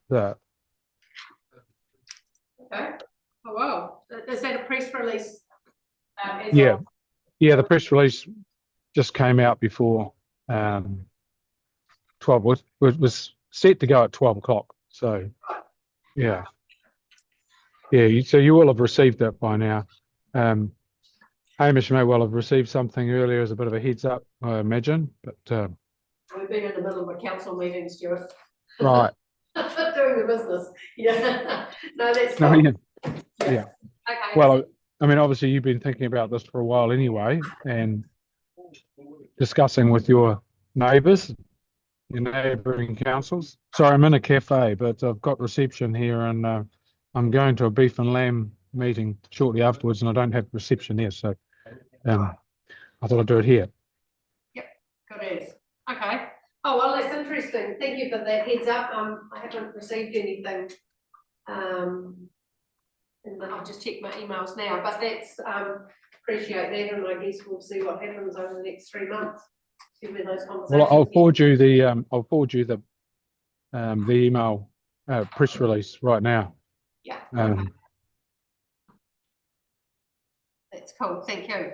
So, okay. Oh wow. Is that a press release? Yeah, the press release just came out before 12. Was set to go at 12 o'clock. So, yeah. So you will have received that by now. Hamish may well have received something earlier as a bit of a heads up, I imagine, but we've been in the middle of a council meeting, Stuart. Right. Doing the business. Yeah. No, that's cool. Yeah. Okay. Well, I mean, obviously you've been thinking about this for a while anyway, and discussing with your neighbours, your neighbouring councils. Sorry, I'm in a cafe, but I've got reception here, and I'm going to a beef and lamb meeting shortly afterwards, and I don't have reception here, so I thought I'd do it here. Yep, good as. Okay. Oh, well, that's interesting. Thank you for that heads up. I haven't received anything. And I'll just check my emails now, but that's appreciate that, and I guess we'll see what happens over the next 3 months. See where those conversations. Well, I'll forward you the email press release right now. Yeah. That's cool. Thank you.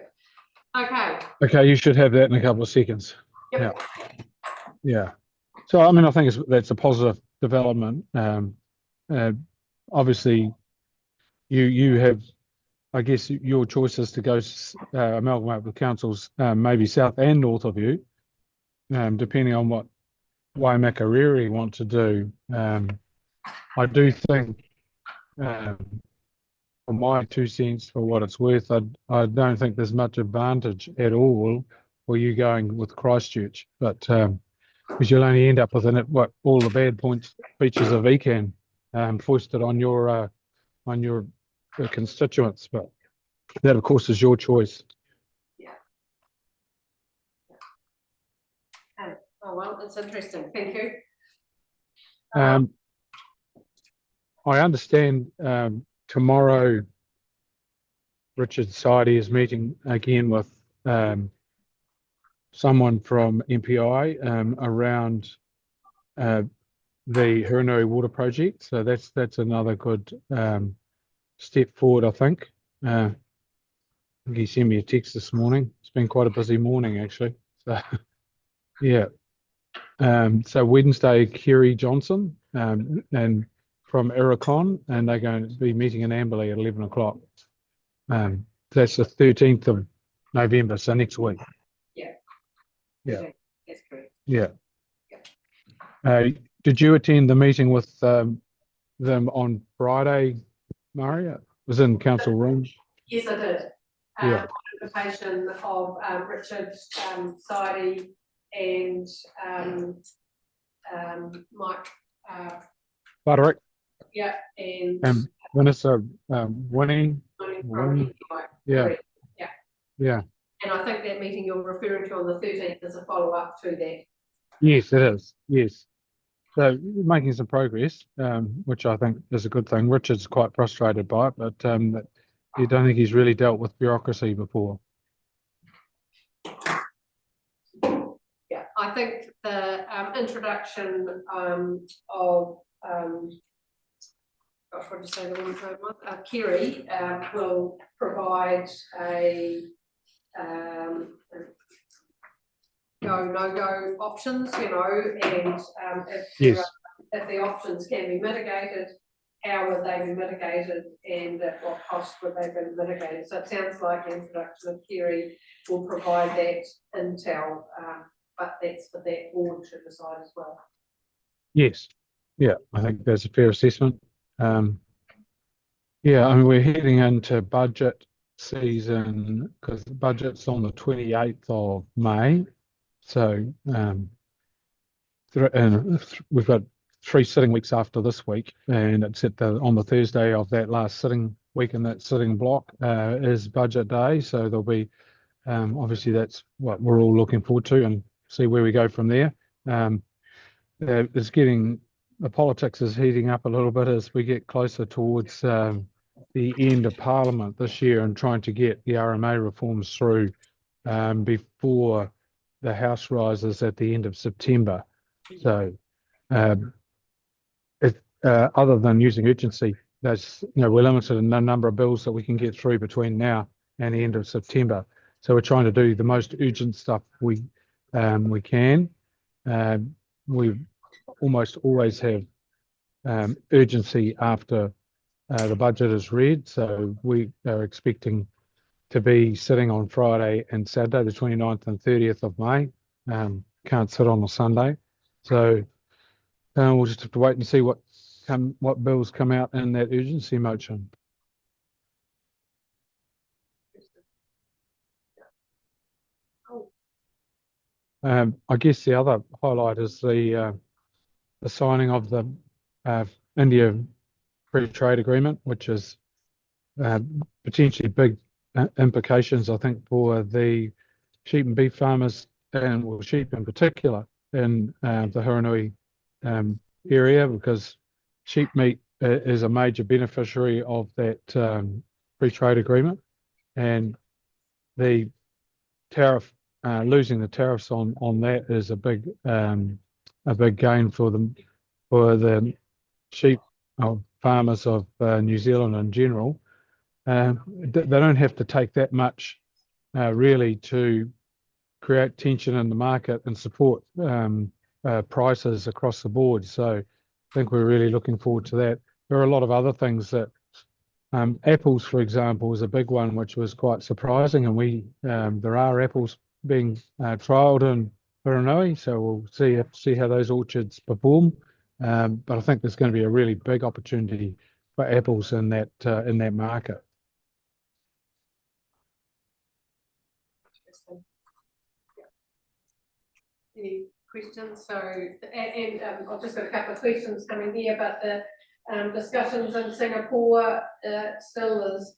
Okay. Okay, you should have that in a couple of seconds. Yep. Yeah. So I mean, I think that's a positive development. Obviously, you have, I guess, your choice is to go amalgamate with councils, maybe south and north of you, depending on what Waimakariri want to do. I do think, for my 2 cents, for what it's worth, I don't think there's much advantage at all for you going with Christchurch, but because you'll only end up with all the bad features of ECAN foisted on your constituents, but that of course is your choice. Oh, well, it's interesting, thank you. I understand tomorrow Richard Sidey is meeting again with someone from MPI around the Huronui Water Project. So that's another good step forward, I think. I think he sent me a text this morning. It's been quite a busy morning actually. So yeah. So Wednesday, Kerry Johnson and from Ericon, and they're going to be meeting in Amberley at 11 o'clock. That's the 13th of November, so next week. Yeah. Yeah. That's correct. Yeah. Did you attend the meeting with them on Friday, Maria? It was in council room. Yes, I did. Yeah. Invitation of Richard Sidey and Mike. Butterick. Yeah, and Vanessa Winnie. Yeah. Correct. Yeah. Yeah. And I think that meeting you're referring to on the 13th is a follow-up to that. Yes, it is. Yes. So making some progress, which I think is a good thing. Richard's quite frustrated by it, but you don't think he's really dealt with bureaucracy before. Yeah, I think the introduction of gosh, what did you say the one word was? Kerry will provide a go, no-go options, you know, and if the options can be mitigated, how would they be mitigated and at what cost would they be mitigated? So it sounds like the introduction of Kerry will provide that intel, but that's for that board to decide as well. Yes. Yeah, I think that's a fair assessment. Yeah, I mean, we're heading into budget season because the budget's on the 28th of May. So we've got 3 sitting weeks after this week, and it's on the Thursday of that last sitting week in that sitting block is budget day. So there'll be obviously that's what we're all looking forward to and see where we go from there. It's getting the politics is heating up a little bit as we get closer towards the end of Parliament this year and trying to get the RMA reforms through before the House rises at the end of September. So other than using urgency, there's we're limited in the number of bills that we can get through between now and the end of September. So we're trying to do the most urgent stuff we can. We almost always have urgency after the budget is read. So we are expecting to be sitting on Friday and Saturday, the 29th and 30th of May. Can't sit on a Sunday. So we'll just have to wait and see what bills come out in that urgency motion. I guess the other highlight is the signing of the India Free Trade Agreement, which is potentially big implications, I think, for the sheep and beef farmers and sheep in particular in the Huronui area, because sheep meat is a major beneficiary of that free trade agreement, and the tariff losing the tariffs on that is a big gain for the sheep farmers of New Zealand in general. They don't have to take that much really to create tension in the market and support prices across the board. So I think we're really looking forward to that. There are a lot of other things that apples, for example, was a big one, which was quite surprising. And there are apples being trialled in Huronui, so we'll see how those orchards perform. But I think there's going to be a really big opportunity for apples in that market. Any questions? So, and I've just got a couple of questions coming here, but the discussions in Singapore, still is,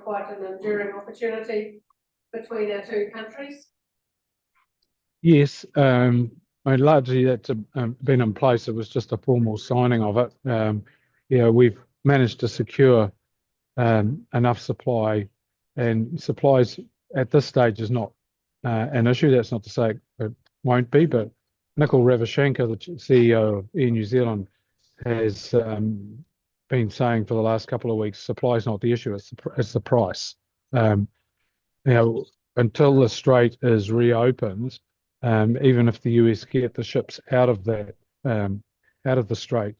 quite an enduring opportunity between our two countries. Yes, largely that's been in place. It was just a formal signing of it. We've managed to secure enough supply, and supplies at this stage is not an issue. That's not to say it won't be, but Nicol Ravichenko, the CEO of Air New Zealand, has been saying for the last couple of weeks, supply is not the issue, it's the price. Until the strait is reopened, even if the US get the ships out of that, out of the strait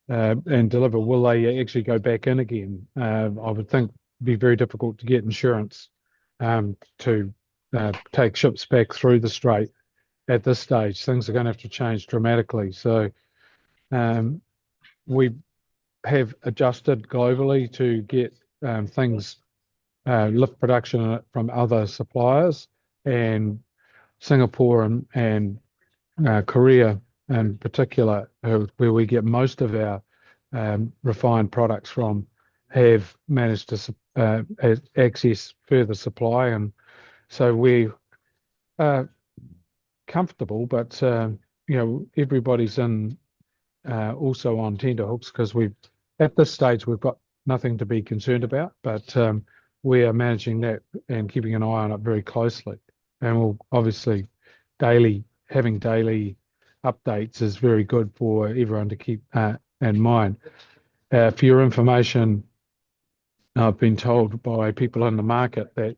and deliver, will they actually go back in again? I would think it'd be very difficult to get insurance to take ships back through the strait at this stage. Things are going to have to change dramatically. So we have adjusted globally to get things, lift production from other suppliers, and Singapore and Korea in particular, where we get most of our refined products from, have managed to access further supply, and so we're comfortable. But everybody's in also on tenterhooks, because at this stage we've got nothing to be concerned about, but we are managing that and keeping an eye on it very closely. And we'll obviously having daily updates is very good for everyone to keep in mind. For your information, I've been told by people in the market that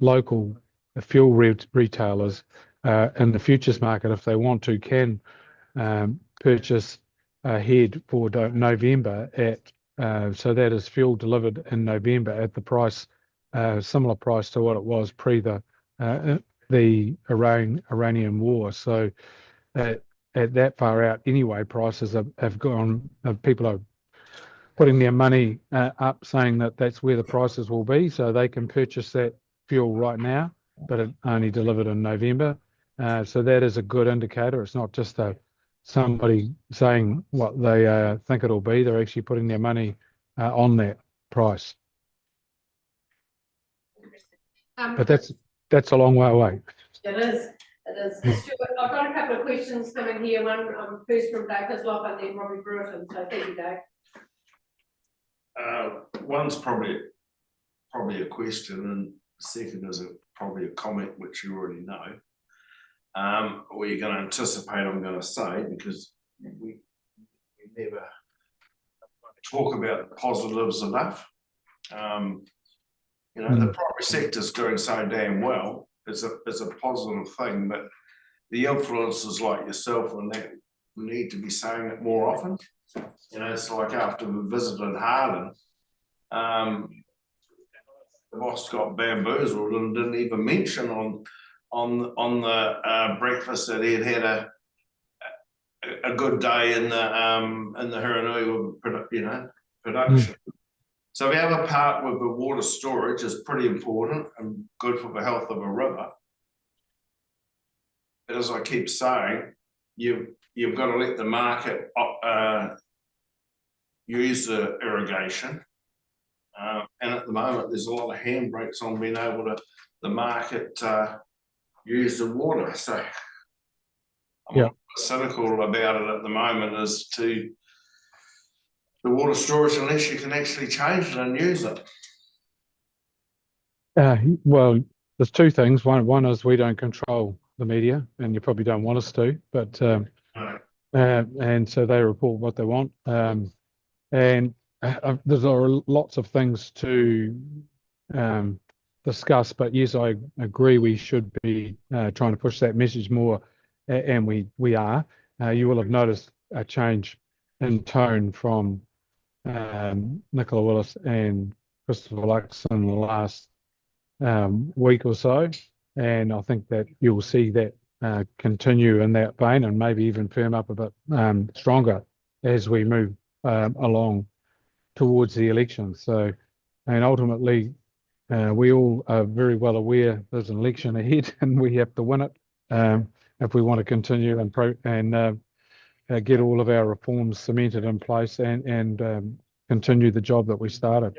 local fuel retailers in the futures market, if they want to, can purchase ahead for November so that is fuel delivered in November at the price, similar price to what it was pre the Iranian war. So at that far out anyway, prices have gone. People are putting their money up, saying that that's where the prices will be, so they can purchase that fuel right now, but it only delivered in November. So that is a good indicator. It's not just somebody saying what they think it'll be. They're actually putting their money on that price. But that's a long way away. It is. Stuart, I've got a couple of questions coming here. One first from Dave Hislop and then Robbie Brewerton. So thank you, Dave. One's probably a question, and the second is probably a comment which you already know. Or you're going to anticipate I'm going to say, because we never talk about the positives enough. The private sector's doing so damn well. It's a positive thing, but the influencers like yourself and that need to be saying it more often. It's like after we visited Harlan, the boss got bamboozled and didn't even mention on the breakfast that he'd had a good day in the Hiranui production. So the other part with the water storage is pretty important and good for the health of a river. But as I keep saying, you've got to let the market use the irrigation. And at the moment, there's a lot of handbrakes on being able to the market use the water. So I'm cynical about it at the moment as to the water storage, unless you can actually change it and use it. Well, there's two things. One is we don't control the media, and you probably don't want us to, but and so they report what they want. And there's lots of things to discuss, but yes, I agree we should be trying to push that message more, and we are. You will have noticed a change in tone from Nicola Willis and Christopher Lux in the last week or so, and I think that you'll see that continue in that vein and maybe even firm up a bit stronger as we move along towards the election. So, and ultimately, we all are very well aware there's an election ahead and we have to win it if we want to continue and get all of our reforms cemented in place and continue the job that we started.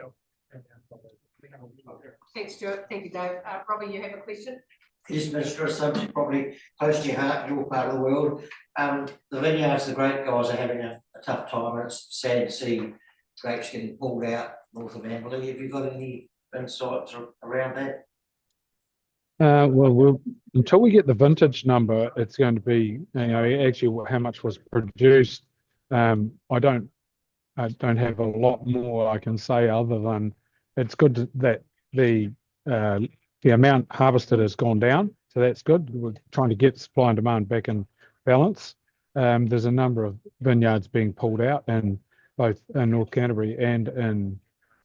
Thanks, Stuart. Thank you, Dave. Robbie, you have a question? Yes, Minister, a subject probably close to your heart, your part of the world. The vineyards, the grape guys are having a tough time, and it's sad to see grapes getting pulled out north of Amberley. Have you got any insights around that? Well, until we get the vintage number, it's going to be, actually how much was produced. I don't have a lot more I can say other than it's good that the amount harvested has gone down, so that's good. We're trying to get supply and demand back in balance. There's a number of vineyards being pulled out in both in North Canterbury and in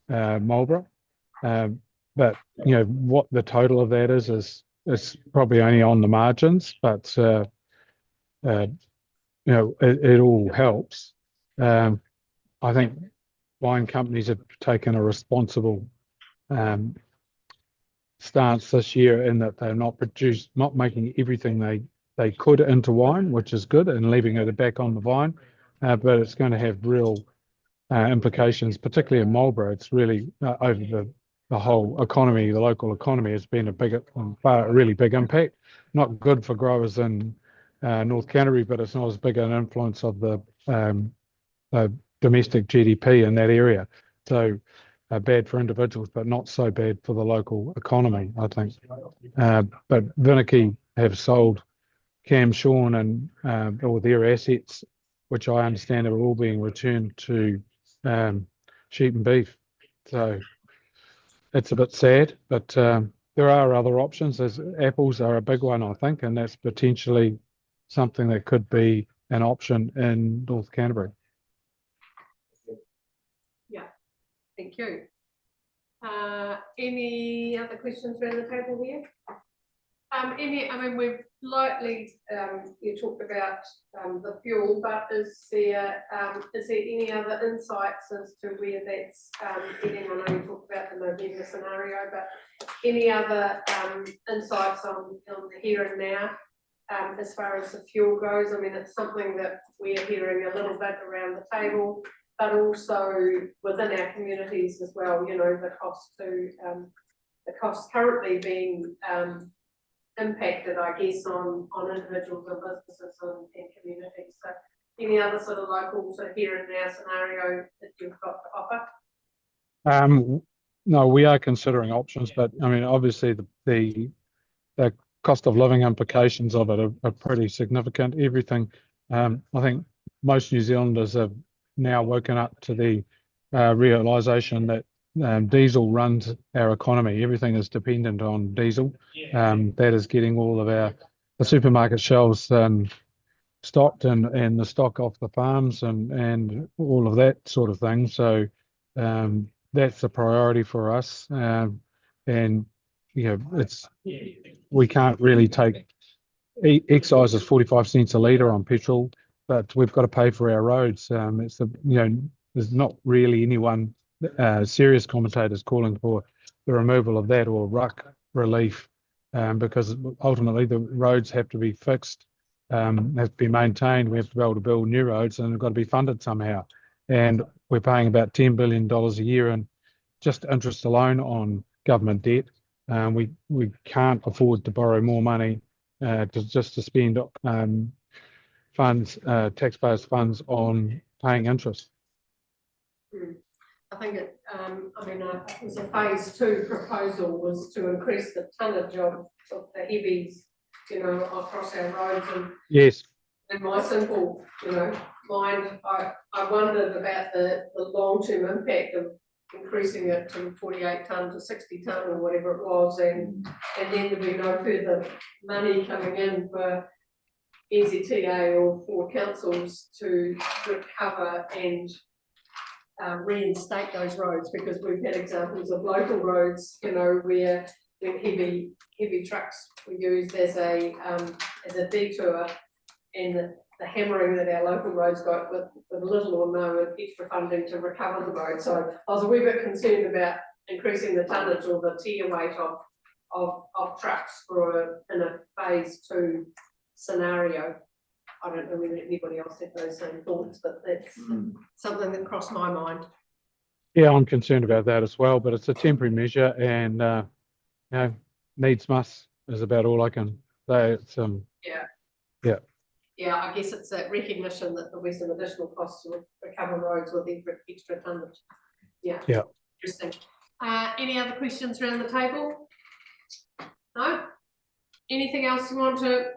Marlborough. But what the total of that is probably only on the margins, but it all helps. I think wine companies have taken a responsible stance this year in that they're not making everything they could into wine, which is good, and leaving it back on the vine. But it's going to have real implications, particularly in Marlborough. It's really over the whole economy, the local economy has been a really big impact. Not good for growers in North Canterbury, but it's not as big an influence of the domestic GDP in that area. So bad for individuals, but not so bad for the local economy, I think. But Vinaki have sold Cam Shawn and all their assets, which I understand are all being returned to sheep and beef. So it's a bit sad, but there are other options. Apples are a big one, I think, and that's potentially something that could be an option in North Canterbury. Yeah, thank you. Any other questions around the table here? We've lightly, you talked about the fuel, but is there any other insights as to where that's heading? I know you talked about the November scenario, but any other insights on the here and now as far as the fuel goes? I mean, it's something that we're hearing a little bit around the table, but also within our communities as well. The cost currently being impacted, I guess, on individuals and businesses and communities. So any other sort of local sort of here and now scenario that you've got to offer? No, we are considering options, but I mean, obviously the cost of living implications of it are pretty significant. Everything, I think most New Zealanders have now woken up to the realisation that diesel runs our economy. Everything is dependent on diesel. That is getting all of the supermarket shelves stocked and the stock off the farms and all of that sort of thing. So that's a priority for us. And we can't really take excise is 45 cents a litre on petrol, but we've got to pay for our roads. There's not really anyone serious commentators calling for the removal of that or ruck relief, because ultimately the roads have to be fixed, have to be maintained. We have to be able to build new roads, and they've got to be funded somehow. And we're paying about $10 billion a year in just interest alone on government debt. We can't afford to borrow more money to spend taxpayers' funds on paying interest. I think it was a phase 2 proposal was to increase the tonnage of the heavies, across our roads. And yes. In my simple, mind, I wondered about the long-term impact of increasing it from 48 tonne to 60 tonne or whatever it was, and then there'd be no further money coming in for NZTA or for councils to recover and reinstate those roads, because we've had examples of local roads, where heavy trucks were used as a detour, and the hammering that our local roads got with little or no extra funding to recover the road. So I was a wee bit concerned about increasing the tonnage or the tier weight of trucks in a phase 2 scenario. I don't know whether anybody else had those same thoughts, but that's something that crossed my mind. Yeah, I'm concerned about that as well, but it's a temporary measure and, you know, needs must is about all I can say. It's, Yeah. Yeah. Yeah, I guess it's that recognition that there'll be some additional costs to recover roads with extra tonnage. Yeah. Yeah. Interesting. Any other questions around the table? No? Anything else you want to?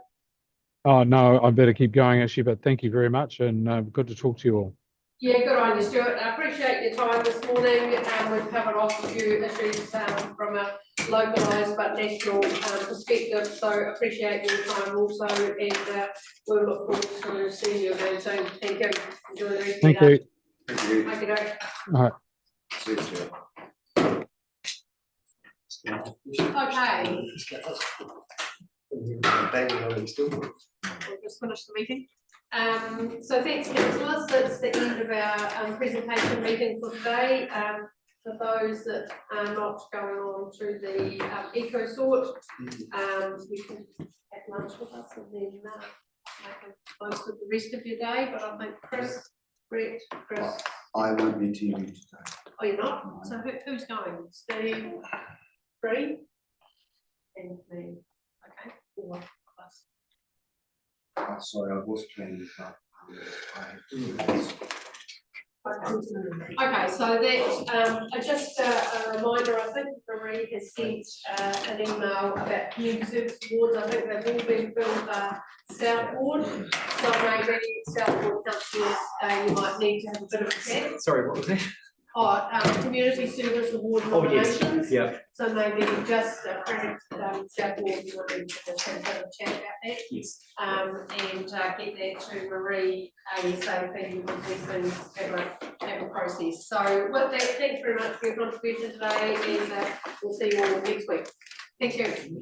Oh, no, I better keep going actually, but thank you very much and good to talk to you all. Yeah, good on you, Stuart. I appreciate your time this morning. We've covered off a few issues from a localised but national perspective, so appreciate your time also, and we'll look forward to seeing you again soon. Thank you. Enjoy the rest of your day. Thank you. Thank you. All right. See you, Stuart. Okay. We'll just finish the meeting. So thanks, councillors. That's the end of our presentation meeting for today. For those that are not going on to the eco sort, you can have lunch with us and then make most of the rest of your day. But I think Chris, Brett, Chris. I won't be TV today. Oh, you're not? So who's going? Steve, Bree, and me. Okay. 4 of us. Sorry, I was planning, but I have to do this. Okay, so that, just a reminder, I think Marie has sent an email about community service awards. I think they've all been filled South Ward. So maybe South Ward councillors, you might need to have a bit of a chat. Sorry, what was that? Oh, community service award Oh, yes, nominations. yeah. So maybe just South Ward, you might need to have a bit of a chat about that. Yes. And get that to Marie ASAP because these things have a process. So with that, thanks very much for your contribution today, and we'll see you all next week. Thank you.